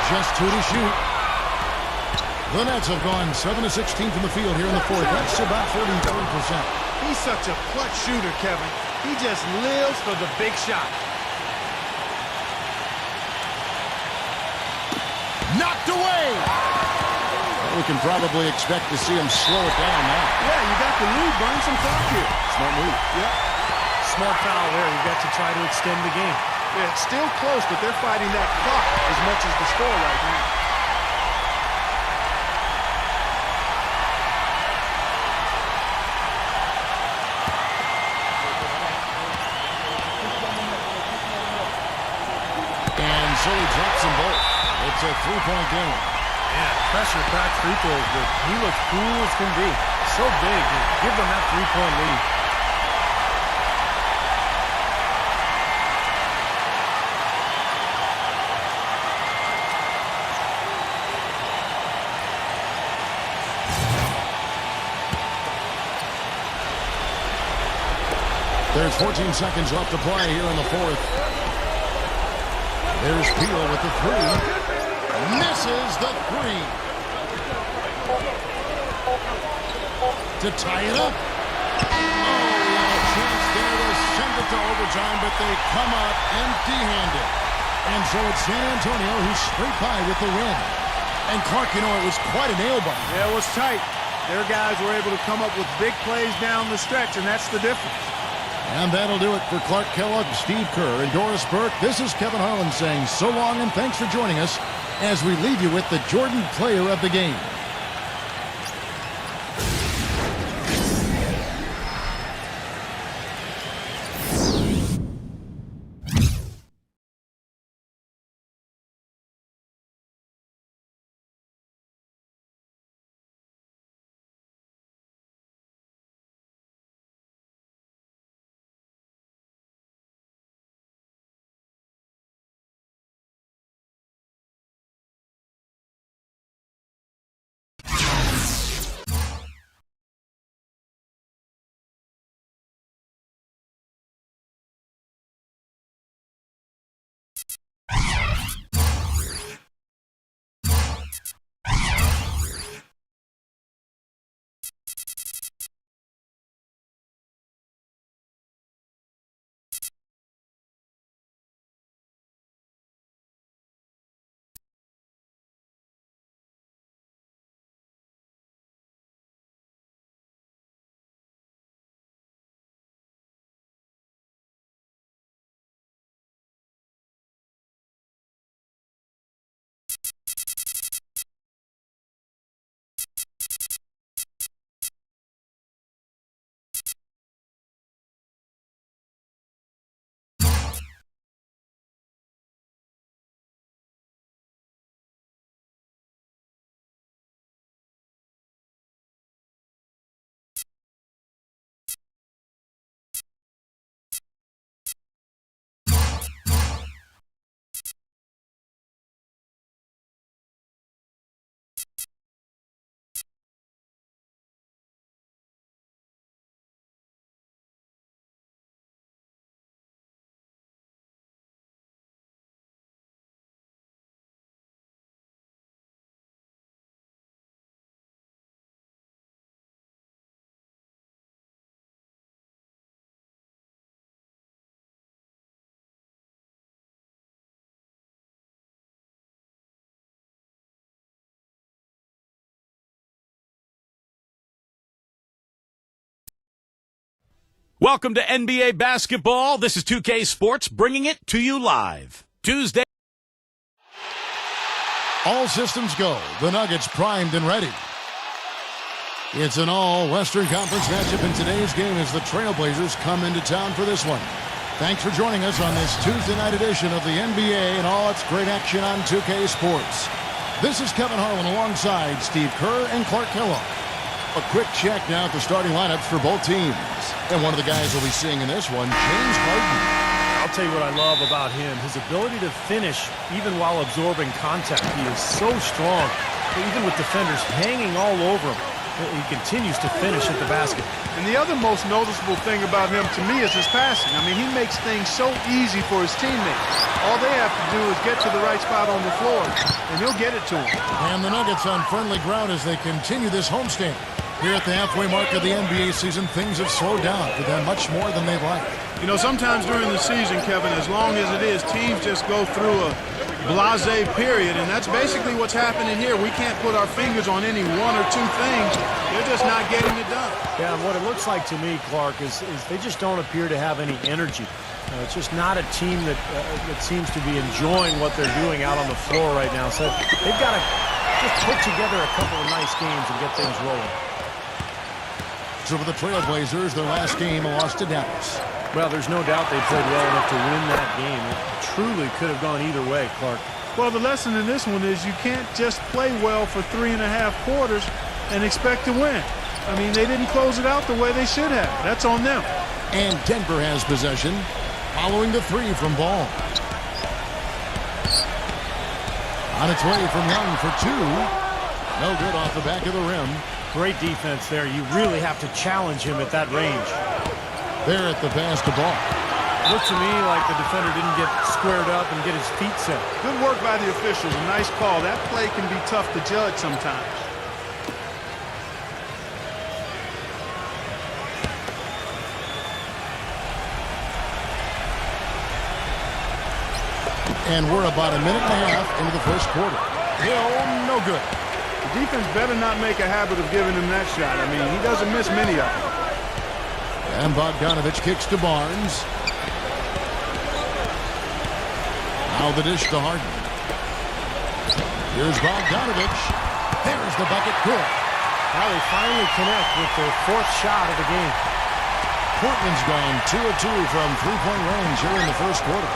C: Just 2 to shoot. The Nets have gone 7 of 16 from the field here in the fourth. That's about 43%.
E: He's such a clutch shooter, Kevin. He just lives for the big shot.
C: Knocked away! We can probably expect to see him slow it down now.
E: Yeah, you got the lead. Burn some clock here.
C: Smart move.
E: Yep.
D: Smart foul there. You got to try to extend the game.
E: Yeah, it's still close, but they're fighting that clock as much as the score right now.
C: And so he drops them both. It's a 3-point game.
D: Yeah, pressure-packed free throws, but he looks cool as can be. So big. Give them that 3-point lead.
C: There's 14 seconds left to play here in the fourth. There's Peel with the 3. Misses the 3. To tie it up. Oh, he had a chance there to send it to overtime, but they come up empty-handed. And so it's San Antonio who's straight by with the win. And Clark, you know, it was quite a nail-biter.
E: Yeah, it was tight. Their guys were able to come up with big plays down the stretch, and that's the difference.
C: And that'll do it for Clark Kellogg, Steve Kerr, and Doris Burke. This is Kevin Harlan saying so long and thanks for joining us as we leave you with the Jordan Player of the Game.
B: Welcome to NBA basketball. This is 2K Sports bringing it to you live. Tuesday.
C: All systems go. The Nuggets primed and ready. It's an all-Western Conference matchup in today's game as the Trailblazers come into town for this one. Thanks for joining us on this Tuesday night edition of the NBA and all its great action on 2K Sports. This is Kevin Harlan alongside Steve Kerr and Clark Kellogg. A quick check now at the starting lineups for both teams. And one of the guys we'll be seeing in this one, James Harden.
D: I'll tell you what I love about him. His ability to finish even while absorbing contact. He is so strong. Even with defenders hanging all over him, he continues to finish at the basket.
E: And the other most noticeable thing about him to me is his passing. I mean, he makes things so easy for his teammates. All they have to do is get to the right spot on the floor, and he'll get it to them.
C: And the Nuggets on friendly ground as they continue this homestand. Here at the halfway mark of the NBA season, things have slowed down for them much more than they'd like.
E: You know, sometimes during the season, Kevin, as long as it is, teams just go through a blasé period, and that's basically what's happening here. We can't put our fingers on any one or two things. They're just not getting it done.
D: Yeah, and what it looks like to me, Clark, is they just don't appear to have any energy. It's just not a team that seems to be enjoying what they're doing out on the floor right now. So they've got to just put together a couple of nice games and get things rolling.
C: So for the Trailblazers, their last game lost to Dallas.
D: Well, there's no doubt they played well enough to win that game. It truly could have gone either way, Clark.
E: Well, the lesson in this one is you can't just play well for 3.5 quarters and expect to win. I mean, they didn't close it out the way they should have. That's on them.
C: And Denver has possession, following the three from Ball. On its way from Young for two. No good off the back of the rim.
D: Great defense there. You really have to challenge him at that range.
C: There at the pass to Ball.
D: Looked to me like the defender didn't get squared up and get his feet set.
E: Good work by the officials. A nice call. That play can be tough to judge sometimes.
C: And we're about a minute and a half into the first quarter. Hill, no good.
E: The defense better not make a habit of giving him that shot. I mean, he doesn't miss many of them.
C: And Bogdanovich kicks to Barnes. Now the dish to Harden. Here's Bogdanovich. There's the bucket. Good.
D: Now they finally connect with their fourth shot of the game.
C: Portland's gone 2 of 2 from three-point range here in the first quarter.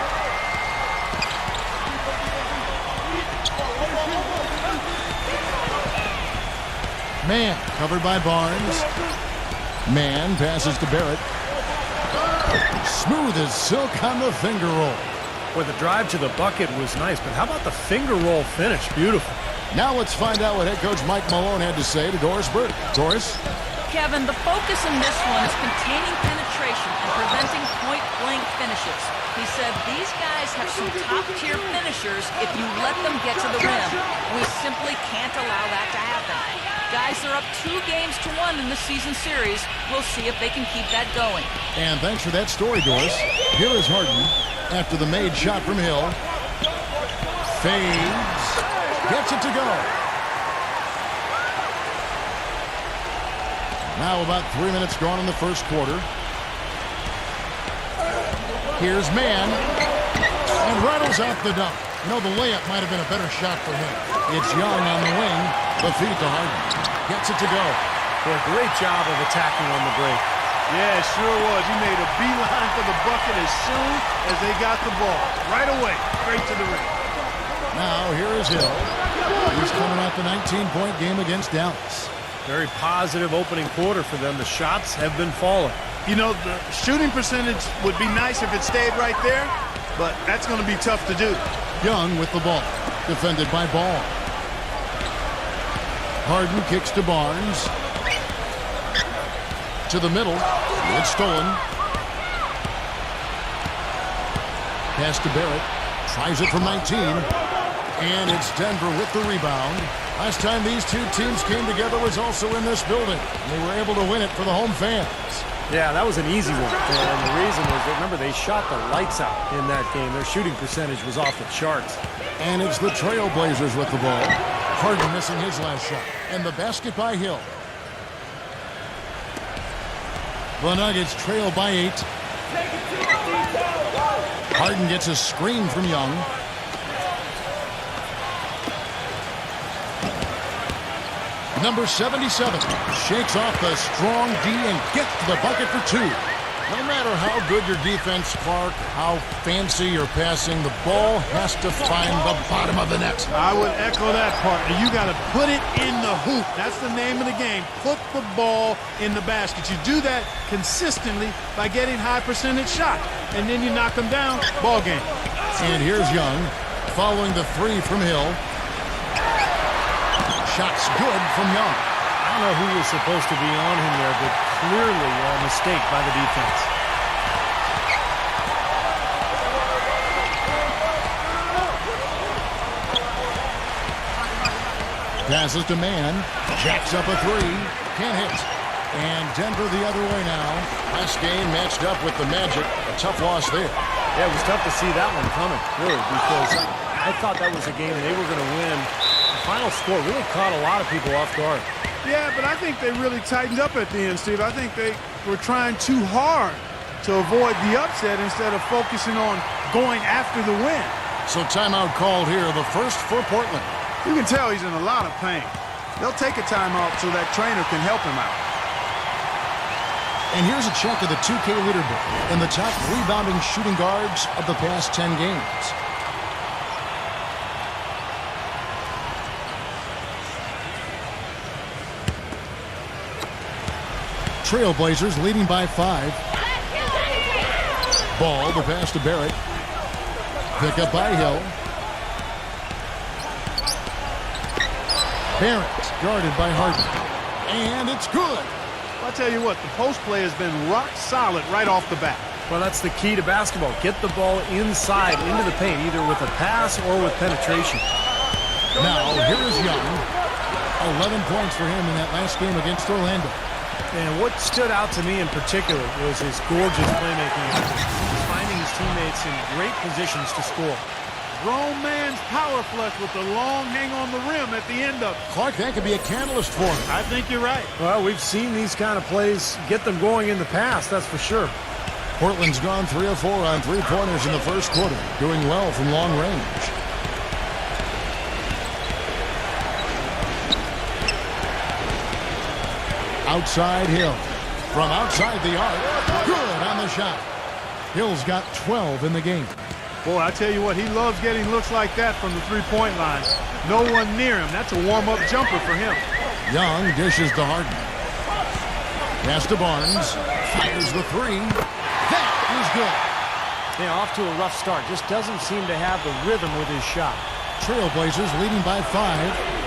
C: Man covered by Barnes. Man passes to Barrett. Smooth as silk on the finger roll.
D: Boy, the drive to the bucket was nice, but how about the finger roll finish? Beautiful.
C: Now let's find out what head coach Mike Malone had to say to Doris Burke. Doris?
F: Kevin, the focus in this one is containing penetration and preventing point-blank finishes. He said these guys have some top-tier finishers if you let them get to the rim. We simply can't allow that to happen. Guys are up 2 games to 1 in the season series. We'll see if they can keep that going.
C: And thanks for that story, Doris. Here is Harden after the made shot from Hill. Fades. Gets it to go. Now about 3 minutes gone in the first quarter. Here's Man. And rattles out the dunk. You know, the layup might have been a better shot for him. It's Young on the wing. The feed to Harden. Gets it to go.
D: Boy, great job of attacking on the break.
E: Yeah, it sure was. He made a beeline for the bucket as soon as they got the ball. Right away, straight to the rim.
C: Now here is Hill. He's coming off the 19-point game against Dallas.
D: Very positive opening quarter for them. The shots have been falling.
E: You know, the shooting percentage would be nice if it stayed right there, but that's going to be tough to do.
C: Young with the ball. Defended by Ball. Harden kicks to Barnes. To the middle. It's stolen. Pass to Barrett. Tries it from 19. And it's Denver with the rebound. Last time these two teams came together was also in this building. They were able to win it for the home fans.
D: Yeah, that was an easy one. And the reason was, remember, they shot the lights out in that game. Their shooting percentage was off the charts.
C: And it's the Trailblazers with the ball. Harden missing his last shot. And the basket by Hill. The Nuggets trail by 8. Harden gets a screen from Young. Number 77 shakes off the strong D and gets the bucket for 2. No matter how good your defense, Clark, how fancy your passing, the ball has to find the bottom of the net.
E: I would echo that part. You got to put it in the hoop. That's the name of the game. Put the ball in the basket. You do that consistently by getting high percentage shots. And then you knock them down, ball game.
C: And here's Young following the 3 from Hill. Shots good from Young.
D: I don't know who was supposed to be on him there, but clearly a mistake by the defense.
C: Passes to Man. Jacks up a 3. Can't hit. And Denver the other way now. Last game matched up with the Magic. A tough loss there.
D: Yeah, it was tough to see that one coming, really, because I thought that was a game they were going to win. The final score really caught a lot of people off guard.
E: Yeah, but I think they really tightened up at the end, Steve. I think they were trying too hard to avoid the upset instead of focusing on going after the win.
C: So timeout called here, the first for Portland.
E: You can tell he's in a lot of pain. They'll take a timeout so that trainer can help him out.
C: And here's a check of the 2K leaderboard and the top rebounding shooting guards of the past 10 games. Trailblazers leading by 5. Ball, the pass to Barrett. Pick up by Hill. Barrett guarded by Harden. And it's good.
E: I'll tell you what, the post play has been rock solid right off the bat.
D: Well, that's the key to basketball. Get the ball inside into the paint, either with a pass or with penetration.
C: Now, here's Young. 11 points for him in that last game against Orlando.
D: And what stood out to me in particular was his gorgeous playmaking effort. He's finding his teammates in great positions to score.
E: Grown man's power flush with the long hang on the rim at the end of it.
C: Clark, that could be a catalyst for him.
E: I think you're right.
D: Well, we've seen these kind of plays get them going in the past, that's for sure.
C: Portland's gone 3 of 4 on 3-pointers in the first quarter, doing well from long range. Outside Hill. From outside the arc. Good on the shot. Hill's got 12 in the game.
E: Boy, I tell you what, he loves getting looks like that from the three-point line. No one near him. That's a warm-up jumper for him.
C: Young dishes to Harden. Pass to Barnes. Fires the 3. That is good.
D: Yeah, off to a rough start. Just doesn't seem to have the rhythm with his shot.
C: Trailblazers leading by 5.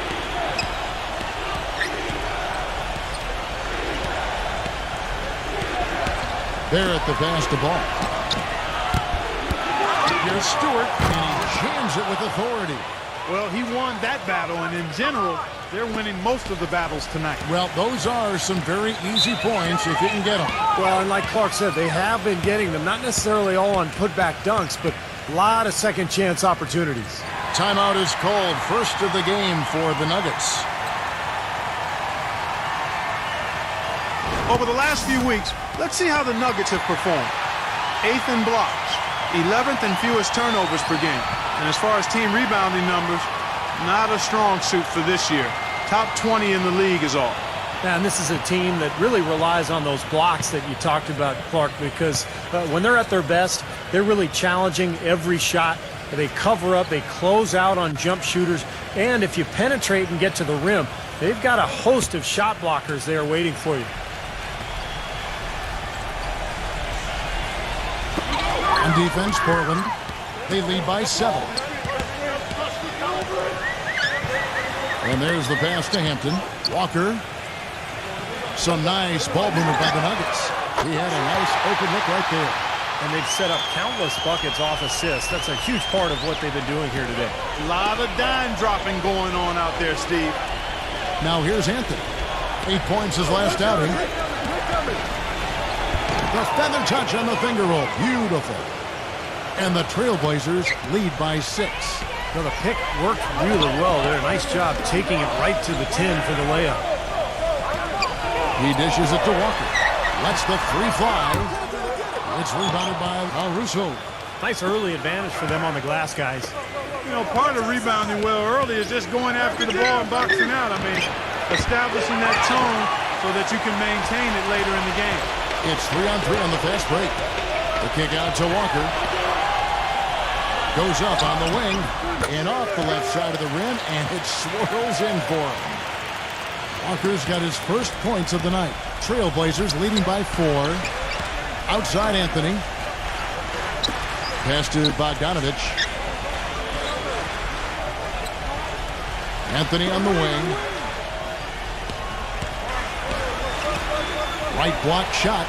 C: Barrett the pass to Ball. Here's Stewart, and he jams it with authority.
E: Well, he won that battle, and in general, they're winning most of the battles tonight.
C: Well, those are some very easy points if you can get them.
D: Well, and like Clark said, they have been getting them, not necessarily all on putback dunks, but a lot of second chance opportunities.
C: Timeout is called, first of the game for the Nuggets.
E: Over the last few weeks, let's see how the Nuggets have performed. 8th in blocks, 11th in fewest turnovers per game. And as far as team rebounding numbers, not a strong suit for this year. Top 20 in the league is all.
D: And this is a team that really relies on those blocks that you talked about, Clark, because when they're at their best, they're really challenging every shot. They cover up, they close out on jump shooters, and if you penetrate and get to the rim, they've got a host of shot blockers there waiting for you.
C: On defense, Portland, they lead by 7. And there's the pass to Hampton. Walker. Some nice ball movement by the Nuggets. He had a nice open look right there.
D: And they've set up countless buckets off assists. That's a huge part of what they've been doing here today.
E: A lot of dime dropping going on out there, Steve.
C: Now here's Anthony. 8 points his last outing. The feather touch on the finger roll. Beautiful. And the Trailblazers lead by 6.
D: Well, the pick worked really well there. Nice job taking it right to the 10 for the layup.
C: He dishes it to Walker. Lets the three fly. It's rebounded by Russo.
D: Nice early advantage for them on the glass, guys.
E: You know, part of rebounding well early is just going after the ball and boxing out. I mean, establishing that tone so that you can maintain it later in the game.
C: It's 3-on-3 on the fast break. The kick out to Walker. Goes up on the wing and off the left side of the rim, and it swirls in for him. Walker's got his first points of the night. Trailblazers leading by 4. Outside Anthony. Pass to Bogdanovich. Anthony on the wing. Right block shot.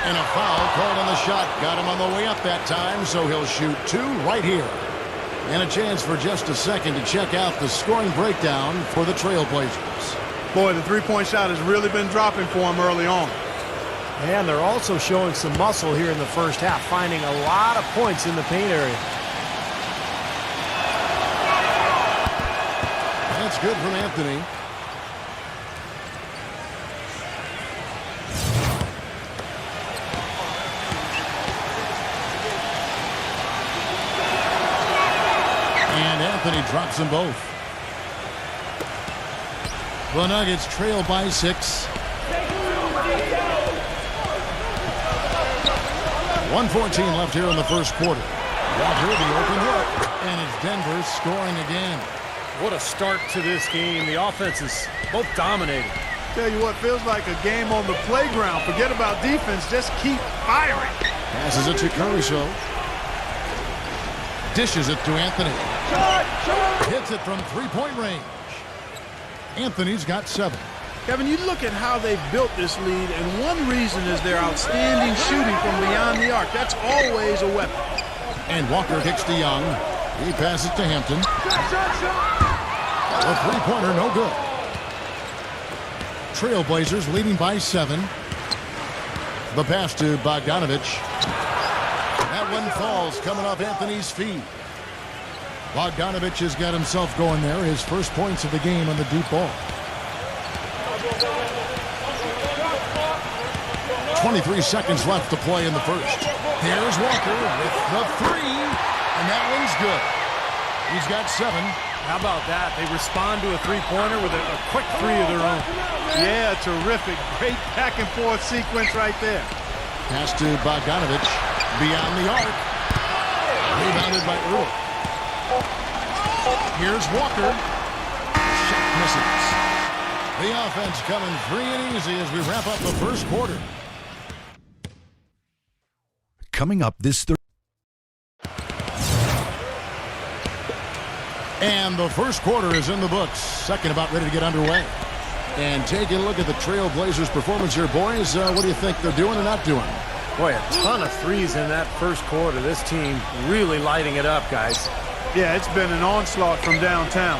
C: And a foul called on the shot. Got him on the way up that time, so he'll shoot 2 right here. And a chance for just a second to check out the scoring breakdown for the Trailblazers.
E: Boy, the three-point shot has really been dropping for him early on.
D: And they're also showing some muscle here in the first half, finding a lot of points in the paint area.
C: That's good from Anthony. And Anthony drops them both. The Nuggets trail by 6. 1:14 left here in the first quarter. Walker, the open look, and it's Denver scoring again.
D: What a start to this game. The offense is both dominating.
E: Tell you what, feels like a game on the playground. Forget about defense, just keep firing.
C: Passes it to Caruso. Dishes it to Anthony. Hits it from three-point range. Anthony's got 7.
E: Kevin, you look at how they've built this lead, and one reason is their outstanding shooting from beyond the arc. That's always a weapon.
C: And Walker kicks to Young. He passes to Hampton. A three-pointer, no good. Trailblazers leading by 7. The pass to Bogdanovich. That one falls coming off Anthony's feet. Bogdanovich has got himself going there. His first points of the game on the deep ball. 23 seconds left to play in the first. Here's Walker with the 3, and that one's good. He's got 7.
D: How about that? They respond to a three-pointer with a quick 3 of their own.
E: Yeah, terrific. Great back-and-forth sequence right there.
C: Pass to Bogdanovich. Beyond the arc. Rebounded by Earl. Here's Walker. Shot misses. The offense coming free and easy as we wrap up the first quarter.
G: Coming up this Thursday.
C: And the first quarter is in the books. Second about ready to get underway. And taking a look at the Trailblazers' performance here, boys. What do you think they're doing or not doing?
D: Boy, a ton of threes in that first quarter. This team really lighting it up, guys.
E: Yeah, it's been an onslaught from downtown.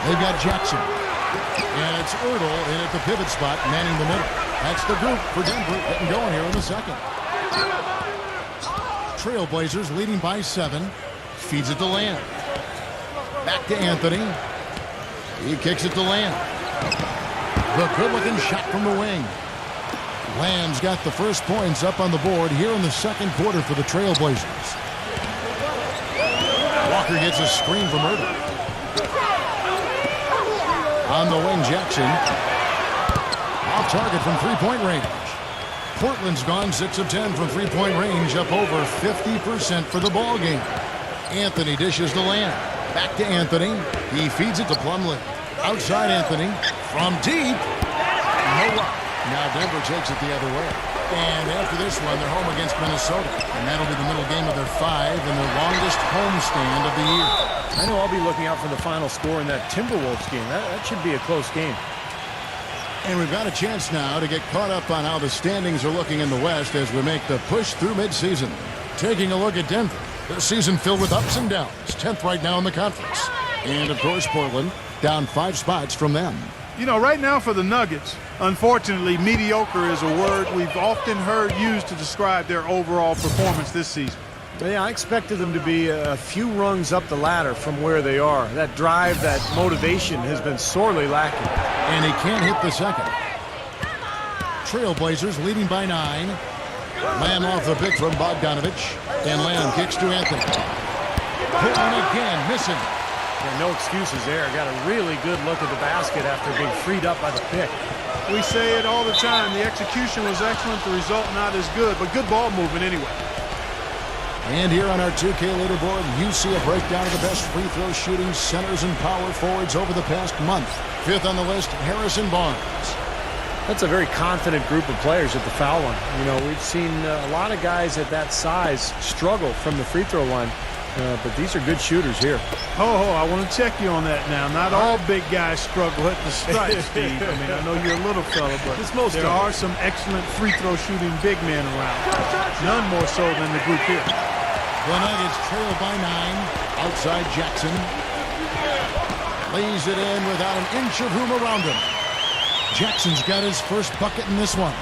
C: They've got Jackson. And it's Ertl in at the pivot spot, manning the middle. That's the group for Denver getting going here in the second. Trailblazers leading by 7. Feeds it to Lamb. Back to Anthony. He kicks it to Lamb. The good-looking shot from the wing. Lamb's got the first points up on the board here in the second quarter for the Trailblazers. Walker gets a screen from Ertl. On the wing, Jackson. Off target from three-point range. Portland's gone 6 of 10 from three-point range, up over 50% for the ball game. Anthony dishes to Lamb. Back to Anthony. He feeds it to Plumlee. Outside Anthony. From deep. No luck. Now Denver takes it the other way. And after this one, they're home against Minnesota. And that'll be the middle game of their 5 and their longest homestand of the year.
D: I know I'll be looking out for the final score in that Timberwolves game. That should be a close game.
C: And we've got a chance now to get caught up on how the standings are looking in the West as we make the push through midseason. Taking a look at Denver. Their season filled with ups and downs. 10th right now in the conference. And, of course, Portland down 5 spots from them.
E: You know, right now for the Nuggets, unfortunately, mediocre is a word we've often heard used to describe their overall performance this season.
D: Yeah, I expected them to be a few rungs up the ladder from where they are. That drive, that motivation has been sorely lacking.
C: And he can't hit the second. Trailblazers leading by 9. Lamb off the pick from Bogdanovich. And Lamb kicks to Anthony. Portland again, missing.
D: Yeah, no excuses there. Got a really good look at the basket after being freed up by the pick.
E: We say it all the time. The execution was excellent. The result not as good, but good ball movement anyway.
C: And here on our 2K leaderboard, you see a breakdown of the best free throw shooting centers and power forwards over the past month. 5th on the list, Harrison Barnes.
D: That's a very confident group of players at the foul line. You know, we've seen a lot of guys at that size struggle from the free throw line, but these are good shooters here.
E: I want to check you on that now. Not all big guys struggle at the stripe, Steve. I mean, I know you're a little fella, but there are some excellent free throw shooting big men around. None more so than the group here.
C: The Nuggets trail by 9. Outside Jackson. Lays it in without an inch of room around him. Jackson's got his first bucket in this one.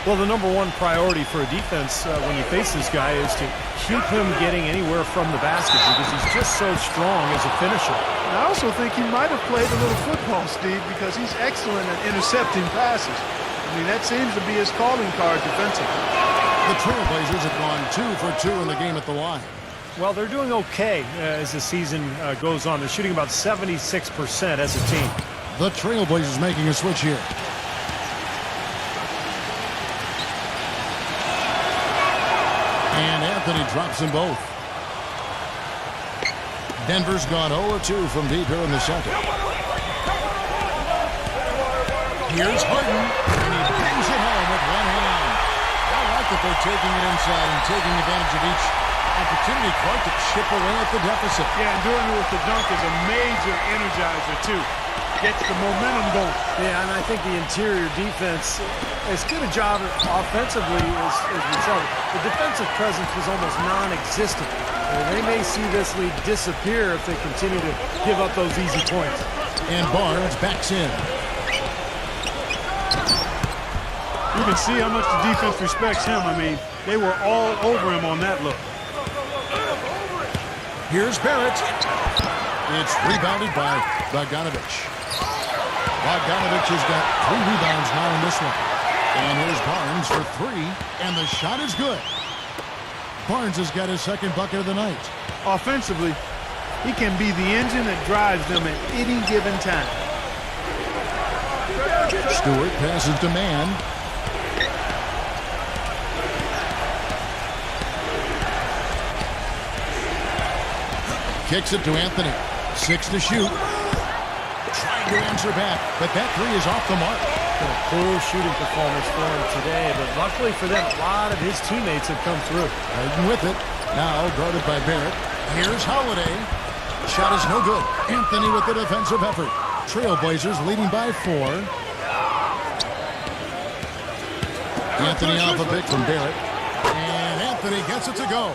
D: Well, the number one priority for a defense when you face this guy is to keep him getting anywhere from the basket because he's just so strong as a finisher.
E: I also think he might have played a little football, Steve, because he's excellent at intercepting passes. I mean, that seems to be his calling card defensively.
C: The Trailblazers have gone 2 for 2 in the game at the line.
D: Well, they're doing okay as the season goes on. They're shooting about 76% as a team.
C: The Trailblazers making a switch here. And Anthony drops them both. Denver's gone 0-2 from deep here in the second. Here's Harden, and he brings it home with one hand. I like that they're taking it inside and taking advantage of each opportunity, Clark, to chip away at the deficit.
E: Yeah, and doing it with the dunk is a major energizer, too. Gets the momentum going.
D: Yeah, and I think the interior defense, as good a job offensively as we saw, the defensive presence was almost non-existent. They may see this lead disappear if they continue to give up those easy points.
C: And Barnes backs in.
E: You can see how much the defense respects him. I mean, they were all over him on that look.
C: Here's Barrett. It's rebounded by Bogdanovich. Bogdanovich has got 3 rebounds now in this one. And here's Barnes for 3, and the shot is good. Barnes has got his second bucket of the night.
E: Offensively, he can be the engine that drives them at any given time.
C: Stewart passes to Mann. Kicks it to Anthony. 6 to shoot. Trying to answer back, but that 3 is off the mark.
D: A poor shooting performance for him today, but luckily for them, a lot of his teammates have come through.
C: Harden with it. Now guarded by Barrett. Here's Holiday. Shot is no good. Anthony with the defensive effort. Trailblazers leading by 4. Anthony off a pick from Barrett. And Anthony gets it to go.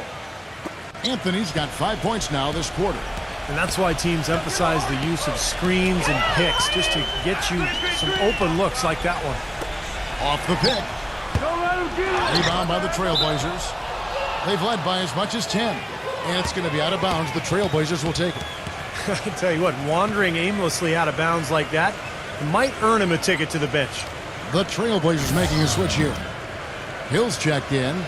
C: Anthony's got 5 points now this quarter.
D: And that's why teams emphasize the use of screens and picks, just to get you some open looks like that one.
C: Off the pick. Rebound by the Trailblazers. They've led by as much as 10. And it's going to be out of bounds. The Trailblazers will take it.
D: I tell you what, wandering aimlessly out of bounds like that might earn him a ticket to the bench.
C: The Trailblazers making a switch here. Hill's checked in.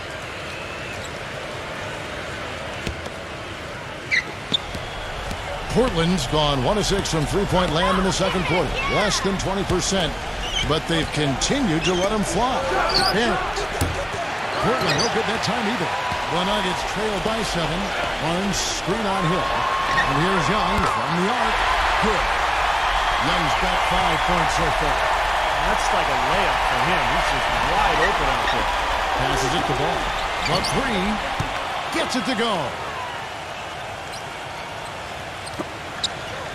C: Portland's gone 1 of 6 from three-point land in the second quarter. Less than 20%, but they've continued to let them fly. And Portland no good that time either. The Nuggets trail by 7. Barnes screen on Hill. And here's Young from the arc. Good. Young's got 5 points so far.
D: That's like a layup for him. He's just wide open out there.
C: Passes it to Ball. The 3 gets it to go.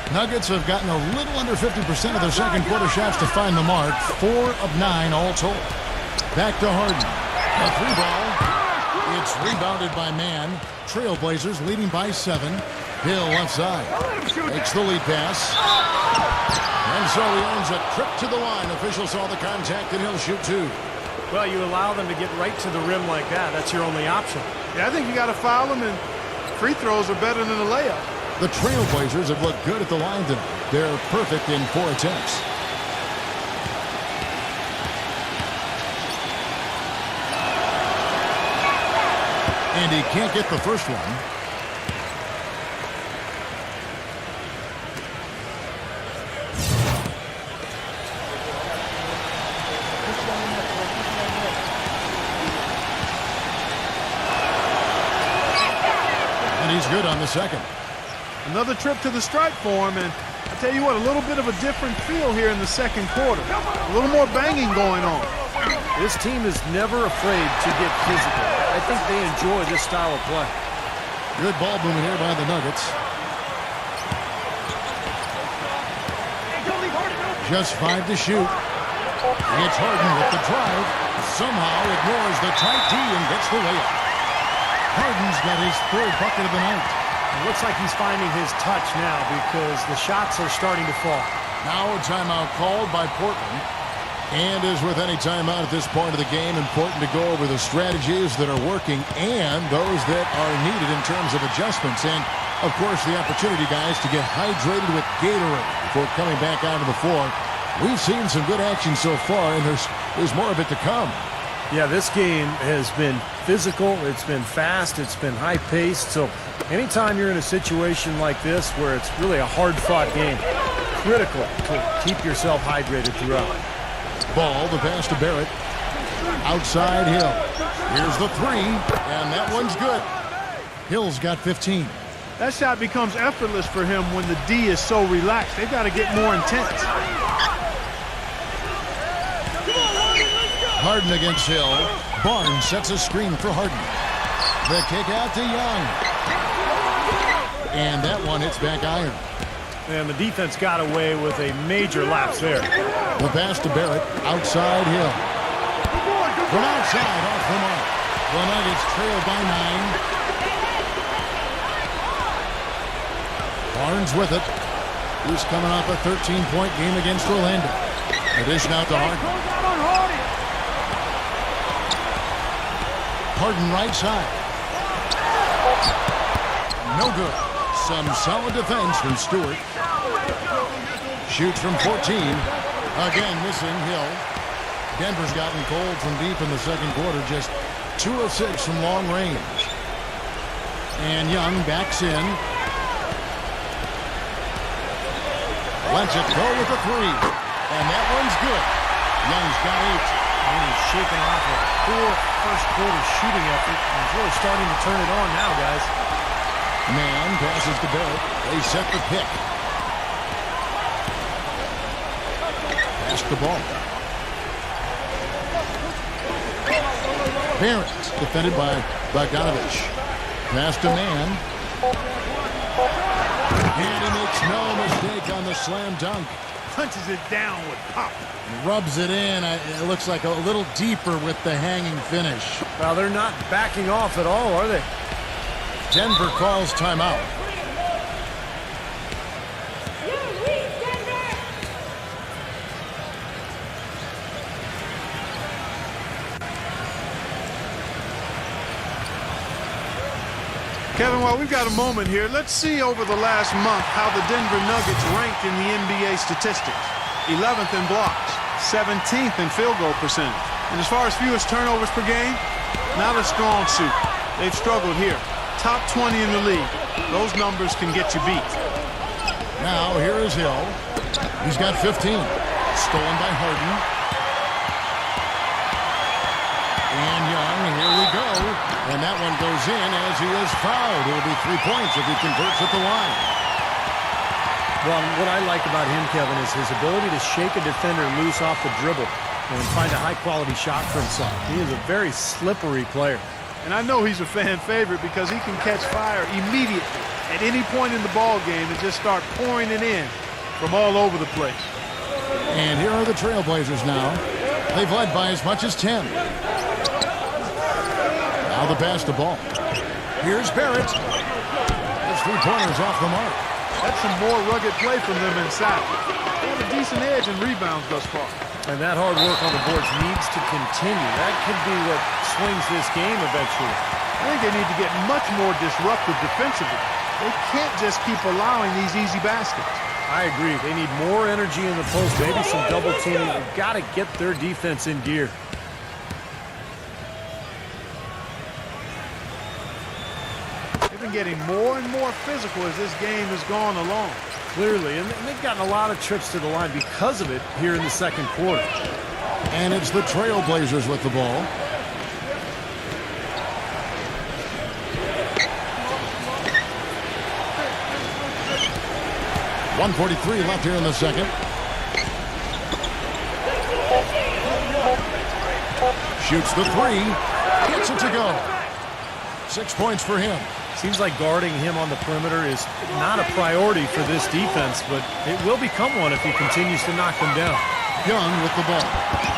C: Nuggets have gotten a little under 50% of their second quarter shots to find the mark. 4 of 9 all told. Back to Harden. A 3 ball. It's rebounded by Mann. Trailblazers leading by 7. Hill left side. Makes the lead pass. And so he earns a trip to the line. Officials saw the contact and he'll shoot 2.
D: Well, you allow them to get right to the rim like that. That's your only option.
E: Yeah, I think you got to foul them, and free throws are better than a layup.
C: The Trailblazers have looked good at the line tonight. They're perfect in 4 attempts. And he can't get the first one. And he's good on the second.
E: Another trip to the strike for him, and I tell you what, a little bit of a different feel here in the second quarter. A little more banging going on.
D: This team is never afraid to get physical. I think they enjoy this style of play.
C: Good ball movement here by the Nuggets. Just 5 to shoot. It's Harden with the drive. Somehow ignores the tight D and gets the layup. Harden's got his third bucket of the night.
D: It looks like he's finding his touch now because the shots are starting to fall.
C: Now a timeout called by Portland. And as with any timeout at this point of the game, important to go over the strategies that are working and those that are needed in terms of adjustments. And, of course, the opportunity, guys, to get hydrated with Gatorade before coming back onto the floor. We've seen some good action so far, and there's more of it to come.
D: Yeah, this game has been physical, it's been fast, it's been high-paced. So anytime you're in a situation like this where it's really a hard-fought game, critical to keep yourself hydrated throughout.
C: Ball, the pass to Barrett. Outside Hill. Here's the three, and that one's good. Hill's got 15.
E: That shot becomes effortless for him when the D is so relaxed. They've got to get more intense.
C: Harden against Hill. Barnes sets a screen for Harden. The kick out to Young. And that one hits back iron.
D: And the defense got away with a major lapse there.
C: The pass to Barrett. Outside Hill. From outside, off the mark. The Nuggets trail by 9. Barnes with it. He's coming off a 13-point game against Orlando. Addition out to Harden. Harden right side. No good. Some solid defense from Stewart. Shoots from 14. Again missing Hill. Denver's gotten cold from deep in the second quarter. Just 2 of 6 from long range. And Young backs in. Lets it go with a 3. And that one's good. Young's got 8.
D: And he's shaking off a poor first-quarter shooting effort. He's really starting to turn it on now, guys.
C: Man passes to Barrett. They set the pick. Pass the ball. Barrett, defended by Bogdanovich. Pass to Man. And he makes no mistake on the slam dunk.
E: Punches it down with pop.
C: Rubs it in. It looks like a little deeper with the hanging finish.
D: Well, they're not backing off at all, are they?
C: Denver calls timeout.
E: Kevin, while we've got a moment here, let's see over the last month how the Denver Nuggets ranked in the NBA statistics. 11th in blocks, 17th in field goal percentage. And as far as fewest turnovers per game, not a strong suit. They've struggled here. Top 20 in the league. Those numbers can get you beat.
C: Now here is Hill. He's got 15. Stolen by Harden. And Young, here we go. And that one goes in as he is fouled. It'll be 3 points if he converts at the line.
D: Well, what I like about him, Kevin, is his ability to shake a defender loose off the dribble and find a high-quality shot for himself. He is a very slippery player.
E: And I know he's a fan favorite because he can catch fire immediately at any point in the ball game and just start pouring it in from all over the place.
C: And here are the Trailblazers now. They've led by as much as 10. Now the pass to ball. Here's Barrett. His 3-pointers off the mark.
E: That's some more rugged play from them inside. They have a decent edge in rebounds thus far.
D: And that hard work on the boards needs to continue. That could be what swings this game eventually.
E: I think they need to get much more disruptive defensively. They can't just keep allowing these easy baskets.
D: I agree. They need more energy in the post, maybe some double teaming. They've got to get their defense in gear.
E: been getting more and more physical as this game has gone along.
D: Clearly, and they've gotten a lot of trips to the line because of it here in the second quarter.
C: And it's the Trailblazers with the ball. .143 left here in the second. Shoots the three. Gets it to go. 6 points for him.
D: Seems like guarding him on the perimeter is not a priority for this defense, but it will become one if he continues to knock them down.
C: Young with the ball.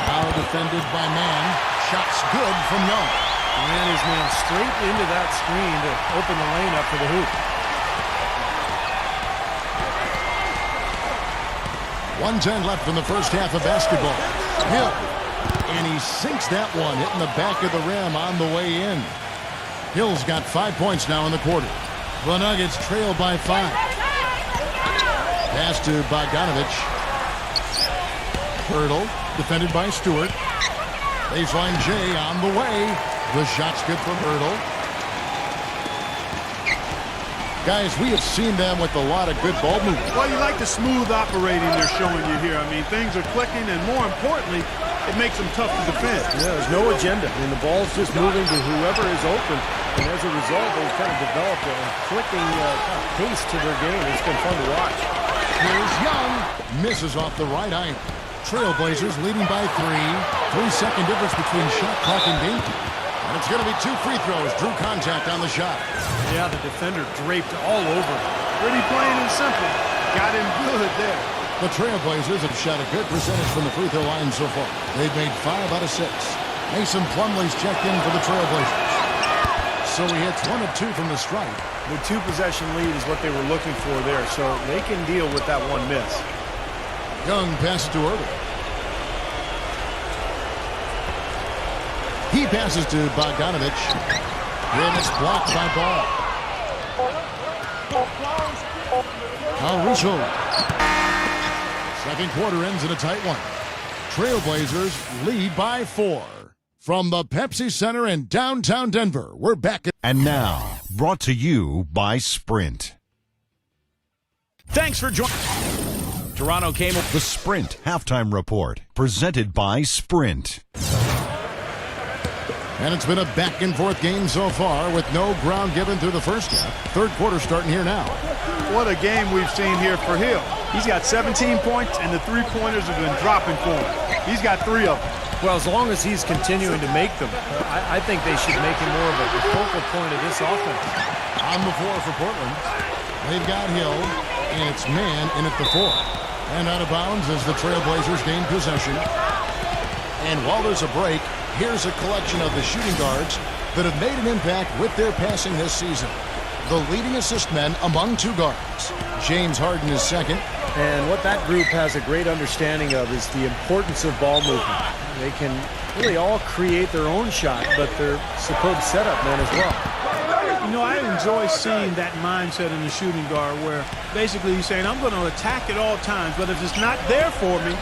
C: Now defended by Mann. Shots good from Young.
D: Ran his man straight into that screen to open the lane up for the hoop.
C: 1:10 left in the first half of basketball. Hill. And he sinks that one, hitting the back of the rim on the way in. Hill's got 5 points now in the quarter. The Nuggets trail by 5. Pass to Bogdanovich. Hurdle, defended by Stewart. Baseline J on the way. The shot's good from Hurdle. Guys, we have seen them with a lot of good ball movement.
E: Well, you like the smooth operating they're showing you here. I mean, things are clicking, and more importantly, it makes them tough to defend.
D: Yeah, there's no agenda. I mean, the ball's just moving to whoever is open. And as a result, they've kind of developed a clicking pace to their game. It's been fun to watch.
C: Here's Young. Misses off the right eye. Trailblazers leading by 3. 3-second difference between shot clock and game. And it's going to be 2 free throws. Drew contact on the shot.
D: Yeah, the defender draped all over.
E: Pretty plain and simple. Got him good there.
C: The Trailblazers have shot a good percentage from the free throw line so far. They've made 5 out of 6. Mason Plumlee's checked in for the Trailblazers. So he hits 1 of 2 from the stripe.
D: The 2-possession lead is what they were looking for there, so they can deal with that one miss.
C: Young passes to Irving. He passes to Bogdanovich. And it's blocked by Ball. Now Russo. Second quarter ends in a tight one. Trailblazers lead by 4. From the Pepsi Center in downtown Denver, we're back.
G: And now, brought to you by Sprint.
B: Thanks for joining. Toronto came up.
G: The Sprint Halftime Report, presented by Sprint.
C: And it's been a back-and-forth game so far with no ground given through the first half. Third quarter starting here now.
E: What a game we've seen here for Hill. He's got 17 points, and the three-pointers have been dropping for him. He's got 3 of them.
D: Well, as long as he's continuing to make them, I think they should make him more of a focal point of this offense.
C: On the floor for Portland, they've got Hill, and it's Mann in at the 4. And out of bounds as the Trailblazers gain possession. And while there's a break, here's a collection of the shooting guards that have made an impact with their passing this season. The leading assist men among 2 guards. James Harden is second.
D: And what that group has a great understanding of is the importance of ball movement. They can really all create their own shot, but they're superb setup men as well.
E: You know, I enjoy seeing that mindset in the shooting guard where basically he's saying, I'm going to attack at all times, but if it's not there for me,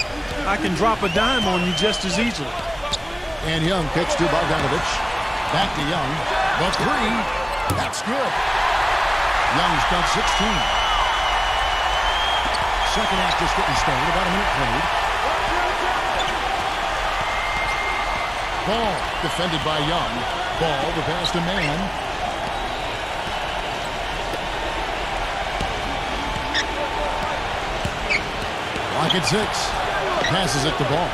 E: I can drop a dime on you just as easily.
C: And Young kicks to Bogdanovich. Back to Young. The 3. That's good. Young's got 16. Second half just getting started. About a minute played. Ball defended by Young. Ball, the pass to Mann. Lock at 6. Passes it to Ball.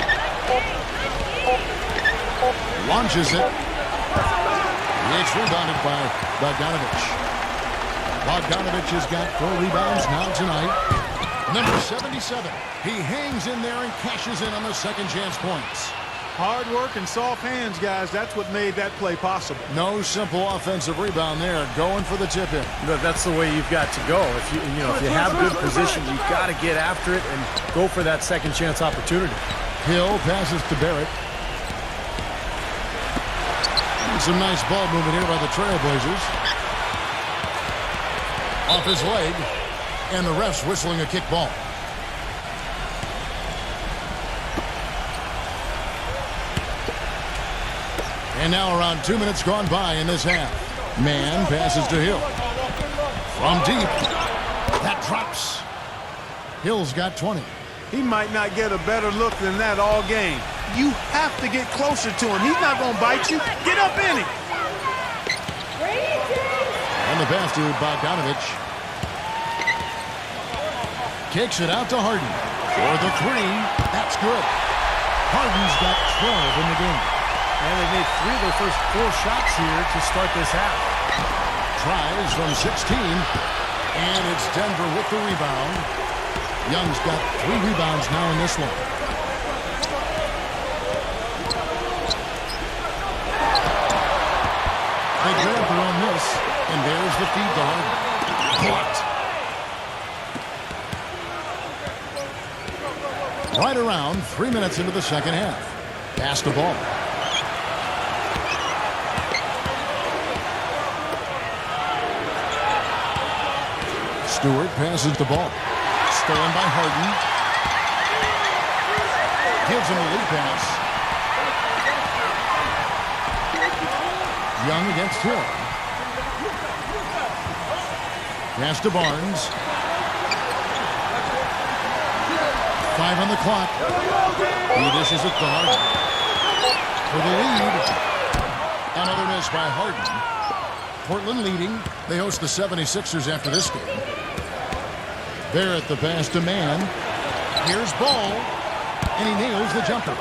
C: Launches it. It's rebounded by Bogdanovich. Bogdanovich has got 4 rebounds now tonight. Number 77. He hangs in there and cashes in on the second chance points.
E: Hard work and soft hands, guys. That's what made that play possible.
C: No simple offensive rebound there. Going for the tip-in.
D: That's the way you've got to go. If you have good position, you've got to get after it and go for that second chance opportunity.
C: Hill passes to Barrett. Some nice ball movement here by the Trailblazers. Off his leg, and the ref's whistling a kick ball. And now around 2 minutes gone by in this half. Mann passes to Hill. From deep. That drops. Hill's got 20.
E: He might not get a better look than that all game. You have to get closer to him. He's not going to bite you. Get up in him.
C: And the pass to Bogdanovich. Kicks it out to Harden. For the three. That's good. Harden's got 12 in the game.
D: And they made 3 of their first 4 shots here to start this half.
C: Tries from 16. And it's Denver with the rebound. Young's got 3 rebounds now in this one. They grab their own miss, and there's the feed to Harden. Blocked. Right around 3 minutes into the second half. Pass the ball. Stewart passes the ball. Stolen by Harden. Gives him a lead pass. Young against Hill. Pass to Barnes. 5 on the clock. He dishes it to Harden. For the lead. Another miss by Harden. Portland leading. They host the 76ers after this game. They're at the pass to Mann. Here's Ball. And he nails the jumper.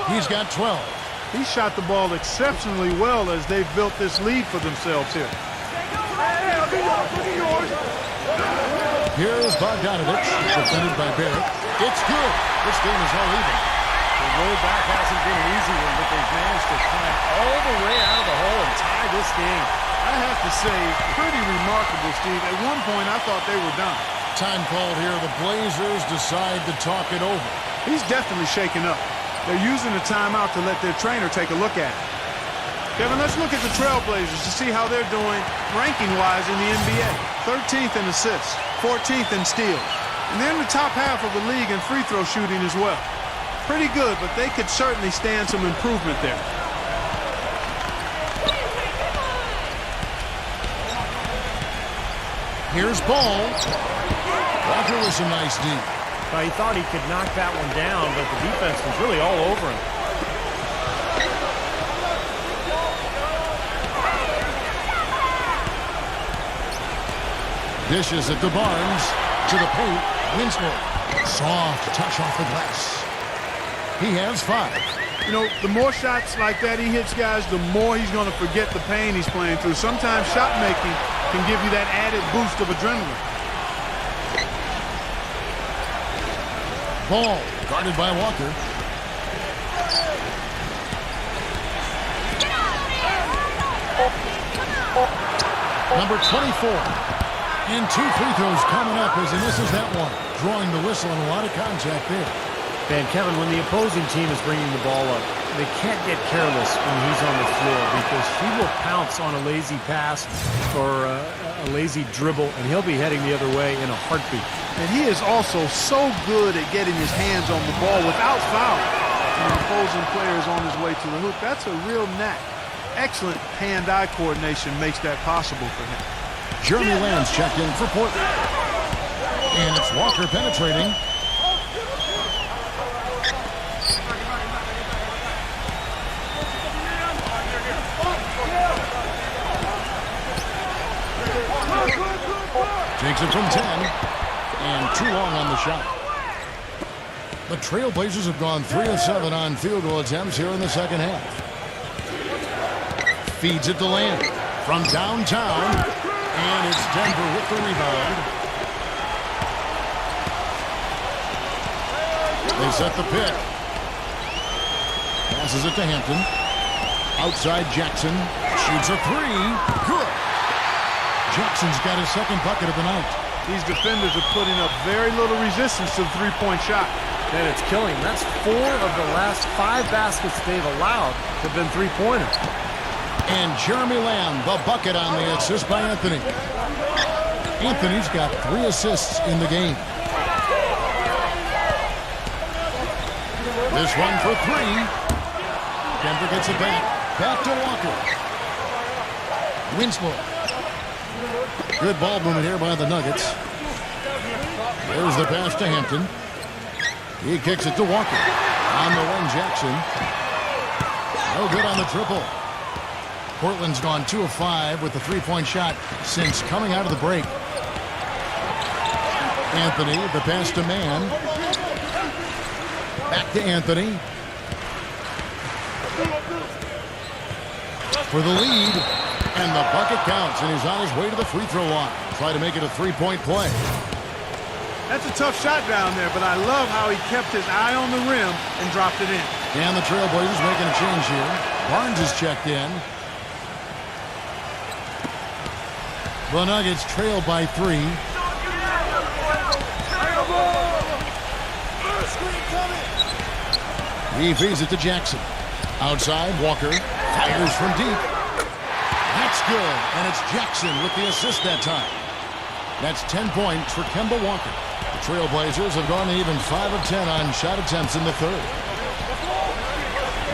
C: He's got 12.
E: He shot the ball exceptionally well as they've built this lead for themselves here.
C: Here's Bogdanovich, defended by Barrett. It's good. This game is all even.
D: The road back hasn't been an easy one, but they've managed to climb all the way out of the hole and tie this game.
E: I have to say, pretty remarkable, Steve. At one point, I thought they were done.
C: Time called here. The Blazers decide to talk it over.
E: He's definitely shaken up. They're using a timeout to let their trainer take a look at it. Kevin, let's look at the Trailblazers to see how they're doing ranking-wise in the NBA. 13th in assists, 14th in steals. And they're in the top half of the league in free throw shooting as well. Pretty good, but they could certainly stand some improvement there.
C: Here's Ball. Walker with some nice D.
D: He thought he could knock that one down, but the defense was really all over him.
C: Dishes it to Barnes. To the paint. Winslow. Soft touch off the glass. He has 5.
E: You know, the more shots like that he hits, guys, the more he's going to forget the pain he's playing through. Sometimes shot making can give you that added boost of adrenaline.
C: Ball guarded by Walker. Number 24. And 2 free throws coming up as he misses that one. Drawing the whistle and a lot of contact there.
D: And Kevin, when the opposing team is bringing the ball up, they can't get careless when he's on the floor because he will pounce on a lazy pass or a lazy dribble, and he'll be heading the other way in a heartbeat.
E: And he is also so good at getting his hands on the ball without fouling. And the opposing player is on his way to the hoop. That's a real knack. Excellent hand-eye coordination makes that possible for him.
C: Jeremy Lamb's checked in for Portland. And it's Walker penetrating. Takes it from 10. And too long on the shot. The Trailblazers have gone 3 of 7 on field goal attempts here in the second half. Feeds it to Lamb from downtown. And it's Denver with the rebound. They set the pick. Passes it to Hampton. Outside Jackson. Shoots a 3. Good. Jackson's got his second bucket of the night.
E: These defenders are putting up very little resistance to the three-point shot.
D: And it's killing. That's 4 of the last 5 baskets they've allowed have been three-pointers.
C: And Jeremy Lamb, the bucket on the assist by Anthony. Anthony's got 3 assists in the game. This one for 3. Denver gets it back. Back to Walker. Winslow. Good ball movement here by the Nuggets. There's the pass to Hampton. He kicks it to Walker. On the wing, Jackson. No good on the triple. Portland's gone 2 of 5 with the three-point shot since coming out of the break. Anthony, the pass to Mann. Back to Anthony. For the lead. And the bucket counts, and he's on his way to the free throw line. Try to make it a three-point play.
E: That's a tough shot down there, but I love how he kept his eye on the rim and dropped it in.
C: And the Trailblazers making a change here. Barnes is checked in. The Nuggets trail by 3. He feeds it to Jackson. Outside, Walker fires from deep. That's good, and it's Jackson with the assist that time. That's 10 points for Kemba Walker. The Trailblazers have gone even 5 of 10 on shot attempts in the third.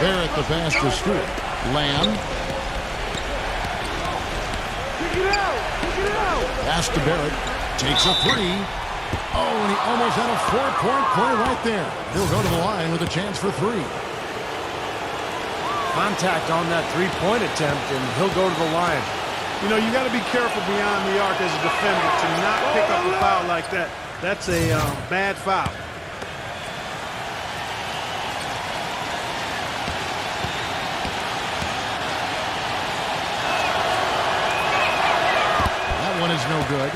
C: Barrett the pass to Stewart. Lamb. Pass to Barrett. Takes a 3. Oh, and he almost had a 4-point play right there. He'll go to the line with a chance for 3.
D: Contact on that three-point attempt, and he'll go to the line.
E: You know, you got to be careful beyond the arc as a defender to not pick up a foul like that. That's a bad foul.
C: That one is no good.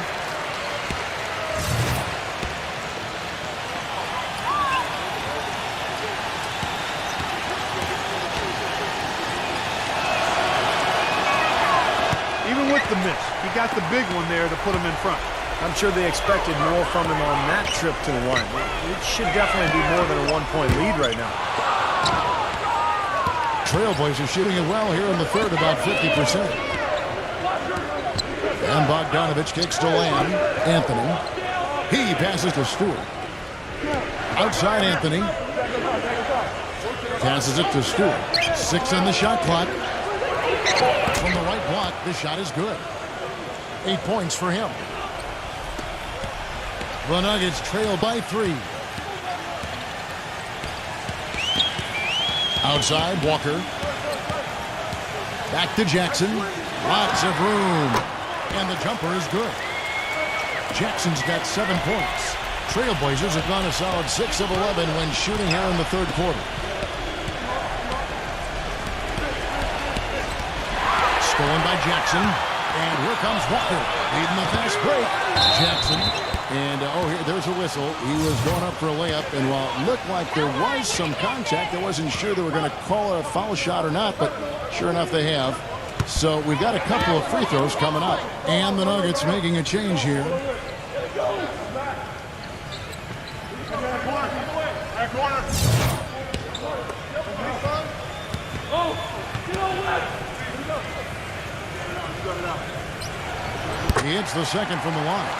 E: Even with the miss, he got the big one there to put him in front.
D: I'm sure they expected more from him on that trip to the line. It should definitely be more than a one-point lead right now.
C: Trailblazers shooting it well here in the third, about 50%. And Bogdanovich kicks to Lamb. Anthony. He passes to Stewart. Outside Anthony. Passes it to Stewart. 6 on the shot clock. From the right block, this shot is good. 8 points for him. The Nuggets trail by 3. Outside, Walker. Back to Jackson. Lots of room. And the jumper is good. Jackson's got 7 points. Trailblazers have gone a solid 6 of 11 when shooting here in the third quarter. Stolen by Jackson. And here comes Walker. Leading the fast break. Jackson. And, there's a whistle. He was going up for a layup. And while it looked like there was some contact, I wasn't sure they were going to call it a foul shot or not. But sure enough, they have. So we've got a couple of free throws coming up. And the Nuggets making a change here. He hits the second from the line.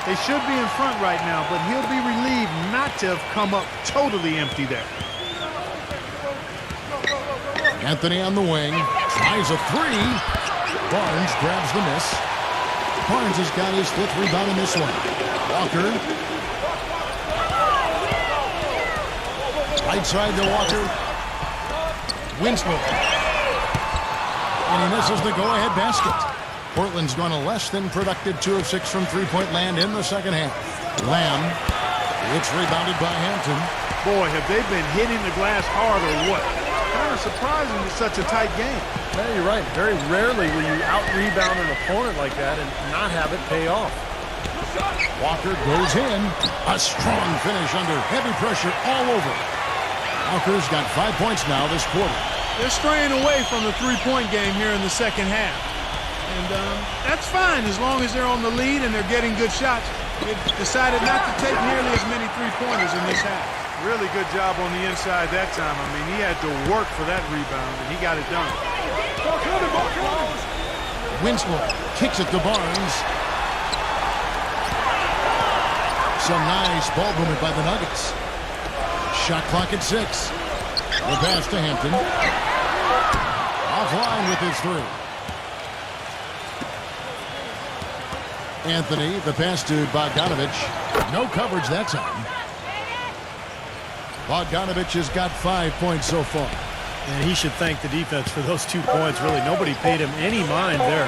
E: They should be in front right now, but he'll be relieved not to have come up totally empty there.
C: Anthony on the wing. Tries a 3. Barnes grabs the miss. Barnes has got his 5th rebound in this one. Walker. Right side to Walker. Winslow. And he misses the go-ahead basket. Portland's gone a less than productive 2 of 6 from three-point land in the second half. Lamb. It's rebounded by Hampton.
E: Boy, have they been hitting the glass hard or what? Kind of surprising with such a tight game.
D: Yeah, you're right. Very rarely will you out-rebound an opponent like that and not have it pay off.
C: Walker goes in. A strong finish under heavy pressure all over. Walker's got 5 points now this quarter.
E: They're straying away from the three-point game here in the second half. And that's fine as long as they're on the lead and they're getting good shots. They've decided not to take nearly as many three-pointers in this half. Really good job on the inside that time. I mean, he had to work for that rebound, and he got it done.
C: Winslow kicks it to Barnes. Some nice ball movement by the Nuggets. Shot clock at 6. The pass to Hampton. Offline with his 3. Anthony, the pass to Bogdanovich. No coverage that time. Bogdanovich has got 5 points so far.
D: And he should thank the defense for those 2 points, really. Nobody paid him any mind there.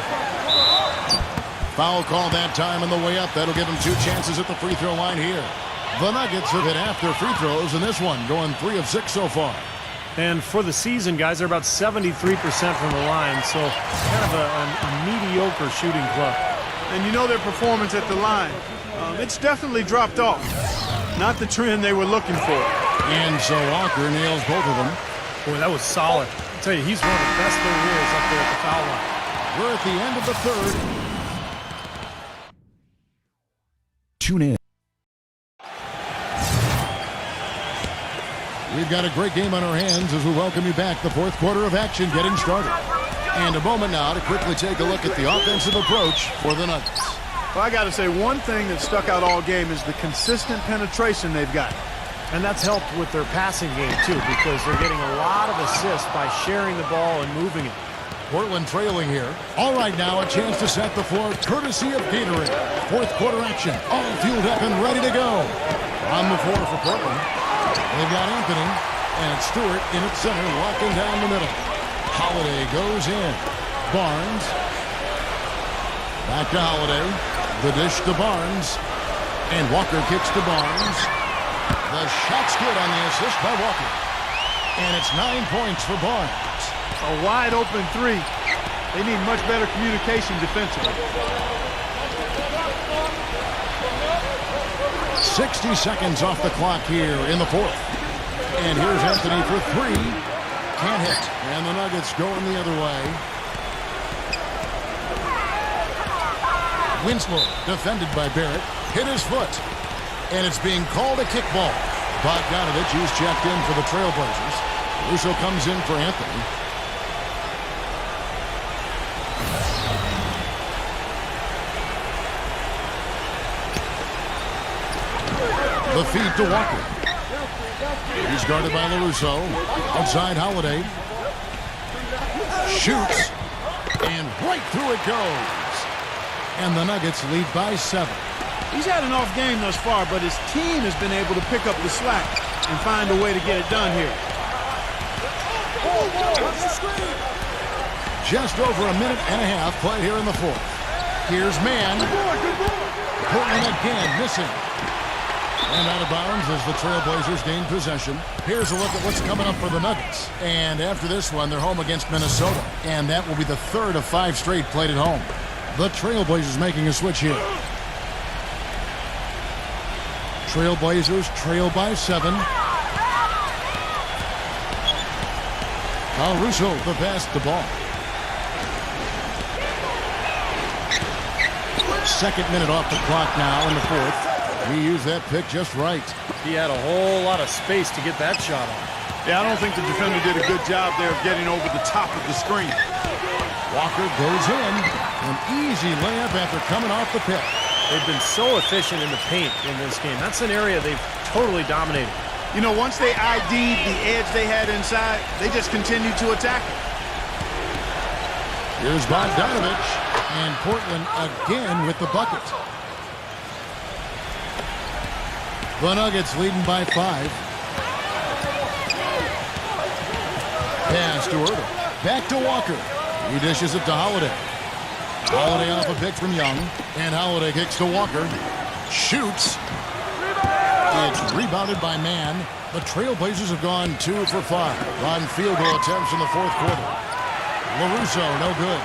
C: Foul call that time on the way up. That'll give him 2 chances at the free throw line here. The Nuggets have hit half their free throws in this one, going 3 of 6 so far.
D: And for the season, guys, they're about 73% from the line, so kind of a mediocre shooting club.
E: And you know their performance at the line. It's definitely dropped off. Not the trend they were looking for.
C: And so Walker nails both of them.
D: Boy, that was solid. I'll tell you, he's one of the best there is up there at the foul line.
C: We're at the end of the third.
G: Tune in.
C: We've got a great game on our hands as we welcome you back. The fourth quarter of action getting started. And a moment now to quickly take a look at the offensive approach for the Nuggets.
E: Well, I got to say, one thing that stuck out all game is the consistent penetration they've got.
D: And that's helped with their passing game, too, because they're getting a lot of assists by sharing the ball and moving it.
C: Portland trailing here. All right, now a chance to set the floor courtesy of Gatorade. Fourth quarter action, all fueled up and ready to go. On the floor for Portland, they've got Anthony and Stewart in at center, locking down the middle. Holiday goes in. Barnes. Back to Holiday. The dish to Barnes. And Walker kicks to Barnes. The shot's good on the assist by Walker. And it's 9 points for Barnes.
E: A wide open 3. They need much better communication defensively.
C: 60 seconds off the clock here in the fourth. And here's Anthony for 3. Can't hit. And the Nuggets going the other way. Winslow, defended by Barrett, hit his foot. And it's being called a kickball. Bogdanovich is checked in for the Trailblazers. Russo comes in for Anthony. The feed to Walker. He's guarded by LaRusso. Outside Holiday. Shoots. And right through it goes. And the Nuggets lead by 7.
E: He's had an off game thus far, but his team has been able to pick up the slack and find a way to get it done here.
C: Just over a minute and a half played here in the fourth. Here's Mann. Portland again missing. And out of bounds as the Trailblazers gain possession. Here's a look at what's coming up for the Nuggets. And after this one, they're home against Minnesota. And that will be the third of 5 straight played at home. The Trailblazers making a switch here. Trailblazers trail by 7. Russo, the pass to ball. Second minute off the clock now in the fourth. He used that pick just right.
D: He had a whole lot of space to get that shot on.
E: Yeah, I don't think the defender did a good job there of getting over the top of the screen.
C: Walker goes in. An easy layup after coming off the pick.
D: They've been so efficient in the paint in this game. That's an area they've totally dominated.
E: You know, once they ID'd the edge they had inside, they just continued to attack it.
C: Here's Bogdanovich. And Portland again with the bucket. The Nuggets leading by 5. Pass to Erdo. Back to Walker. He dishes it to Holiday. Holiday off a pick from Young. And Holiday kicks to Walker. Shoots. It's rebounded by Mann. The Trailblazers have gone 2 for 5 on field goal attempts in the fourth quarter. LaRusso, no good.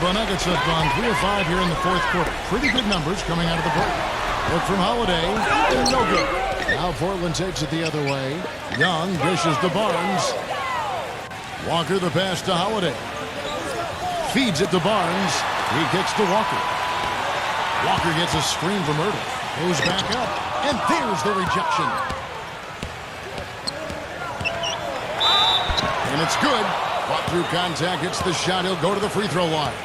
C: The Nuggets have gone 3 of 5 here in the fourth quarter. Pretty good numbers coming out of the break. Look from Holiday. No good. Now Portland takes it the other way. Young dishes to Barnes. Walker the pass to Holiday. Feeds it to Barnes. He kicks to Walker. Walker gets a screen from Erdo. Goes back up. And there's the rejection. And it's good. Fought through contact. Hits the shot. He'll go to the free throw line.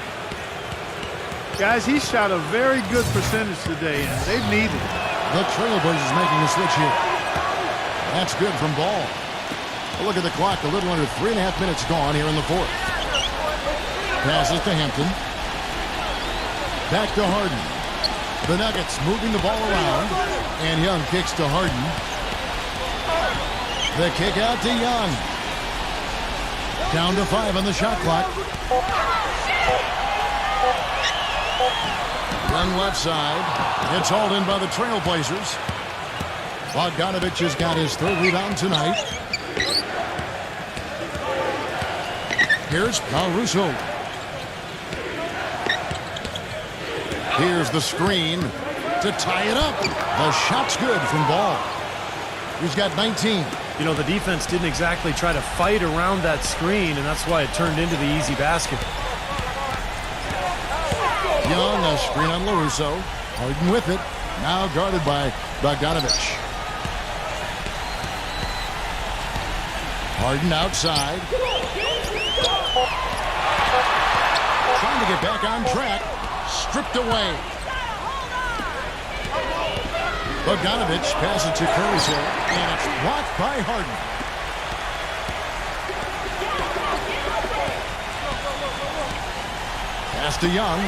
E: Guys, he shot a very good percentage today, and they've needed it.
C: The Trailblazers making a switch here. That's good from Ball. Look at the clock. A little under 3.5 minutes gone here in the fourth. Passes to Hampton. Back to Harden. The Nuggets moving the ball around. And Young kicks to Harden. The kick out to Young. Down to 5 on the shot clock. Young left side. It's hauled in by the Trailblazers. Bogdanovich has got his third rebound tonight. Here's Caruso. Here's the screen to tie it up. The shot's good from Ball. He's got 19.
D: You know, the defense didn't exactly try to fight around that screen, and that's why it turned into the easy basket.
C: Young, a screen on LaRusso. Harden with it. Now guarded by Bogdanovich. Harden outside. Trying to get back on track. Stripped away. Bogdanovich passes to Caruso, and it's blocked by Harden. Pass to Young.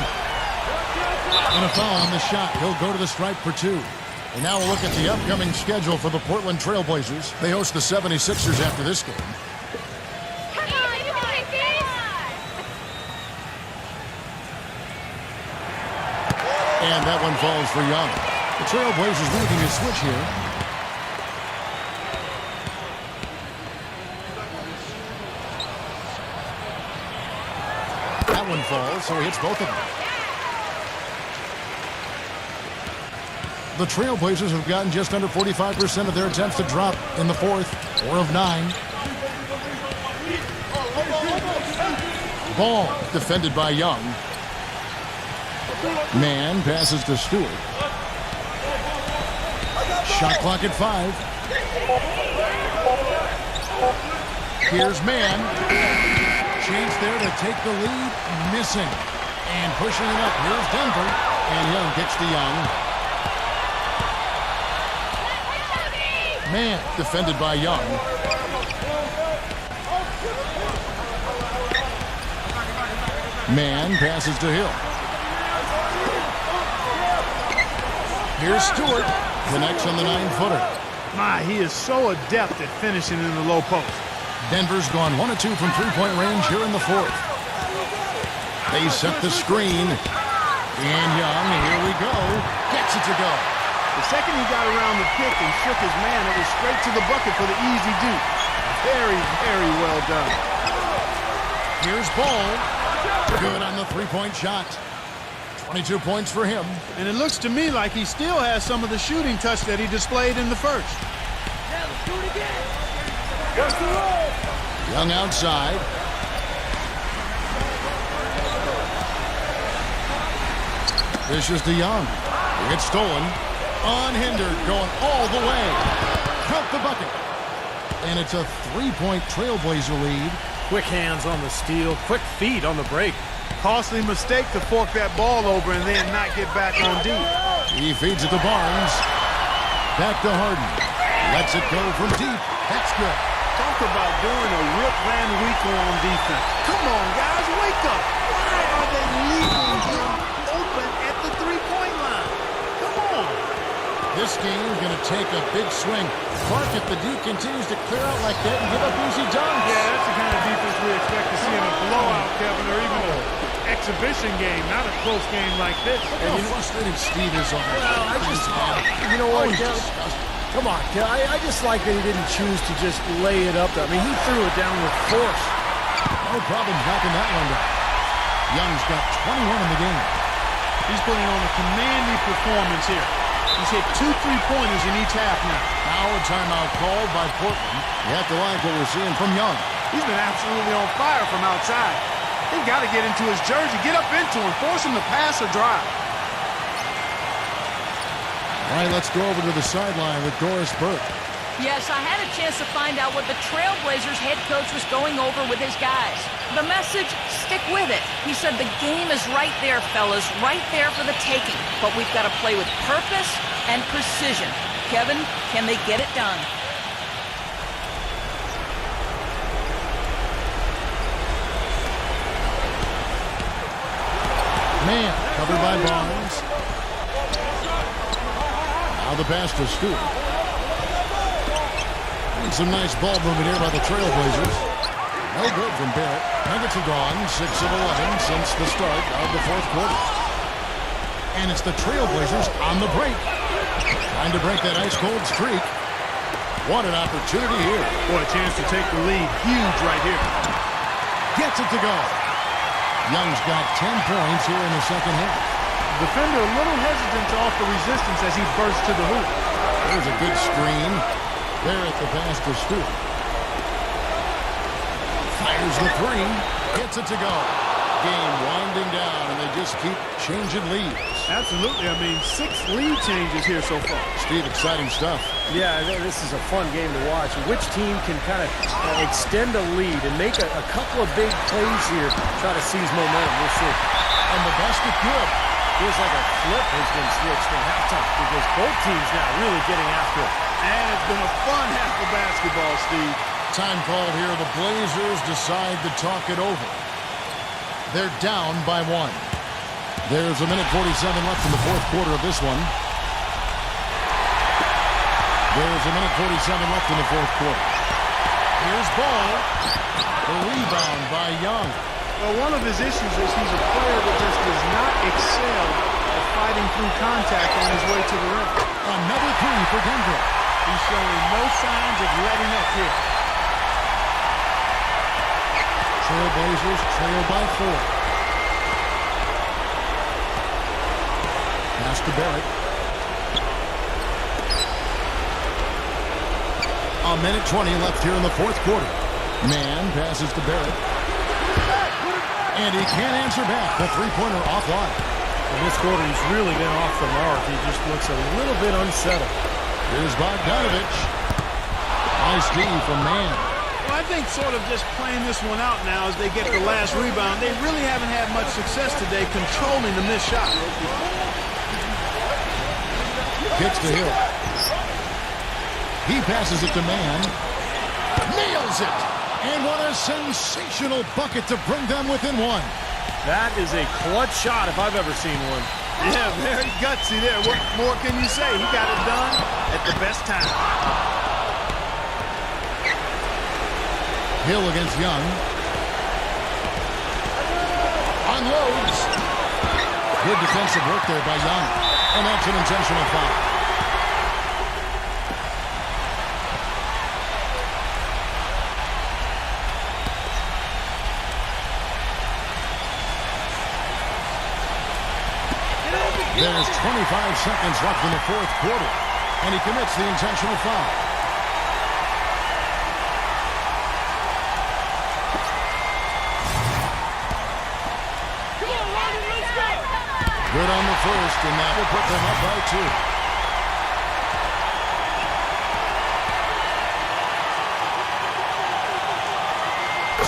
C: And a foul on the shot. He'll go to the stripe for 2. And now we'll look at the upcoming schedule for the Portland Trailblazers. They host the 76ers after this game. And that one falls for Young. The Trailblazers making a switch here. That one falls, so he hits both of them. The Trailblazers have gotten just under 45% of their attempts to drop in the fourth, 4 of 9. Ball defended by Young. Man passes to Stewart. Shot clock at 5. Here's Man. Chance there to take the lead. Missing. And pushing it up. Here's Denver. And Young kicks to Young. Man defended by Young. Man passes to Hill. Here's Stewart. Connects on the 9-footer.
E: My, he is so adept at finishing in the low post.
C: Denver's gone 1 of 2 from three-point range here in the fourth. They set the screen. And Young, here we go. Gets it to go.
E: The second he got around the pick and shook his man, it was straight to the bucket for the easy deuce. Very, very well done.
C: Here's Ball. Good on the three-point shot. 22 points for him.
E: And it looks to me like he still has some of the shooting touch that he displayed in the first.
H: Yeah, let's do it again. What's the roll?
C: Young outside. This is to Young. It's stolen. Unhindered, going all the way. Count the bucket. And it's a 3-point Trailblazer lead.
D: Quick hands on the steal, quick feet on the break.
E: Costly mistake to fork that ball over and then not get back on deep.
C: He feeds it to Barnes. Back to Harden. Lets it go from deep. That's good.
E: Talk about doing a Rip Van Winkle on defense. Come on, guys, wake up. Why are they leaving him open at the three-point line? Come on.
C: This game is going to take a big swing. Clark, if the D continues to clear out like that and give up easy dunks.
E: Yeah, that's the kind of defense we expect to see in a blowout, Kevin, or even an exhibition game, not a close game like this.
C: Look how frustrated Steve is on this.
D: Well, you know what, come on, I just like that he didn't choose to just lay it up. I mean, he threw it down with force.
C: No problem knocking that one down. Young's got 21 in the game.
E: He's putting on a commanding performance here. He's hit 2 3-pointers in each half now.
C: Now a timeout called by Portland. You have to like what we're seeing from Young.
E: He's been absolutely on fire from outside. They've got to get into his jersey, get up into him, force him to pass or drive.
C: All right, let's go over to the sideline with Doris Burke.
F: Yes, I had a chance to find out what the Trailblazers head coach was going over with his guys. The message, stick with it. He said the game is right there, fellas, right there for the taking. But we've got to play with purpose and precision. Kevin, can they get it done?
C: Man Covered by Barnes. Now the pass to Stewart. And some nice ball movement here by the Trailblazers. No good from Barrett. Nuggets have gone 6 of 11 since the start of the fourth quarter. And it's the Trailblazers on the break. Trying to break that ice-cold streak. What an opportunity here.
E: Boy, a chance to take the lead. Huge right here.
C: Gets it to go. Young's got 10 points here in the second half.
E: Defender a little hesitant to offer resistance as he bursts to the hoop.
C: There's a good screen. Barrett the pass to Stewart. Fires the three. Gets it to go. Game winding down, and they just keep changing leads.
E: Absolutely. I mean, 6 lead changes here so far.
C: Steve, exciting stuff.
D: Yeah, this is a fun game to watch. Which team can kind of extend a lead and make a couple of big plays here, try to seize momentum. We'll see.
C: And the basket good.
D: Feels like a flip has been switched in halftime because both teams now really getting after it.
E: And it's been a fun half of basketball, Steve.
C: Time called here. The Blazers decide to talk it over. They're down by 1. There's a minute 47 left in the fourth quarter of this one. There's a minute 47 left in the fourth quarter. Here's Ball. The rebound by Young.
E: Well, one of his issues is he's a player that just does not excel at fighting through contact on his way to the rim.
C: Another 3 for Denver.
E: He's showing no signs of letting up here.
C: Trailblazers trail by 4. Pass to Barrett. A minute 20 left here in the fourth quarter. Man passes to Barrett. And he can't answer back. The three-pointer offline.
D: In this quarter, he's really been off the mark. He just looks a little bit unsettled.
C: Here's Bogdanovich. Nice D from Man.
E: Well, I think sort of just playing this one out now as they get the last rebound. They really haven't had much success today controlling the missed shot.
C: Gets to Hill. He passes it to Man. Nails it. And what a sensational bucket to bring them within 1.
D: That is a clutch shot if I've ever seen one.
E: Yeah, very gutsy there. What more can you say? He got it done at the best time.
C: Hill against Young. Unloads. Good defensive work there by Young. And that's an intentional foul. There's 25 seconds left in the fourth quarter, and he commits the intentional foul. Good on the first, and that will put them up by 2.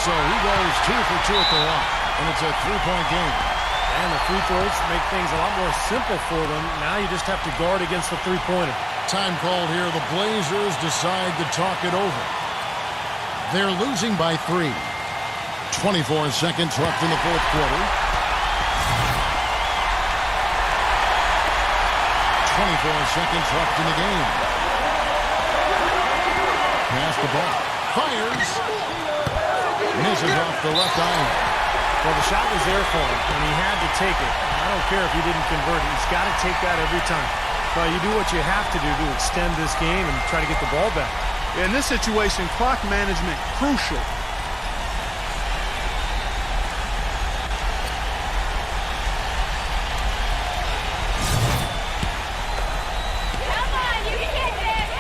C: So he goes 2 for 2 at the line, and it's a 3-point game.
D: And the free throws make things a lot more simple for them. Now you just have to guard against the three-pointer.
C: Time called here. The Blazers decide to talk it over. They're losing by 3. 24 seconds left in the fourth quarter. 24 seconds left in the game. Pass the ball. Fires. Misses off the left iron.
D: Well, the shot was there for him, and he had to take it. I don't care if he didn't convert it. He's got to take that every time. Well, you do what you have to do to extend this game and try to get the ball back.
E: In this situation, clock management crucial.
H: Come on, you can get this!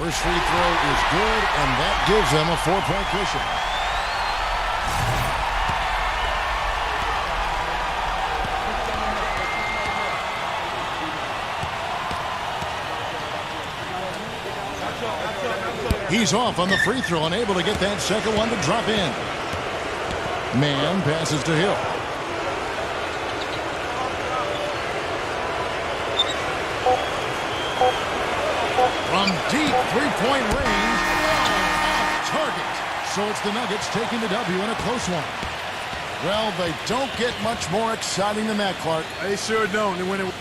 C: First free throw is good, and that gives them a 4-point cushion. He's off on the free throw, unable to get that second one to drop in. Man passes to Hill. From deep three-point range, off target. So it's the Nuggets taking the W in a close one. Well, they don't get much more exciting than that, Clark.
E: They sure don't. They win it.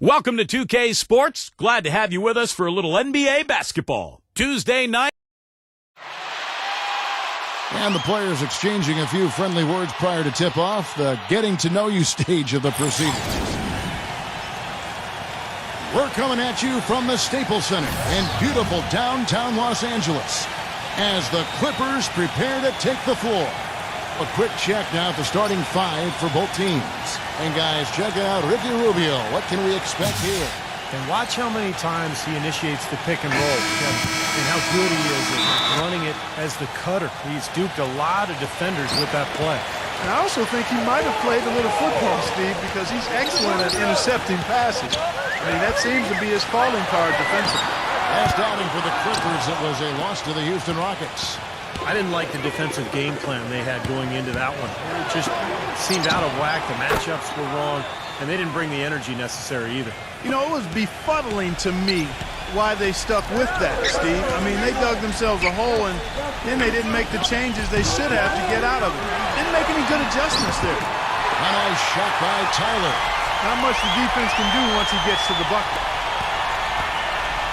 B: Welcome to 2K Sports. Glad to have you with us for a little NBA basketball. Tuesday night.
C: And the players exchanging a few friendly words prior to tip-off, the getting-to-know-you stage of the proceedings. We're coming at you from the Staples Center in beautiful downtown Los Angeles as the Clippers prepare to take the floor. A quick check now at the starting five for both teams. And guys, check out Ricky Rubio. What can we expect here?
D: And watch how many times he initiates the pick and roll, and how good he is at running it as the cutter. He's duped a lot of defenders with that play.
E: And I also think he might have played a little football, Steve, because he's excellent at intercepting passes. I mean, that seems to be his calling card defensively.
C: Last outing for the Clippers, it was a loss to the Houston Rockets.
D: I didn't like the defensive game plan they had going into that one. It just seemed out of whack. The matchups were wrong, and they didn't bring the energy necessary either.
E: You know, it was befuddling to me why they stuck with that, Steve. I mean, they dug themselves a hole, and then they didn't make the changes they should have to get out of it. Didn't make any good adjustments there.
C: A nice shot by Tyler.
E: Not much the defense can do once he gets to the bucket.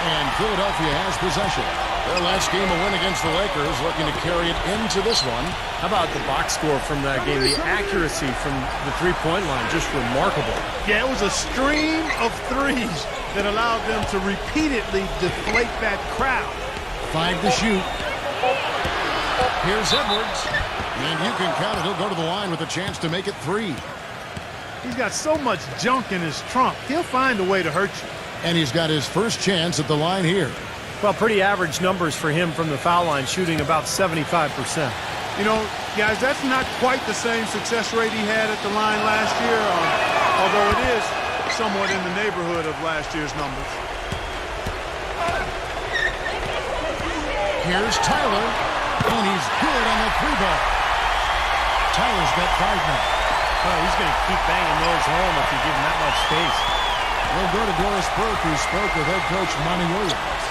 C: And Philadelphia has possession. Their last game, a win against the Lakers, looking to carry it into this one.
D: How about the box score from that game? The accuracy from the three-point line, just remarkable.
E: Yeah, it was a stream of threes that allowed them to repeatedly deflate that crowd.
C: 5 to shoot. Here's Edwards. And you can count it. He'll go to the line with a chance to make it 3.
E: He's got so much junk in his trunk. He'll find a way to hurt you.
C: And he's got his first chance at the line here.
D: Well, pretty average numbers for him from the foul line, shooting about 75%.
E: You know, guys, that's not quite the same success rate he had at the line last year, although it is somewhat in the neighborhood of last year's numbers.
C: Here's Tyler, and he's good on the 3-ball. Tyler's got 5 now.
D: Well, he's going to keep banging those home if you give him that much space.
C: We'll go to Doris Burke, who spoke with head coach Monty Williams.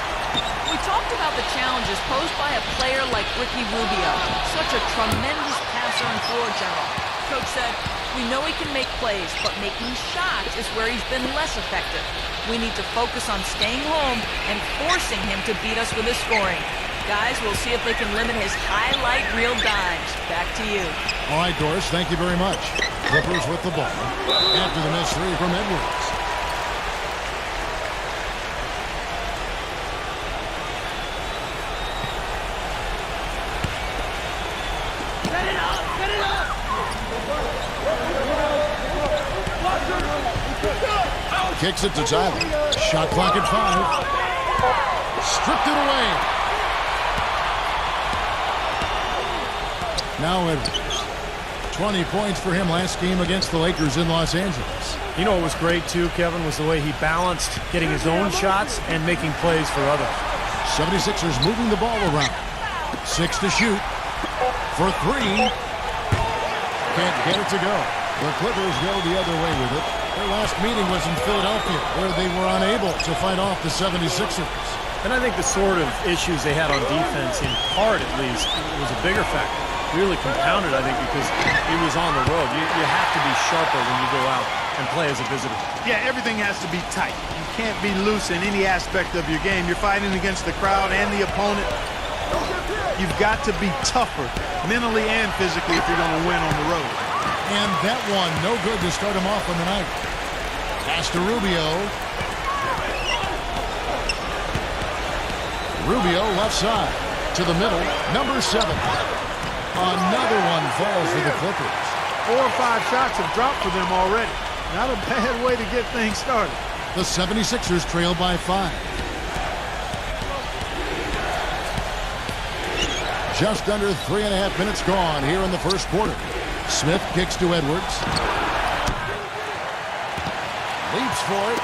F: We talked about the challenges posed by a player like Ricky Rubio, such a tremendous passer and floor general. Coach said, we know he can make plays, but making shots is where he's been less effective. We need to focus on staying home and forcing him to beat us with his scoring. Guys, we'll see if they can limit his highlight reel dimes. Back to you.
C: All right, Doris, thank you very much. Clippers with the ball. After the missed 3 from Edwards. Kicks it to Tyler. Shot clock at 5. Stripped it away. Now Edwards. 20 points for him last game against the Lakers in Los Angeles.
D: You know what was great, too, Kevin, was the way he balanced getting his own shots and making plays for others.
C: 76ers moving the ball around. 6 to shoot. For 3. Can't get it to go. The Clippers go the other way with it. Their last meeting was in Philadelphia, where they were unable to fight off the 76ers.
D: And I think the sort of issues they had on defense, in part at least, was a bigger factor. Really compounded, I think, because he was on the road. You have to be sharper when you go out and play as a visitor.
E: Yeah, everything has to be tight. You can't be loose in any aspect of your game. You're fighting against the crowd and the opponent. You've got to be tougher, mentally and physically, if you're going to win on the road.
C: And that one, no good to start him off on the night. Pass to Rubio. Rubio left side to the middle. Number 7. Another one falls for the Clippers.
E: 4 or 5 shots have dropped for them already. Not a bad way to get things started.
C: The 76ers trail by 5. Just under 3.5 minutes gone here in the first quarter. Smith kicks to Edwards. Leaps for it.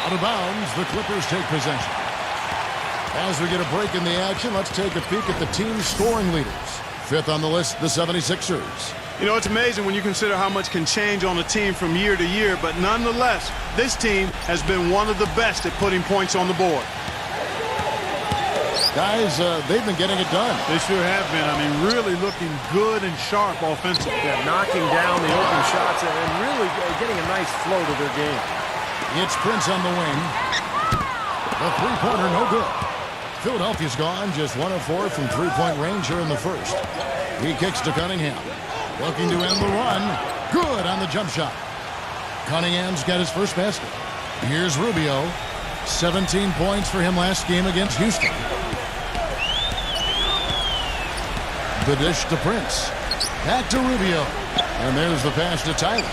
C: Out of bounds. The Clippers take possession. As we get a break in the action, let's take a peek at the team's scoring leaders. 5th on the list, the 76ers.
E: You know, it's amazing when you consider how much can change on a team from year to year, but nonetheless, this team has been one of the best at putting points on the board.
C: Guys, they've been getting it done.
E: They sure have been. I mean, really looking good and sharp offensively.
D: Yeah, knocking down the open shots and really getting a nice flow to their game.
C: It's Prince on the wing. The three-pointer, no good. Philadelphia's gone just 1 of 4 from three-point range here in the first. He kicks to Cunningham. Looking to end the run. Good on the jump shot. Cunningham's got his first basket. Here's Rubio. 17 points for him last game against Houston. The dish to Prince. Back to Rubio. And there's the pass to Tyler.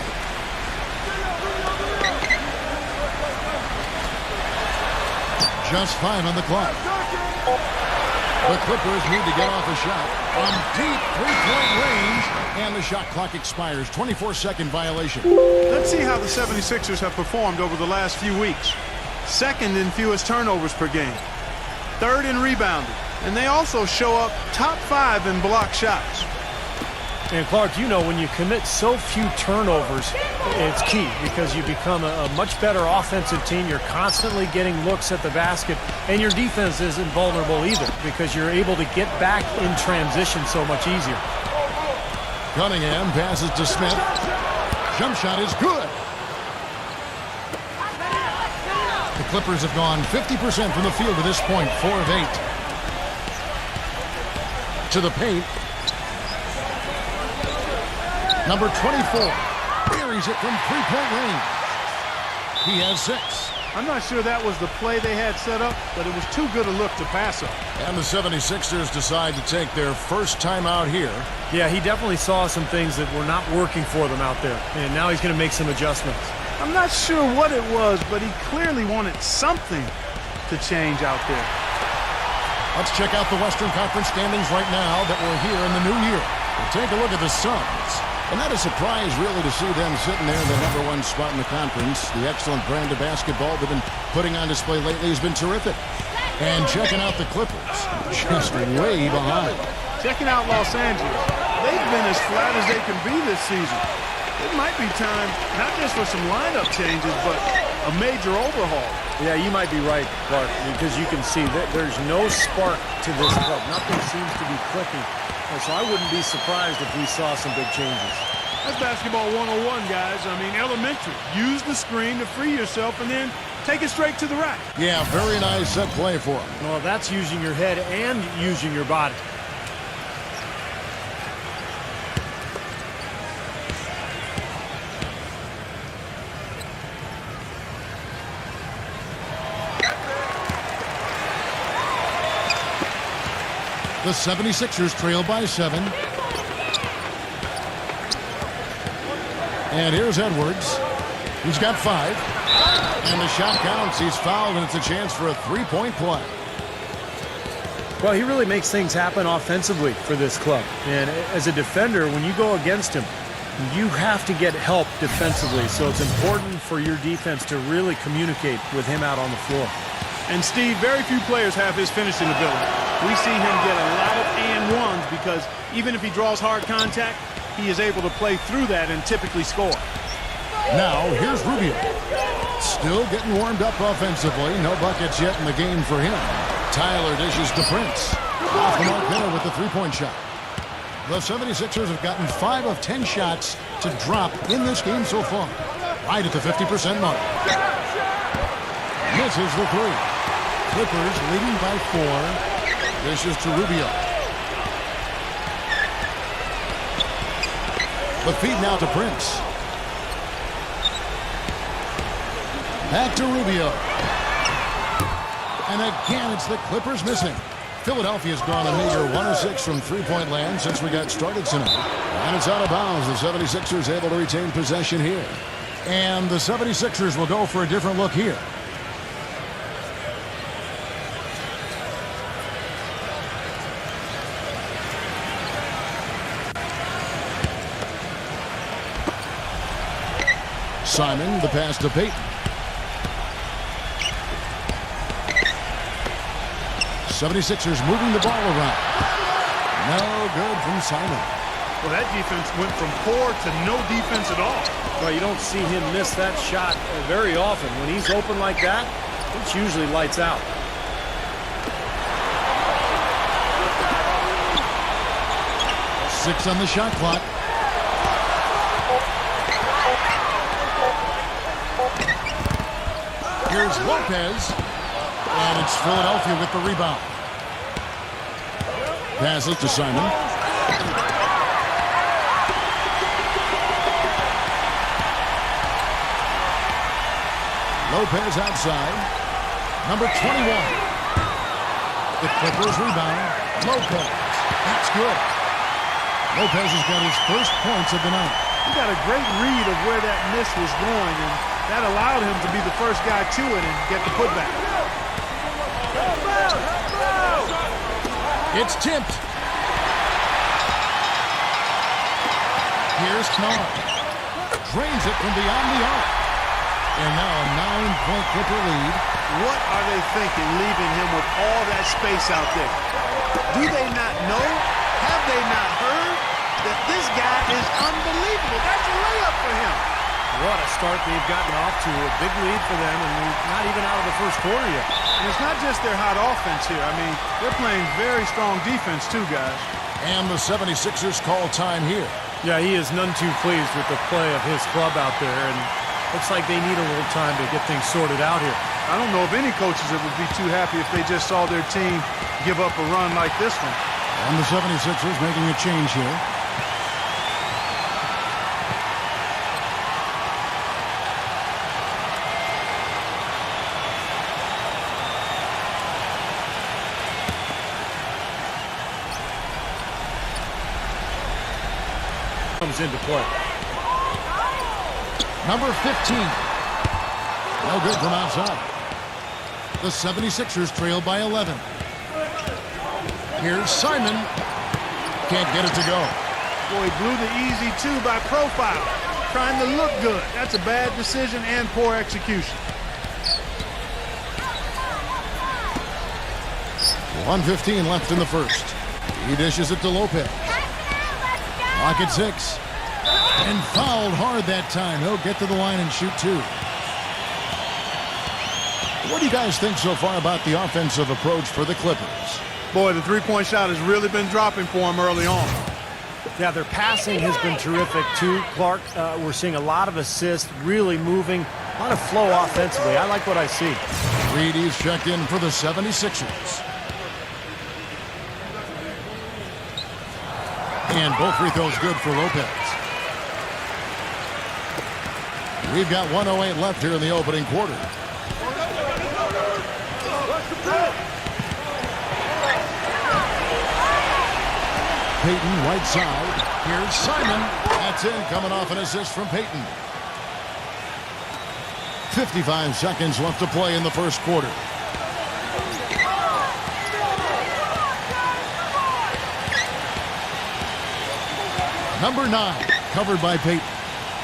C: Just 5 on the clock. The Clippers need to get off a shot from deep three-point range, and the shot clock expires. 24-second violation.
E: Let's see how the 76ers have performed over the last few weeks. Second in fewest turnovers per game. Third in rebounding. And they also show up top 5 in block shots.
D: And Clark, you know, when you commit so few turnovers, it's key because you become a much better offensive team. You're constantly getting looks at the basket, and your defense isn't vulnerable either because you're able to get back in transition so much easier.
C: Cunningham passes to Smith. Jump shot is good. The Clippers have gone 50% from the field to this point, 4 of 8. To the paint. Number 24 buries it from three-point range. He has 6.
E: I'm not sure that was the play they had set up, but it was too good a look to pass up.
C: And the 76ers decide to take their first time out here.
D: Yeah, he definitely saw some things that were not working for them out there, and now he's going to make some adjustments.
E: I'm not sure what it was, but he clearly wanted something to change out there.
C: Let's check out the Western Conference standings right now that we're here in the new year. We'll take a look at the Suns. And not a surprise, really, to see them sitting there in the #1 spot in the conference. The excellent brand of basketball they've been putting on display lately has been terrific. And checking out the Clippers, just way behind.
E: Checking out Los Angeles. They've been as flat as they can be this season. It might be time, not just for some lineup changes, but a major overhaul.
D: Yeah, you might be right, Clark, because you can see that there's no spark to this club. Nothing seems to be clicking. So I wouldn't be surprised if we saw some big changes.
E: That's basketball 101, guys. I mean, elementary. Use the screen to free yourself and then take it straight to the rack.
C: Yeah, very nice set play for him.
D: Well, that's using your head and using your body.
C: The 76ers trail by 7. And here's Edwards. He's got 5. And the shot counts. He's fouled, and it's a chance for a three-point play.
D: Well, he really makes things happen offensively for this club. And as a defender, when you go against him, you have to get help defensively. So it's important for your defense to really communicate with him out on the floor.
E: And Steve, very few players have his finishing ability. We see him get a lot of and-ones because even if he draws hard contact, he is able to play through that and typically score.
C: Now, here's Rubio. Still getting warmed up offensively. No buckets yet in the game for him. Tyler dishes to Prince. Off the mark there with the three-point shot. The 76ers have gotten 5 of 10 shots to drop in this game so far. Right at the 50% mark. Misses the 3. Clippers leading by 4. This is to Rubio. The feed now to Prince. Back to Rubio. And again, it's the Clippers missing. Philadelphia's gone a meager 1 of 6 from three-point land since we got started tonight. And it's out of bounds. The 76ers able to retain possession here. And the 76ers will go for a different look here. Simon, the pass to Payton. 76ers moving the ball around. No good from Simon.
E: Well, that defense went from poor to no defense at all.
D: Well, you don't see him miss that shot very often. When he's open like that, it's usually lights out.
C: Six on the shot clock. Here's Lopez. And it's Philadelphia with the rebound. Pass it to Simon. Lopez outside. Number 21. The Clippers rebound. Lopez. That's good. Lopez has got his first points of the night.
E: He got a great read of where that miss was going, and that allowed him to be the first guy to it and get the putback.
C: It's tipped. Here's Carr. Drains it from beyond the arc. And now a 9-point Clipper lead.
E: What are they thinking, leaving him with all that space out there? Do they not know? Have they not heard that this guy is unbelievable? That's a layup for him.
D: What a start they've gotten off to. A big lead for them, and we're not even out of the first quarter yet.
E: And it's not just their hot offense here. I mean, they're playing very strong defense too, guys.
C: And the 76ers call time here.
D: Yeah, he is none too pleased with the play of his club out there, and looks like they need a little time to get things sorted out here.
E: I don't know of any coaches that would be too happy if they just saw their team give up a run like this one.
C: And the 76ers making a change here.
D: Comes into play.
C: Number 15. No good from outside. The 76ers trail by 11. Here's Simon. Can't get it to go.
E: Boy, he blew the easy two by profile. Trying to look good. That's a bad decision and poor execution.
C: 1:15 left in the first. He dishes it to Lopez. Clock at 6. And fouled hard that time. He'll get to the line and shoot two. What do you guys think so far about the offensive approach for the Clippers?
E: Boy, the three-point shot has really been dropping for him early on.
D: Yeah, their passing has been terrific, too. Clark, we're seeing a lot of assists, really moving, a lot of flow offensively. I like what I see.
C: Reedy's checked in for the 76ers. And both free throws good for Lopez. We've got 1:08 left here in the opening quarter. Payton, right side. Here's Simon. That's in, coming off an assist from Payton. 55 seconds left to play in the first quarter. Number 9, covered by Payton.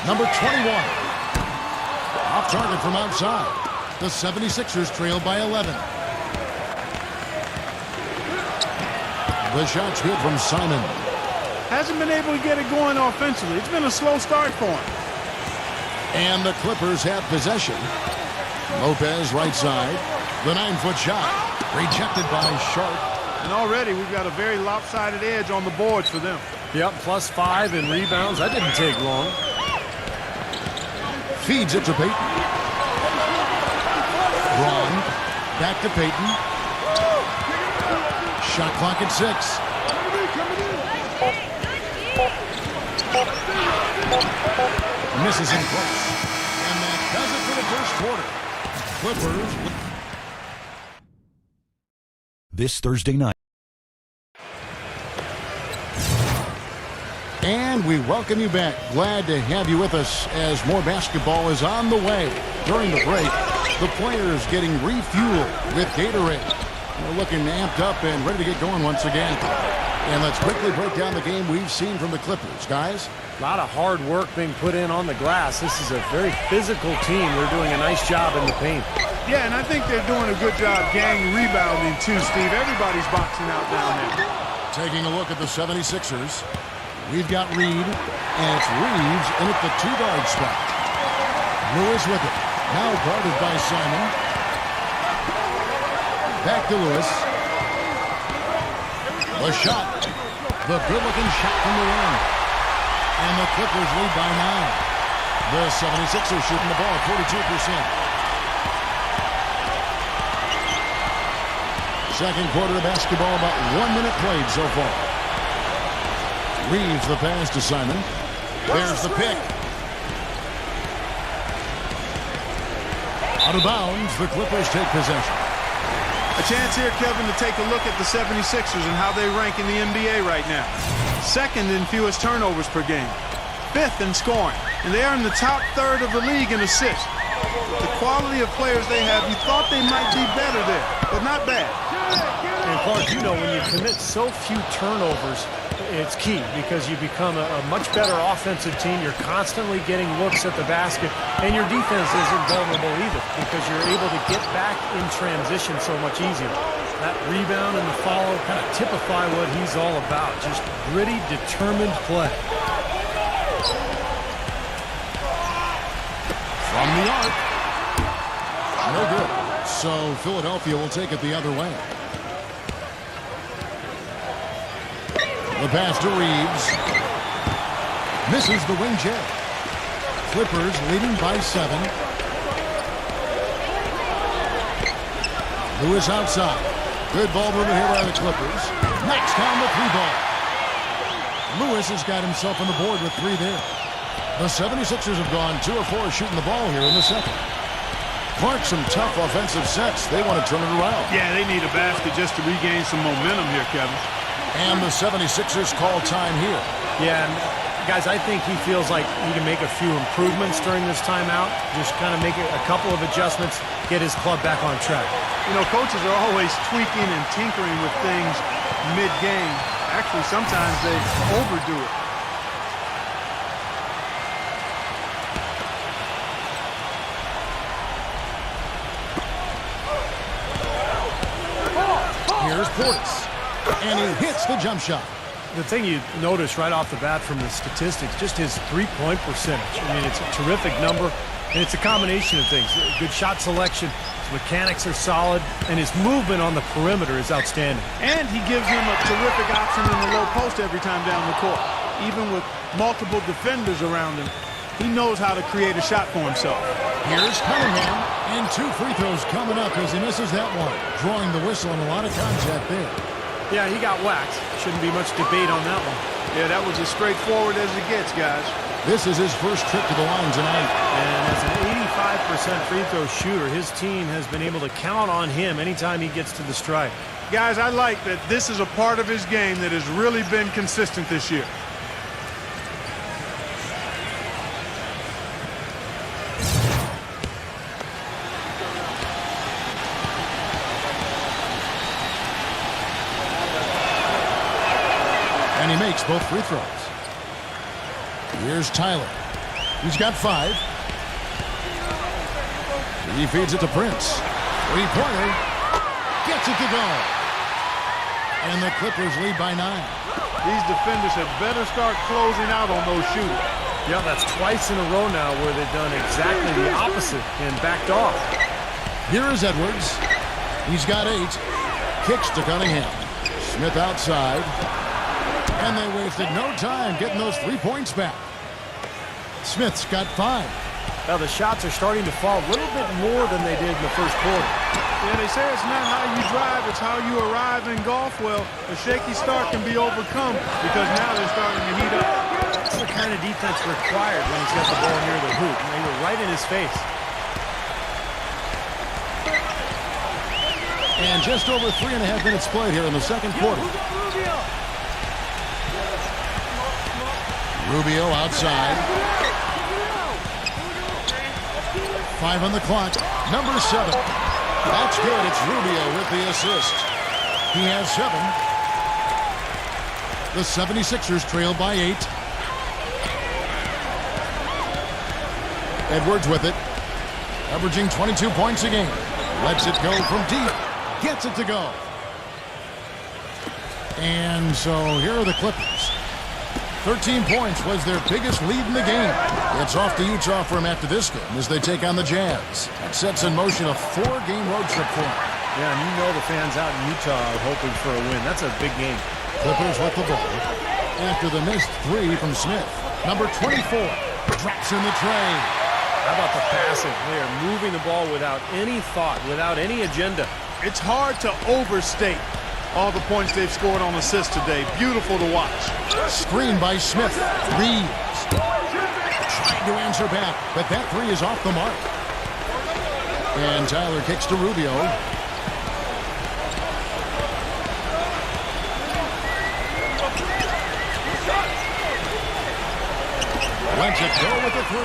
C: Number 21. Off target from outside. The 76ers trail by 11. The shot's good from Simon.
E: Hasn't been able to get it going offensively. It's been a slow start for him.
C: And the Clippers have possession. Lopez right side. The 9-foot shot. Rejected by Sharp.
E: And already we've got a very lopsided edge on the boards for them.
D: Yep, +5 in rebounds. That didn't take long.
C: Feeds it to Payton. Braun. Back to Payton. Shot clock at 6. Misses him close. And that does it for the first quarter. Clippers.
G: This Thursday night.
C: And we welcome you back. Glad to have you with us as more basketball is on the way. During the break, the players getting refueled with Gatorade. We're looking amped up and ready to get going once again. And let's quickly break down the game we've seen from the Clippers. Guys?
D: A lot of hard work being put in on the glass. This is a very physical team. They're doing a nice job in the paint.
E: Yeah, and I think they're doing a good job gang rebounding too, Steve. Everybody's boxing out down there.
C: Taking a look at the 76ers. We've got Reed, and it's Reeves in at the 2-guard spot. Lewis with it. Now guarded by Simon. Back to Lewis. The shot. The good-looking shot from the rim. And the Clippers lead by 9. The 76ers shooting the ball 42%. Second quarter of basketball, about 1 minute played so far. Reeves the pass to Simon. There's the pick. Out of bounds, the Clippers take possession.
E: A chance here, Kevin, to take a look at the 76ers and how they rank in the NBA right now. Second in fewest turnovers per game. Fifth in scoring. And they are in the top third of the league in assists. The quality of players they have, you thought they might be better there. But not not bad.
D: And Clark, you know, when you commit so few turnovers, it's key because you become a much better offensive team. You're constantly getting looks at the basket, and your defense isn't vulnerable either because you're able to get back in transition so much easier. That rebound and the follow kind of typify what he's all about. Just gritty, determined play.
C: From the arc. No good. So Philadelphia will take it the other way. The pass to Reeves. Misses the wing J. Clippers leading by 7. Lewis outside. Good ball movement here by the Clippers. Knocks down the 3-ball. Lewis has got himself on the board with 3 there. The 76ers have gone 2 of 4 shooting the ball here in the second. Clark, some tough offensive sets. They want to turn it around.
E: Yeah, they need a basket just to regain some momentum here, Kevin.
C: And the 76ers call time here.
D: Yeah, and guys, I think he feels like he can make a few improvements during this timeout. Just kind of make a couple of adjustments, get his club back on track.
E: You know, coaches are always tweaking and tinkering with things mid-game. Actually, sometimes they overdo it.
C: Here's Portis. And he hits the jump shot.
D: The thing you notice right off the bat from the statistics, just his three-point percentage. I mean, it's a terrific number, and it's a combination of things. Good shot selection, his mechanics are solid, and his movement on the perimeter is outstanding.
E: And he gives them a terrific option in the low post every time down the court. Even with multiple defenders around him, he knows how to create a shot for himself.
C: Here's Cunningham, and 2 free throws coming up as he misses that one. Drawing the whistle and a lot of contact there.
D: Yeah, he got whacked. Shouldn't be much debate on that one.
E: Yeah, that was as straightforward as it gets, guys.
C: This is his first trip to the line tonight.
D: And as an 85% free throw shooter, his team has been able to count on him anytime he gets to the stripe.
E: Guys, I like that this is a part of his game that has really been consistent this year.
C: And he makes both free throws. Here's Tyler. He's got 5. He feeds it to Prince. 3-pointer. Gets it to go. And the Clippers lead by 9.
E: These defenders had better start closing out on those shooters.
D: Yeah, that's twice in a row now where they've done exactly the opposite and backed off.
C: Here is Edwards. He's got 8. Kicks to Cunningham. Smith outside. And they wasted no time getting those 3 points back. Smith's got 5.
D: Now the shots are starting to fall a little bit more than they did in the first quarter.
E: Yeah, they say it's not how you drive, it's how you arrive in golf. Well, a shaky start can be overcome because now they're starting to heat up.
D: That's the kind of defense required when he's got the ball near the hoop. And they were right in his face.
C: And just over 3.5 minutes played here in the second quarter. Rubio outside. 5 on the clock. Number 7. That's good. It's Rubio with the assist. He has 7. The 76ers trail by 8. Edwards with it. Averaging 22 points a game. Lets it go from deep. Gets it to go. And so here are the Clippers. 13 points was their biggest lead in the game. It's off to Utah for them after this game as they take on the Jazz. That sets in motion a 4-game road trip for them.
D: Yeah, and you know the fans out in Utah are hoping for a win. That's a big game.
C: Clippers with the ball after the missed 3 from Smith. Number 24 drops in the tray.
D: How about the passing? They are moving the ball without any thought, without any agenda.
E: It's hard to overstate all the points they've scored on assists today. Beautiful to watch.
C: Screen by Smith. Reeves trying to answer back, but that 3 is off the mark. And Tyler kicks to Rubio. Lets it go with the 3.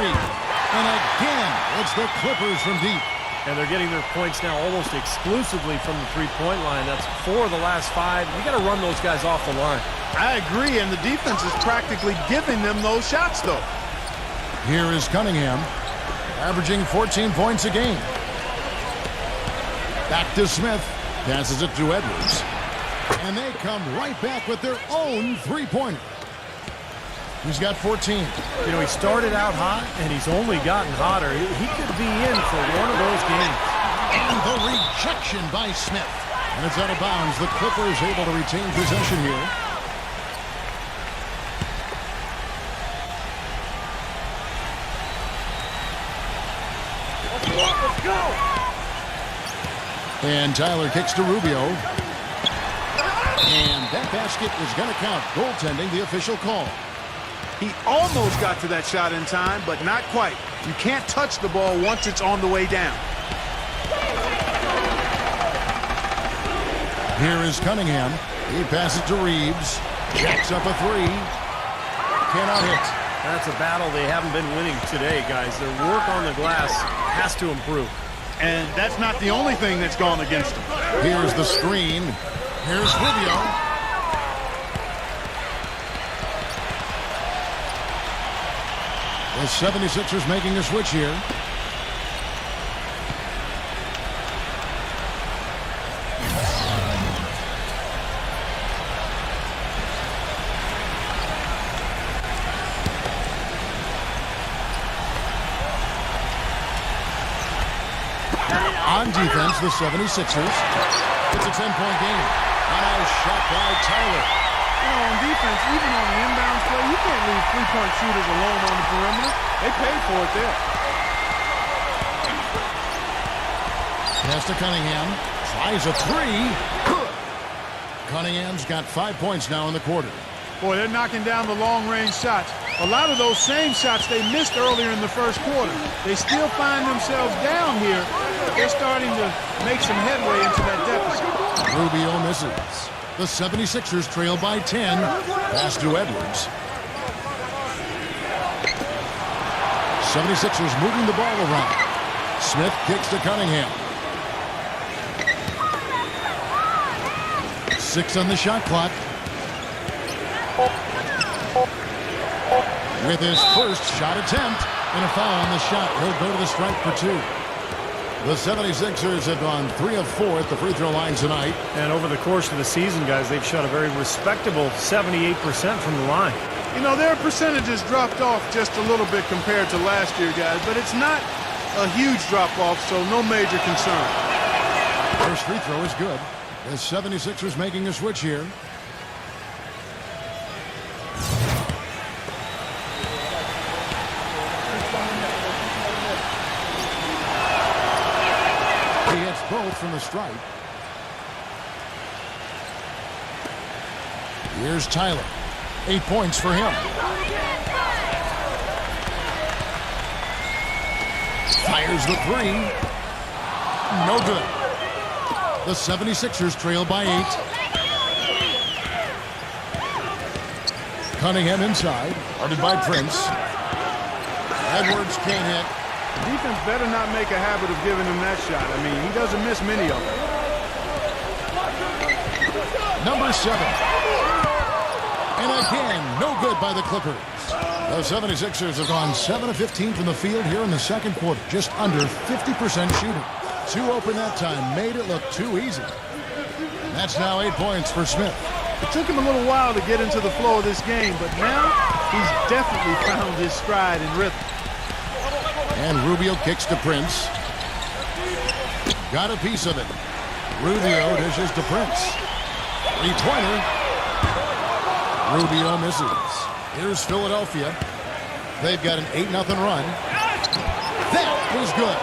C: And again, it's the Clippers from deep.
D: And they're getting their points now almost exclusively from the three-point line. That's 4 of the last 5. You got to run those guys off the line.
E: I agree, and the defense is practically giving them those shots, though.
C: Here is Cunningham, averaging 14 points a game. Back to Smith. Passes it to Edwards. And they come right back with their own three-pointer. He's got 14.
D: You know, he started out hot, and he's only gotten hotter. He could be in for one of those games.
C: And the rejection by Smith. And it's out of bounds. The Clippers able to retain possession here.
H: Let's go.
C: And Tyler kicks to Rubio. And that basket is going to count. Goaltending, the official call.
E: He almost got to that shot in time, but not quite. You can't touch the ball once it's on the way down.
C: Here is Cunningham. He passes to Reeves. Jacks up a three. Cannot hit.
D: That's a battle they haven't been winning today, guys. Their work on the glass has to improve.
E: And that's not the only thing that's gone against them.
C: Here's the screen. Here's Rubio. The 76ers making a switch here. On defense, the 76ers. It's a 10-point game. A nice shot by Tyler.
E: You know, on defense, even on the inbounds play, you can't leave three-point shooters alone on the perimeter. They paid for it there.
C: Pass to Cunningham. Tries a three. Good. Cunningham's got 5 points now in the quarter.
E: Boy, they're knocking down the long-range shots. A lot of those same shots they missed earlier in the first quarter. They still find themselves down here, but they're starting to make some headway into that deficit.
C: Rubio misses. The 76ers trail by 10. Pass to Edwards. 76ers moving the ball around. Smith kicks to Cunningham. 6 on the shot clock. With his first shot attempt and a foul on the shot, he'll go to the stripe for 2. The 76ers have gone 3 of 4 at the free throw line tonight.
D: And over the course of the season, guys, they've shot a very respectable 78% from the line.
E: You know, their percentages dropped off just a little bit compared to last year, guys, but it's not a huge drop-off, so no major concern.
C: First free throw is good. The 76ers making a switch here. He hits both from the stripe. Here's Tyler. 8 points for him. Fires the three. No good. The 76ers trail by 8. Cunningham inside. Guarded by Prince. Edwards can't hit.
E: The defense better not make a habit of giving him that shot. I mean, he doesn't miss many of them.
C: Number 7. And again, no good by the Clippers. The 76ers have gone 7 of 15 from the field here in the second quarter. Just under 50% shooting. 2 open that time. Made it look too easy. That's now 8 points for Smith.
E: It took him a little while to get into the flow of this game, but now he's definitely found his stride and rhythm.
C: And Rubio kicks to Prince. Got a piece of it. Rubio dishes to Prince. 3-pointer. Rubio misses. Here's Philadelphia. They've got an 8-0 run. That was good.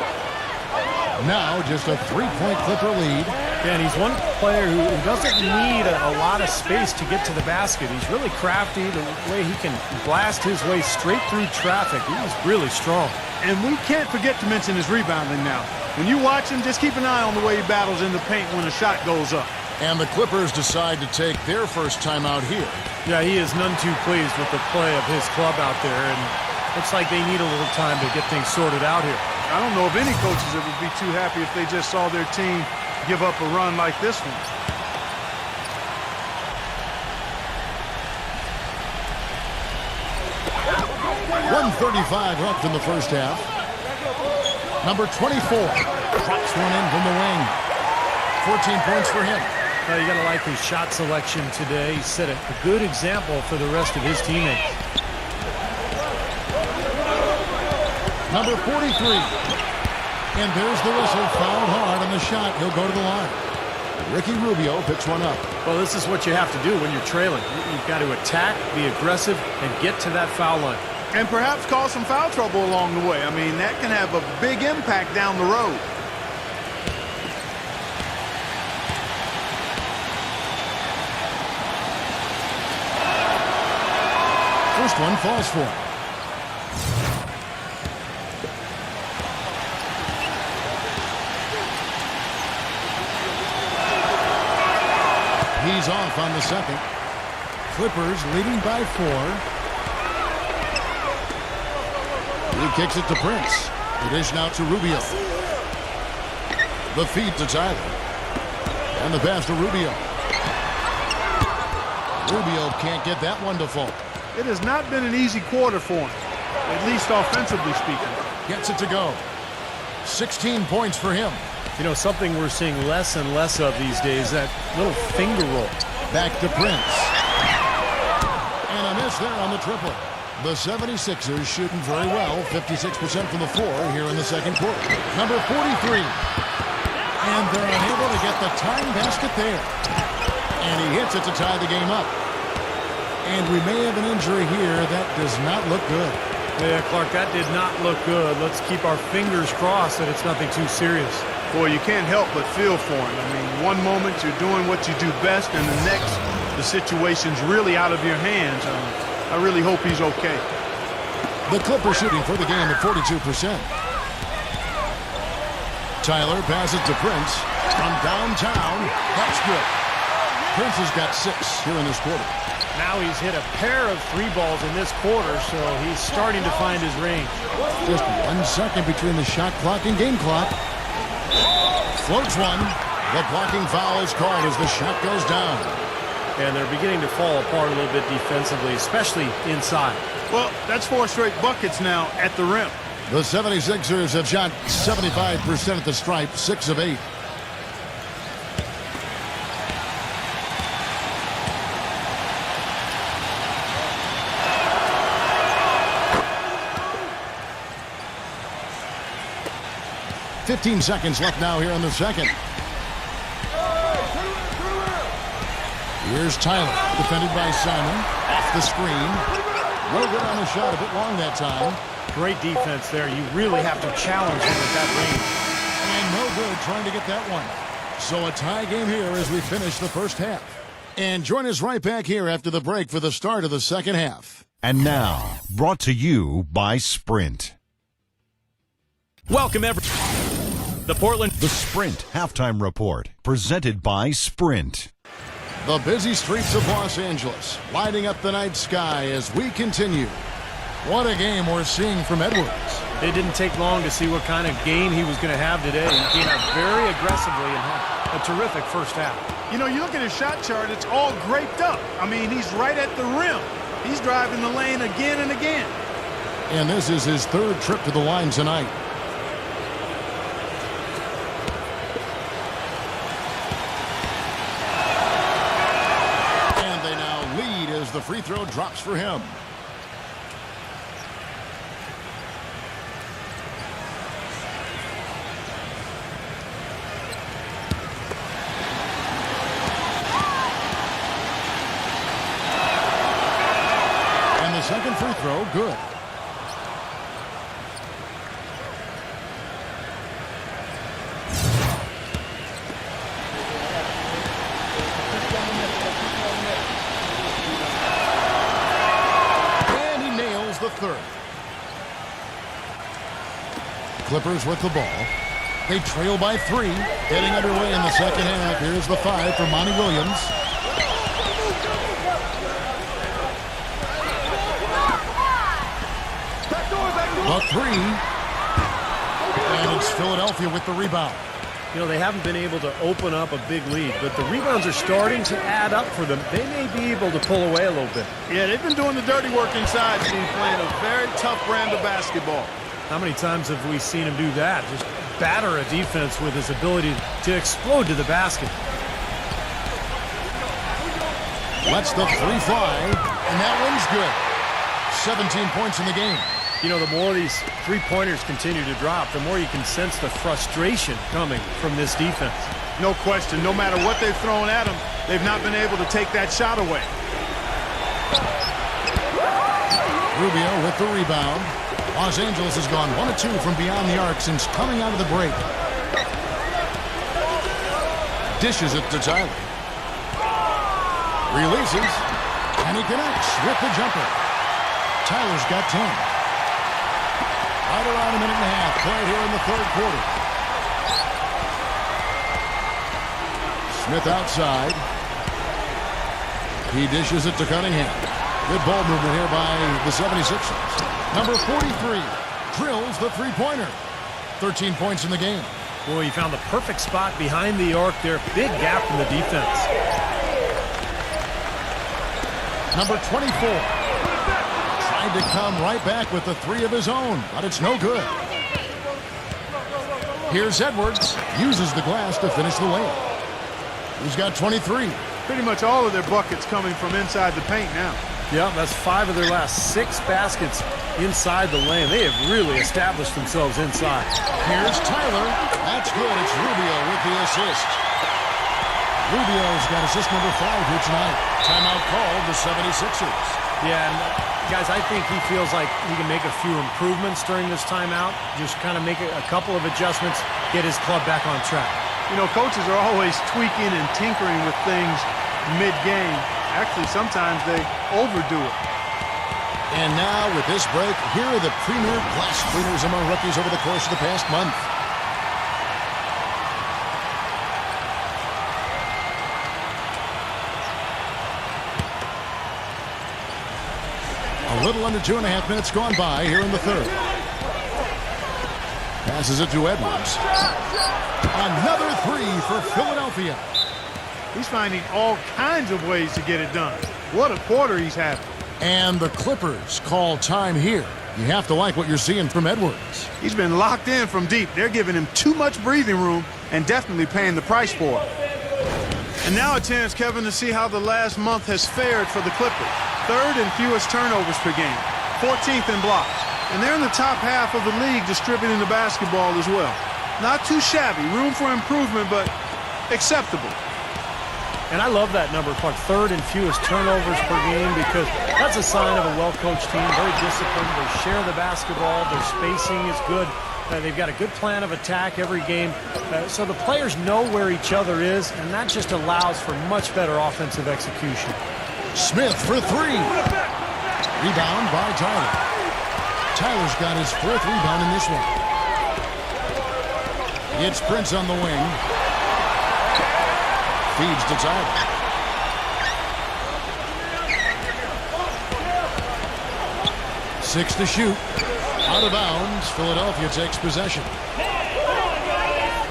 C: Now just a 3-point Clipper lead.
D: And he's one player who doesn't need a lot of space to get to the basket. He's really crafty. The way he can blast his way straight through traffic. He's really strong.
E: And we can't forget to mention his rebounding now. When you watch him, just keep an eye on the way he battles in the paint when a shot goes up.
C: And the Clippers decide to take their first time out here.
D: Yeah, he is none too pleased with the play of his club out there. And looks like they need a little time to get things sorted out here.
E: I don't know of any coaches that would be too happy if they just saw their team give up a run like this one.
C: .135 left in the first half. Number 24 drops one in from the wing. 14 points for him.
D: Well, you got to like his shot selection today. He set a good example for the rest of his teammates.
C: Number 43. And there's the whistle. Fouled hard on the shot. He'll go to the line. Ricky Rubio picks one up.
D: Well, this is what you have to do when you're trailing. You've got to attack, be aggressive, and get to that foul line.
E: And perhaps cause some foul trouble along the way. I mean, that can have a big impact down the road.
C: First one falls for him. He's off on the second. Clippers leading by 4. He kicks it to Prince. The dish now to Rubio. The feed to Tyler. And the pass to Rubio. Rubio can't get that one to fall.
E: It has not been an easy quarter for him, at least offensively speaking.
C: Gets it to go. 16 points for him.
D: You know, something we're seeing less and less of these days, that little finger roll.
C: Back to Prince. And a miss there on the triple. The 76ers shooting very well, 56% from the floor here in the second quarter. Number 43. And they're unable to get the tying basket there. And he hits it to tie the game up. And we may have an injury here. That does not look good.
D: Yeah, Clark, that did not look good. Let's keep our fingers crossed that it's nothing too serious.
E: Boy, you can't help but feel for him. I mean, one moment you're doing what you do best, and the next, the situation's really out of your hands. I really hope he's okay.
C: The Clippers shooting for the game at 42%. Tyler passes to Prince from downtown. That's good. Prince has got 6 here in this quarter.
D: Now he's hit a pair of 3 balls in this quarter, so he's starting to find his range.
C: Just 1 second between the shot clock and game clock. Floats one. The blocking foul is called as the shot goes down.
D: And they're beginning to fall apart a little bit defensively, especially inside.
E: Well, that's 4 straight buckets now at the rim.
C: The 76ers have shot 75% at the stripe, 6 of 8. .15 seconds left now here in the second. Here's Tyler, defended by Simon. Off the screen. No good on the shot, a bit long that time.
D: Great defense there. You really have to challenge him at that range.
C: And no good trying to get that one. So a tie game here as we finish the first half. And join us right back here after the break for the start of the second half.
G: And now, brought to you by Sprint.
B: Welcome, the Portland.
G: The Sprint Halftime Report, presented by Sprint.
C: The busy streets of Los Angeles, lighting up the night sky as we continue. What a game we're seeing from Edwards.
D: It didn't take long to see what kind of game he was going to have today. He came out very aggressively and had a terrific first half.
E: You know, you look at his shot chart, it's all graped up. I mean, he's right at the rim. He's driving the lane again and again.
C: And this is his 3rd trip to the line tonight. The free throw drops for him. And the second free throw, good. Third. Clippers with the ball. They trail by 3. Getting underway in the second half. Here's the 5 for Monty Williams. The 3. And it's Philadelphia with the rebound.
D: You know, they haven't been able to open up a big lead, but the rebounds are starting to add up for them. They may be able to pull away a little bit.
E: Yeah, they've been doing the dirty work inside, Steve, playing a very tough brand of basketball.
D: How many times have we seen him do that? Just batter a defense with his ability to explode to the basket.
C: Lets the three fly, and that one's good. 17 points in the game.
D: You know, the more these three-pointers continue to drop, the more you can sense the frustration coming from this defense.
E: No question. No matter what they've thrown at them, they've not been able to take that shot away.
C: Rubio with the rebound. Los Angeles has gone 1 of 2 from beyond the arc since coming out of the break. Dishes it to Tyler. Releases, and he connects with the jumper. Tyler's got 10. Right around a minute and a half played here in the third quarter. Smith outside. He dishes it to Cunningham. Good ball movement here by the 76ers. Number 43 drills the three-pointer. 13 points in the game.
D: Boy, he found the perfect spot behind the arc there. Big gap in the defense.
C: Number 24. Tried to come right back with the three of his own, but it's no good. Here's Edwards. Uses the glass to finish the layup. He's got 23.
E: Pretty much all of their buckets coming from inside the paint now.
D: Yeah, that's 5 of their last 6 baskets inside the lane. They have really established themselves inside.
C: Here's Tyler. That's good. It's Rubio with the assist. Rubio's got assist number 5 here tonight. Timeout called the 76ers.
D: Yeah, and guys, I think he feels like he can make a few improvements during this timeout. Just kind of make a couple of adjustments, get his club back on track.
E: You know, coaches are always tweaking and tinkering with things mid-game. Actually, sometimes they overdo it.
C: And now, with this break, here are the premier glass cleaners among rookies over the course of the past month. A little under 2.5 minutes gone by here in the third. Passes it to Edwards. Another three for Philadelphia.
E: He's finding all kinds of ways to get it done. What a quarter he's having.
C: And the Clippers call time here. You have to like what you're seeing from Edwards.
E: He's been locked in from deep. They're giving him too much breathing room and definitely paying the price for it. And now a chance, Kevin, to see how the last month has fared for the Clippers. 3rd in fewest turnovers per game, 14th in blocks. And they're in the top half of the league distributing the basketball as well. Not too shabby, room for improvement, but acceptable.
D: And I love that number, Clark, 3rd in fewest turnovers per game, because that's a sign of a well-coached team, very disciplined. They share the basketball. Their spacing is good. They've got a good plan of attack every game. So the players know where each other is, and that just allows for much better offensive execution.
C: Smith for 3. Rebound by Tyler. Tyler's got his 4th rebound in this one. It's Prince on the wing. Feeds to Tyler. Six to shoot. Out of bounds. Philadelphia takes possession.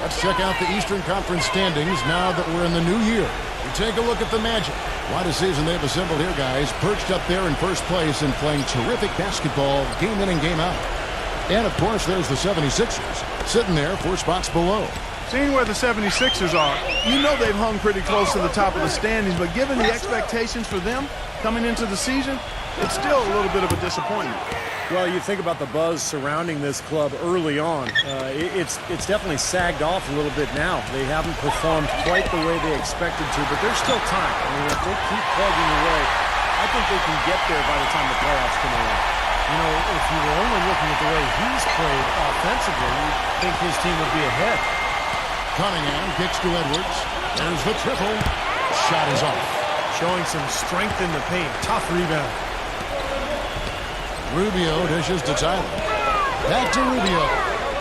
C: Let's check out the Eastern Conference standings now that we're in the new year. We take a look at the Magic. What a season they've assembled here, guys. Perched up there in first place and playing terrific basketball game in and game out. And, of course, there's the 76ers sitting there 4 spots below.
E: Seeing where the 76ers are, you know they've hung pretty close to the top of the standings, but given the expectations for them coming into the season, it's still a little bit of a disappointment.
D: Well, you think about the buzz surrounding this club early on. It's definitely sagged off a little bit now. They haven't performed quite the way they expected to, but there's still time. I mean, if they keep plugging away, I think they can get there by the time the playoffs come along. You know, if you were only looking at the way he's played offensively, you'd think his team would be ahead.
C: Cunningham kicks to Edwards. There's the triple. Shot is off.
D: Showing some strength in the paint. Tough rebound.
C: Rubio dishes to Tyler. Back to Rubio.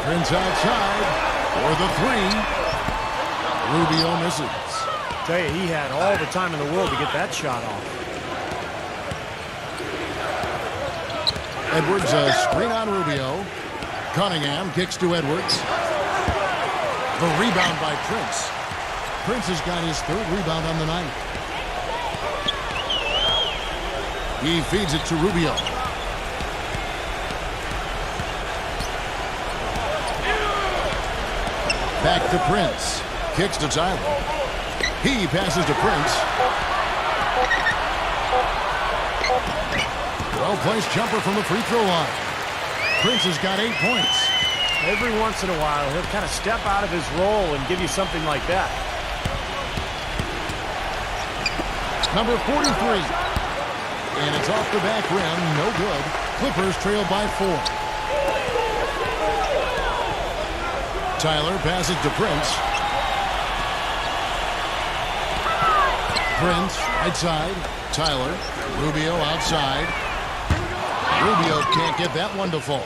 C: Prince outside for the 3. Rubio misses.
D: Tell you, he had all the time in the world to get that shot off.
C: Edwards a screen on Rubio. Cunningham kicks to Edwards. The rebound by Prince. Prince has got his third rebound on the night. He feeds it to Rubio. Back to Prince. Kicks to Tyler. He passes to Prince. Well-placed jumper from the free throw line. Prince has got 8 points.
D: Every once in a while, he'll kind of step out of his role and give you something like that.
C: Number 43. And it's off the back rim. No good. Clippers trail by 4. Tyler passes to Prince. Prince, right side. Tyler. Rubio outside. Rubio can't get that one to fall.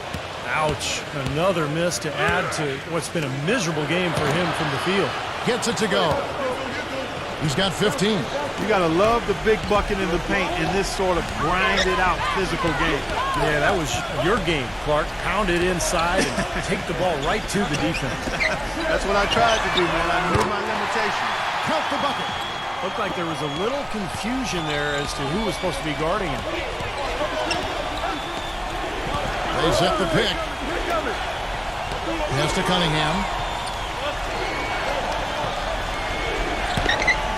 D: Ouch. Another miss to add to what's been a miserable game for him from the field.
C: Gets it to go. He's got 15.
E: You got to love the big bucket in the paint in this sort of grinded-out physical game.
D: Yeah, that was your game, Clark. Pound it inside and take the ball right to the defense.
E: That's what I tried to do, man. I knew my limitations.
C: Count the bucket.
D: Looked like there was a little confusion there as to who was supposed to be guarding him.
C: They set the pick. Pass to Cunningham.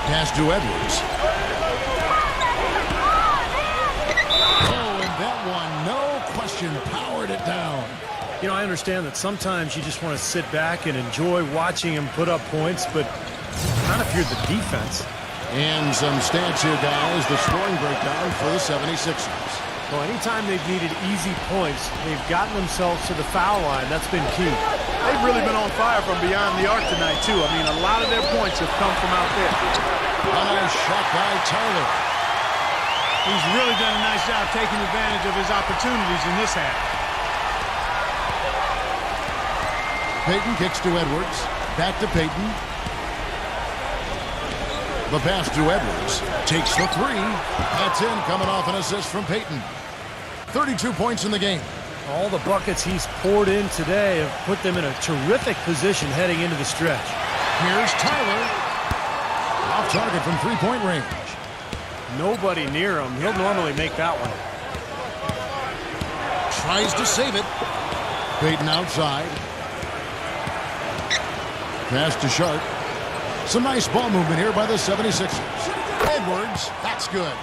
C: Pass to Edwards. Oh, and that one, no question, powered it down.
D: You know, I understand that sometimes you just want to sit back and enjoy watching him put up points, but kind of feared the defense.
C: And some stats here, guys. The scoring breakdown for the 76ers.
D: Well, anytime they've needed easy points, they've gotten themselves to the foul line. That's been key.
E: They've really been on fire from beyond the arc tonight, too. I mean, a lot of their points have come from out there.
C: A nice shot by Tyler.
E: He's really done a nice job taking advantage of his opportunities in this half.
C: Payton kicks to Edwards. Back to Payton. The pass to Edwards. Takes the three. That's in, coming off an assist from Payton. 32 points in the game.
D: All the buckets he's poured in today have put them in a terrific position heading into the stretch.
C: Here's Tyler. Off target from three-point range.
D: Nobody near him. He'll normally make that one.
C: Tries to save it. Payton outside. Pass to Sharp. Some nice ball movement here by the 76ers. Edwards, that's good.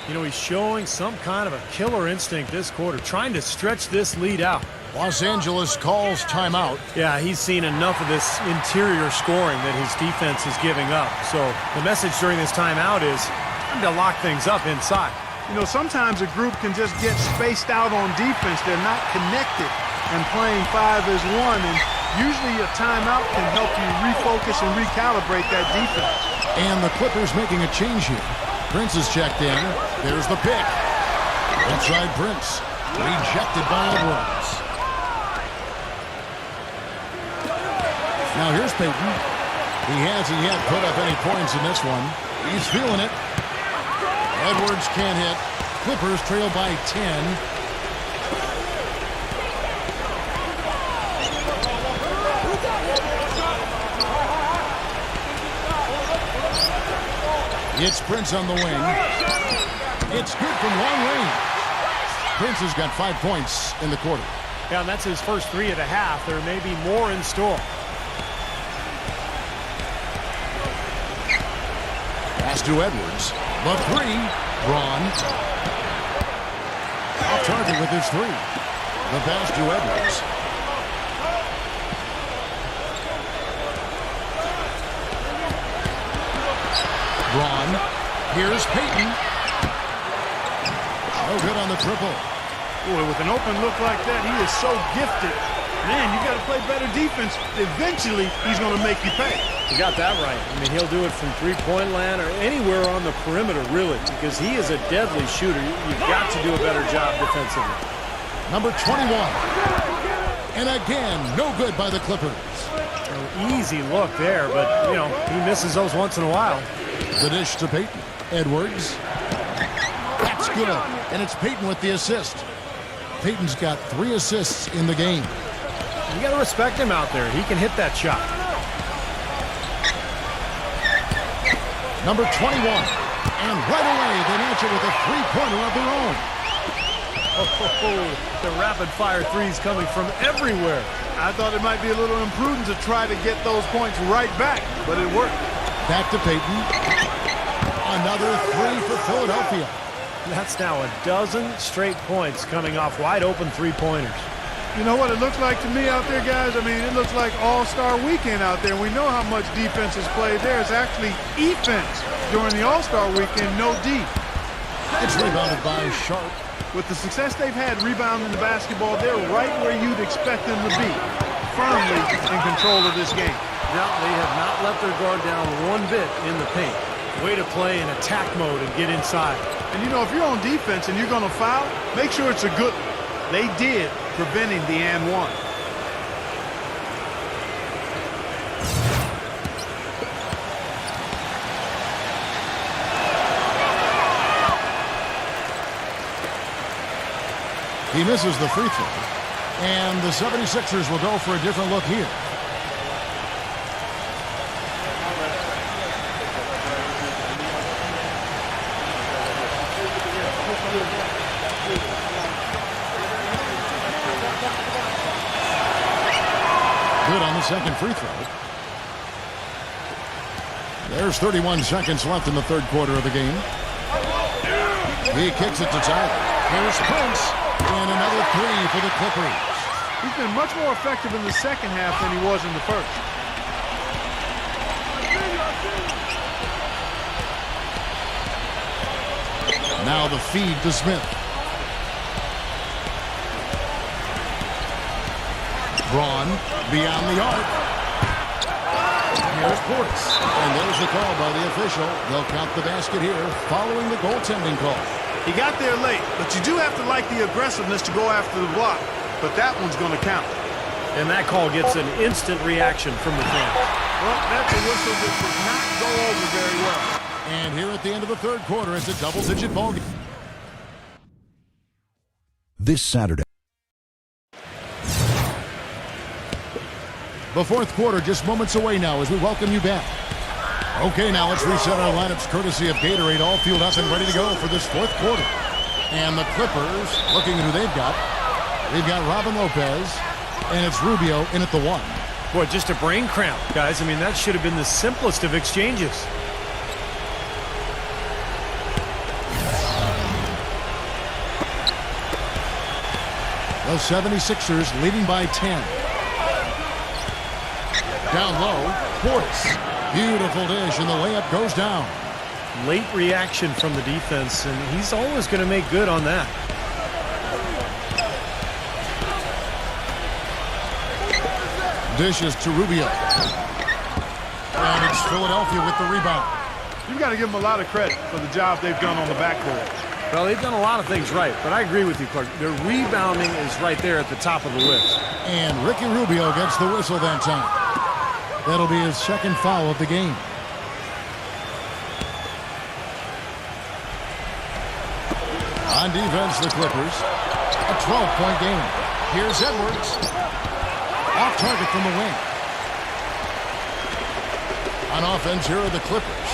D: You know, he's showing some kind of a killer instinct this quarter, trying to stretch this lead out.
C: Los Angeles calls timeout.
D: Yeah, he's seen enough of this interior scoring that his defense is giving up. So the message during this timeout is time to lock things up inside.
E: You know, sometimes a group can just get spaced out on defense. They're not connected and playing 5 as 1. And usually a timeout can help you refocus and recalibrate that defense.
C: And the Clippers making a change here. Prince is checked in. There's the pick. Inside Prince. Rejected by Edwards. Now here's Payton. He hasn't yet put up any points in this one. He's feeling it. Edwards can't hit. Clippers trail by 10. It's Prince on the wing. It's good from long range. Prince has got 5 points in the quarter.
D: Yeah, and that's his first 3 of the half. There may be more in store.
C: Pass to Edwards. The three. Braun. Off target with his 3. The pass to Edwards. Braun. Here's Payton. No good on the triple.
E: Boy, with an open look like that, he is so gifted. Man, you got to play better defense. Eventually, he's going to make you pay.
D: You got that right. I mean, he'll do it from three-point land or anywhere on the perimeter, really, because he is a deadly shooter. You've got to do a better job defensively.
C: Number 21. And again, no good by the Clippers.
D: Easy look there, but, you know, he misses those once in a while.
C: The dish to Payton. Edwards. That's good. And it's Payton with the assist. Payton's got 3 assists in the game.
D: You got to respect him out there. He can hit that shot.
C: Number 21. And right away, they match it with a three-pointer of their own.
D: Oh, the rapid-fire threes coming from everywhere.
E: I thought it might be a little imprudent to try to get those points right back, but it worked.
C: Back to Peyton. Another three for Philadelphia.
D: That's now a dozen straight points coming off wide-open three-pointers.
E: You know what it looks like to me out there, guys? I mean, it looks like all-star weekend out there. We know how much defense is played there. It's actually offense during the all-star weekend, no D.
C: It's rebounded by Sharp.
E: With the success they've had rebounding the basketball, they're right where you'd expect them to be, firmly in control of this game.
D: Now, they have not let their guard down one bit in the paint. Way to play in attack mode and get inside.
E: And, you know, if you're on defense and you're going to foul, make sure it's a good one. They did, preventing the and one.
C: He misses the free throw. And the 76ers will go for a different look here. Good on the second free throw. There's 31 seconds left in the third quarter of the game. He kicks it to Tyler. Here's Prince. And another three for the Clippers.
E: He's been much more effective in the second half than he was in the first.
C: Now the feed to Smith. Braun beyond the arc. Here's Portis. And there's the call by the official. They'll count the basket here following the goaltending call.
E: He got there late, but you do have to like the aggressiveness to go after the block. But that one's going to count.
D: And that call gets an instant reaction from the fans.
E: Well, that's a whistle that does not go over very well.
C: And here at the end of the third quarter, it's a double-digit ball game.
G: This Saturday.
C: The fourth quarter just moments away now as we welcome you back. Okay, now let's reset our lineups courtesy of Gatorade, all fueled up and ready to go for this fourth quarter. And the Clippers, looking at who they've got. They've got Robin Lopez, and it's Rubio in at the one.
D: Boy, just a brain cramp, guys. I mean, that should have been the simplest of exchanges.
C: The 76ers leading by 10. Down low, Portis. Beautiful dish, and the layup goes down.
D: Late reaction from the defense, and he's always going to make good on that.
C: Dishes to Rubio. And it's Philadelphia with the rebound.
E: You've got to give them a lot of credit for the job they've done on the backboard.
D: Well, they've done a lot of things right, but I agree with you, Clark. Their rebounding is right there at the top of the list.
C: And Ricky Rubio gets the whistle that time. That'll be his second foul of the game. On defense, the Clippers. A 12-point game. Here's Edwards. Off target from the wing. On offense, here are the Clippers.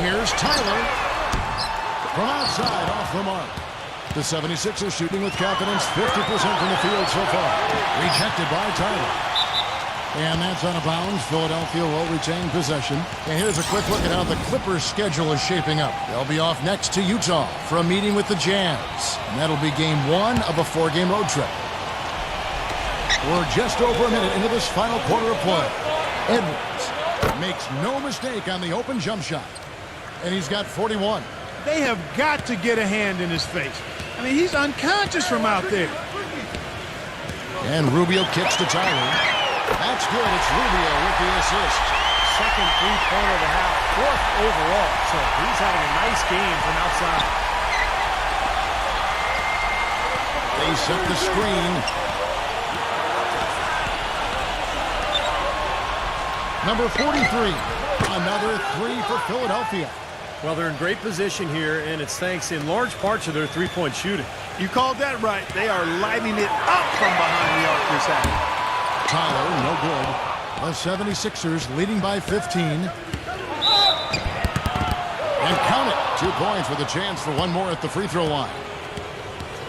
C: Here's Tyler. From outside, off the mark. The 76ers shooting with confidence, 50% from the field so far. Rejected by Tyler. And that's out of bounds. Philadelphia will retain possession. And here's a quick look at how the Clippers' schedule is shaping up. They'll be off next to Utah for a meeting with the Jazz. And that'll be game one of a 4-game road trip. We're just over a minute into this final quarter of play. Edwards makes no mistake on the open jump shot. And he's got 41.
E: They have got to get a hand in his face. I mean, he's unconscious from out there.
C: And Rubio kicks to Tyler. That's good. It's Rubio with the assist.
D: Second three-pointer of the half, fourth overall. So he's having a nice game from outside.
C: They set the screen. Number 43. Another three for Philadelphia.
D: Well, they're in great position here, and it's thanks in large part to their three-point shooting.
E: You called that right. They are lighting it up from behind the arc this half.
C: Tyler, no good. The 76ers leading by 15. 2 points with a chance for one more at the free throw line.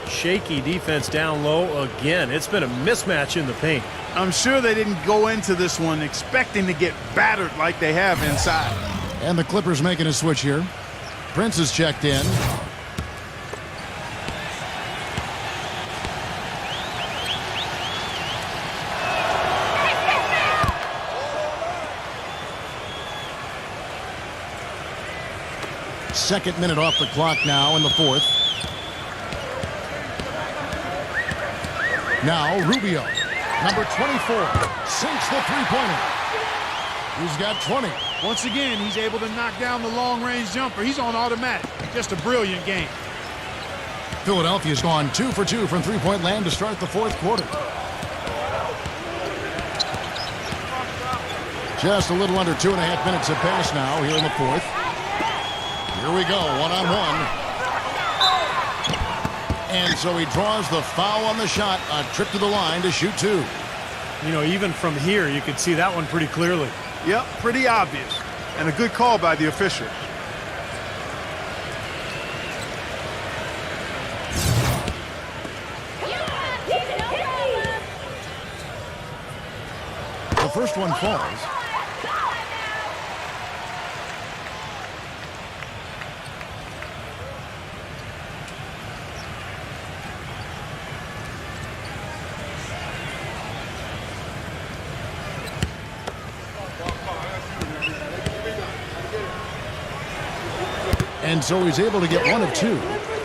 D: Shaky defense down low again. It's been a mismatch in the paint.
E: I'm sure they didn't go into this one expecting to get battered like they have inside.
C: And the Clippers making a switch here. Prince is checked in. Second minute off the clock now in the fourth. Now Rubio, number 24, sinks the three-pointer. He's got 20.
E: Once again, he's able to knock down the long-range jumper. He's on automatic. Just a brilliant game.
C: Philadelphia's gone 2 for 2 from three-point land to start the fourth quarter. Just a little under 2.5 minutes have passed now here in the fourth. Here we go, one-on-one. And so he draws the foul on the shot. A trip to the line to shoot 2.
D: You know, even from here, you could see that one pretty clearly.
E: Yep, pretty obvious. And a good call by the official.
C: The first one falls. And so he's able to get 1 of 2.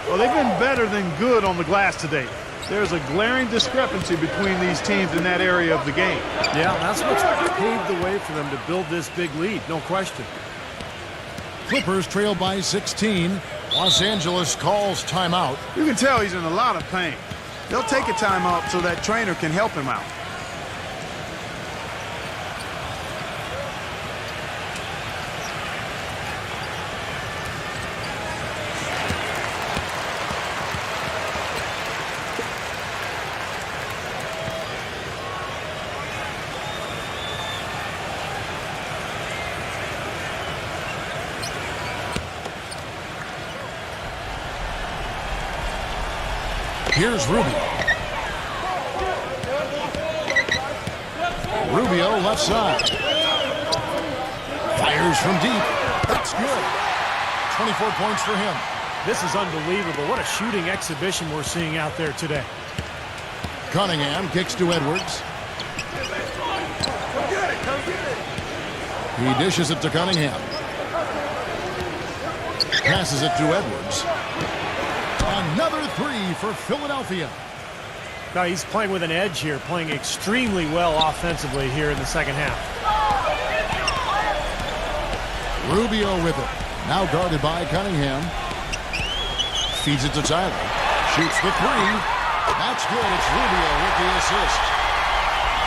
E: Well, they've been better than good on the glass today. There's a glaring discrepancy between these teams in that area of the game.
D: Yeah, that's what's paved the way for them to build this big lead, no question.
C: Clippers trail by 16. Los Angeles calls timeout.
E: You can tell he's in a lot of pain. They'll take a timeout so that trainer can help him out.
C: Here's Rubio. Rubio left side. Fires from deep. That's good. 24 points for him.
D: This is unbelievable. What a shooting exhibition we're seeing out there today.
C: Cunningham kicks to Edwards. He dishes it to Cunningham. Passes it to Edwards. Another 3 for Philadelphia.
D: Now he's playing with an edge here, playing extremely well offensively here in the second half.
C: Rubio with it. Now guarded by Cunningham. Feeds it to Tyler. Shoots the 3. That's good. It's Rubio with the assist.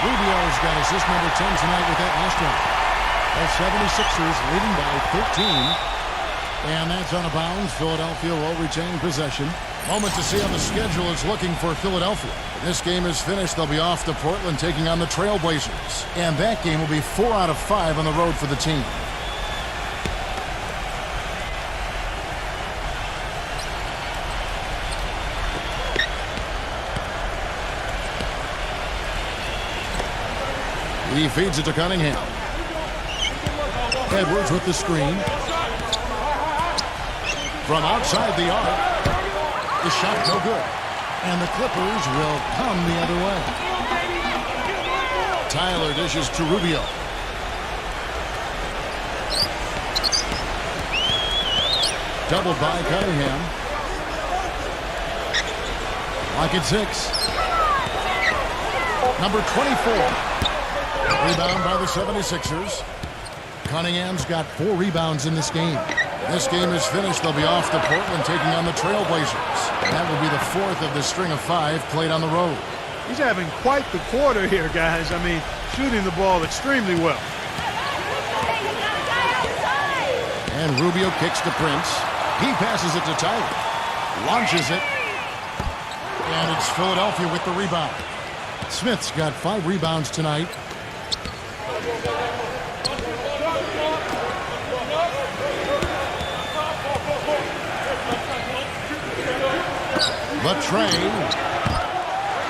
C: Rubio's got assist number 10 tonight with that last one. The 76ers leading by 13. And that's out of bounds. Philadelphia will retain possession. Moment to see how the schedule is looking for Philadelphia. When this game is finished, they'll be off to Portland taking on the Trailblazers. And that game will be 4 out of 5 on the road for the team. He feeds it to Cunningham. Edwards with the screen. From outside the arc. The shot no good. And the Clippers will come the other way. Tyler dishes to Rubio. Doubled by Cunningham. Lock at 6. Number 24. Rebound by the 76ers. Cunningham's got 4 rebounds in this game. This game is finished. They'll be off to Portland taking on the Trailblazers. That will be the 4th of the string of 5 played on the road.
E: He's having quite the quarter here, guys. I mean, shooting the ball extremely well.
C: And Rubio kicks to Prince. He passes it to Tyler. Launches it. And it's Philadelphia with the rebound. Smith's got 5 rebounds tonight. The tray.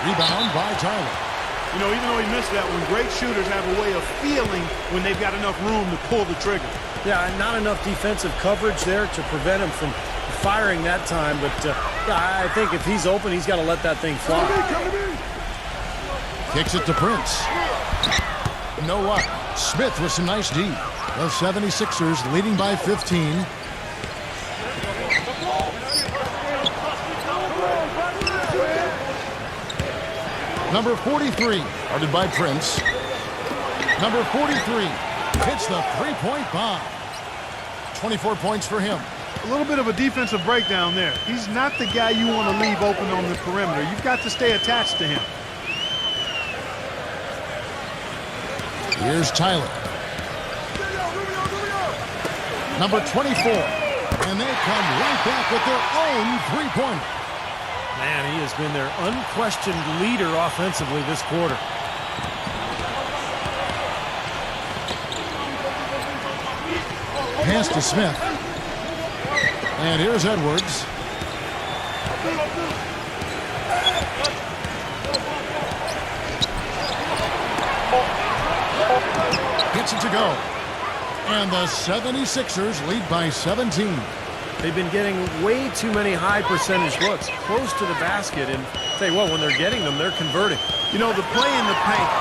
C: Rebound by Tyler.
E: You know, even though he missed that one, great shooters have a way of feeling when they've got enough room to pull the trigger.
D: Yeah, not enough defensive coverage there to prevent him from firing that time. But yeah, I think if he's open, he's got to let that thing fly.
C: Kicks it to Prince. No luck. Smith with some nice D. The 76ers leading by 15. Number 43, guarded by Prince. Number 43 hits the three-point bomb. 24 points for him.
E: A little bit of a defensive breakdown there. He's not the guy you want to leave open on the perimeter. You've got to stay attached to him.
C: Here's Tyler. Number 24. And they come right back with their own three-pointer.
D: Man, he has been their unquestioned leader offensively this quarter.
C: Pass to Smith. And here's Edwards. Gets it to go. And the 76ers lead by 17.
D: They've been getting way too many high percentage looks close to the basket. And tell you what, when they're getting them, they're converting.
E: You know, the play in the paint,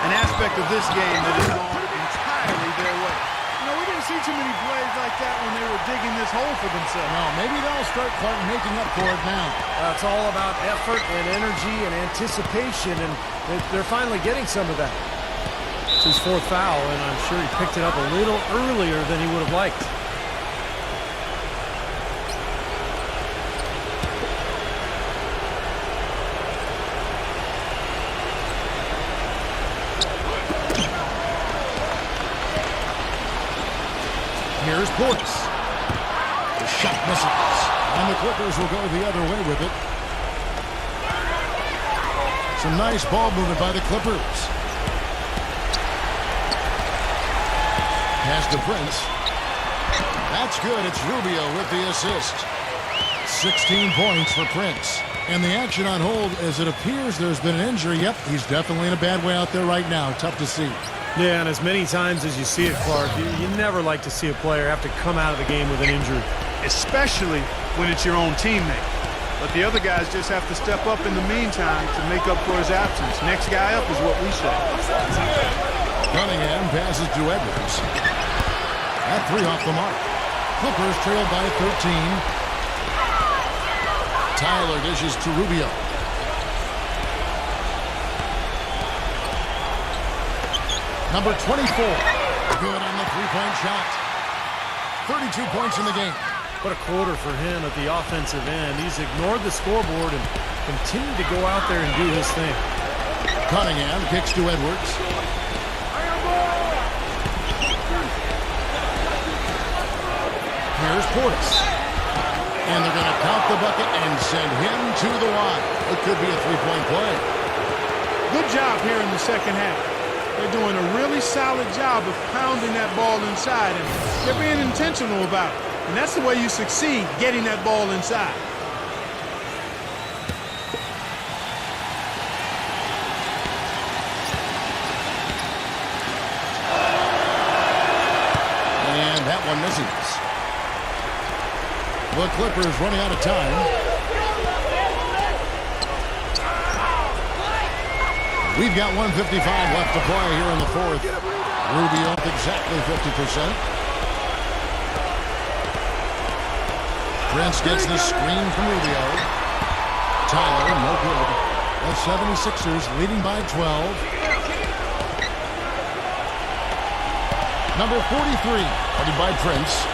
E: an aspect of this game that is gone entirely their way. You know, we didn't see too many plays like that when they were digging this hole for themselves.
C: No, maybe they'll start making up for it now.
D: It's all about effort and energy and anticipation, and they're finally getting some of that. It's his fourth foul, and I'm sure he picked it up a little earlier than he would have liked.
C: Here's Portis. The shot misses. And the Clippers will go the other way with it. Some nice ball movement by the Clippers. Pass to Prince. That's good. It's Rubio with the assist. 16 points for Prince. And the action on hold as it appears there's been an injury. Yep, he's definitely in a bad way out there right now. Tough to see.
D: Yeah, and as many times as you see it, Clark, you never like to see a player have to come out of the game with an injury. Especially when it's your own teammate.
E: But the other guys just have to step up in the meantime to make up for his absence. Next guy up is what we say.
C: Cunningham passes to Edwards. That three off the mark. Clippers trailed by 13. Tyler dishes to Rubio. Number 24. Good on the three-point shot. 32 points in the game.
D: What a quarter for him at the offensive end. He's ignored the scoreboard and continued to go out there and do his thing.
C: Cunningham kicks to Edwards. Here's Portis. And they're going to count the bucket and send him to the line. It could be a three-point play.
E: Good job here in the second half. They're doing a really solid job of pounding that ball inside, and they're being intentional about it. And that's the way you succeed, getting that ball inside.
C: And that one misses. The Clippers running out of time. We've got 1:55 left to play here in the fourth. Rubio up exactly 50%. Prince gets the screen from Rubio. Tyler, no good. The 76ers leading by 12. Number 43, guarded by Prince.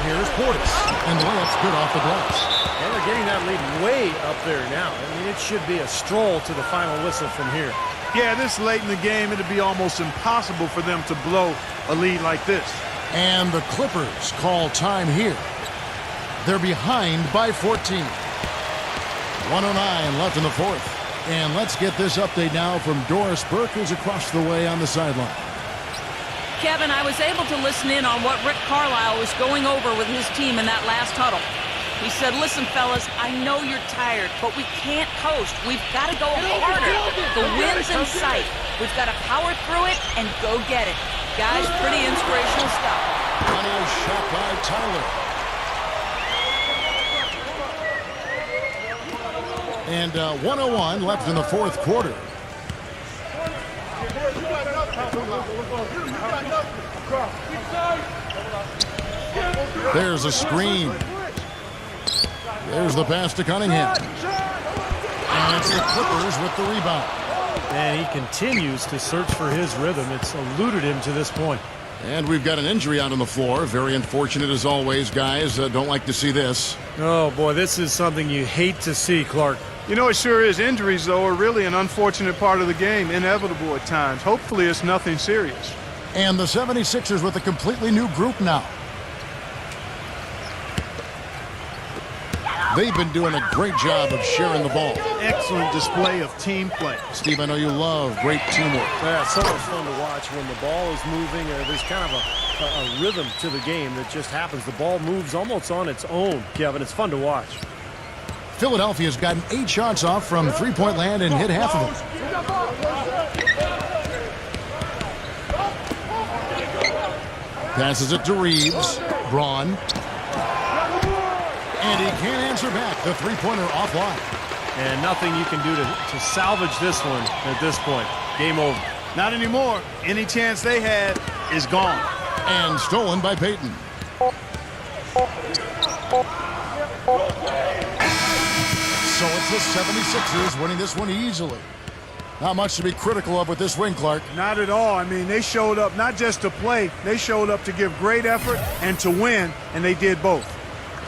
C: Here's Portis. And the layup's good off the glass.
D: And they're getting that lead way up there now. I mean, it should be a stroll to the final whistle from here.
E: Yeah, this late in the game, it'd be almost impossible for them to blow a lead like this.
C: And the Clippers call time here. They're behind by 14. 1:09 left in the fourth. And let's get this update now from Doris Burke, who's across the way on the sideline.
F: Kevin, I was able to listen in on what Rick Carlisle was going over with his team in that last huddle. He said, listen, fellas, I know you're tired, but we can't coast. We've got to go harder. The win's in sight. We've got to power through it and go get it. Guys, pretty inspirational stuff.
C: On a shot by Tyler. And 1:01 left in the fourth quarter. There's a screen. There's the pass to Cunningham. And it's the Clippers with the rebound.
D: And he continues to search for his rhythm. It's eluded him to this point.
C: And we've got an injury out on the floor. Very unfortunate as always, guys. Don't like to see this.
D: Oh, boy, this is something you hate to see, Clark.
E: You know, it sure is. Injuries, though, are really an unfortunate part of the game, inevitable at times. Hopefully it's nothing serious.
C: And the 76ers with a completely new group now. They've been doing a great job of sharing the ball.
E: Excellent display of team play.
C: Steve, I know you love great teamwork.
D: Yeah, it's so much fun to watch when the ball is moving. There's kind of a rhythm to the game that just happens. The ball moves almost on its own, Kevin. It's fun to watch.
C: Philadelphia's gotten 8 shots off from three-point land and hit half of them. Passes it to Reeves. Braun. And he can't answer back. The three-pointer offline.
D: And nothing you can do to salvage this one at this point. Game over.
E: Not anymore. Any chance they had is gone.
C: And stolen by Payton. So it's the 76ers winning this one easily. Not much to be critical of with this win, Clark.
E: Not at all. I mean, they showed up not just to play. They showed up to give great effort and to win, and they did both.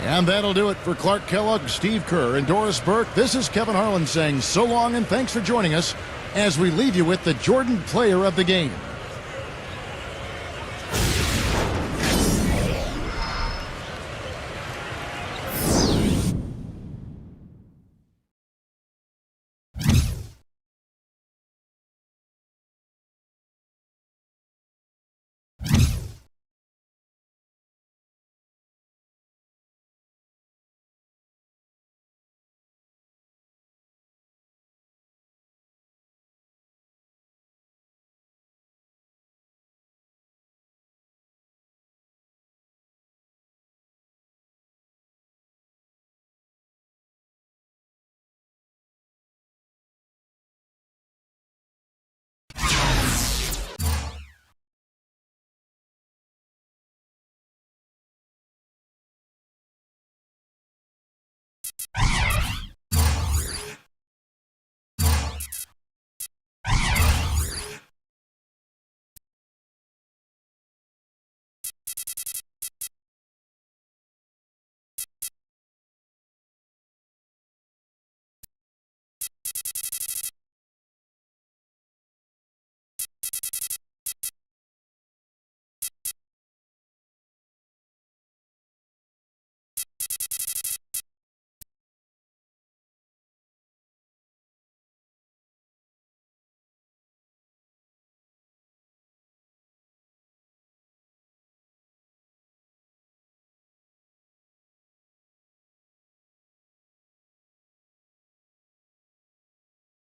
C: And that'll do it for Clark Kellogg, Steve Kerr, and Doris Burke. This is Kevin Harlan saying so long and thanks for joining us as we leave you with the Jordan Player of the Game.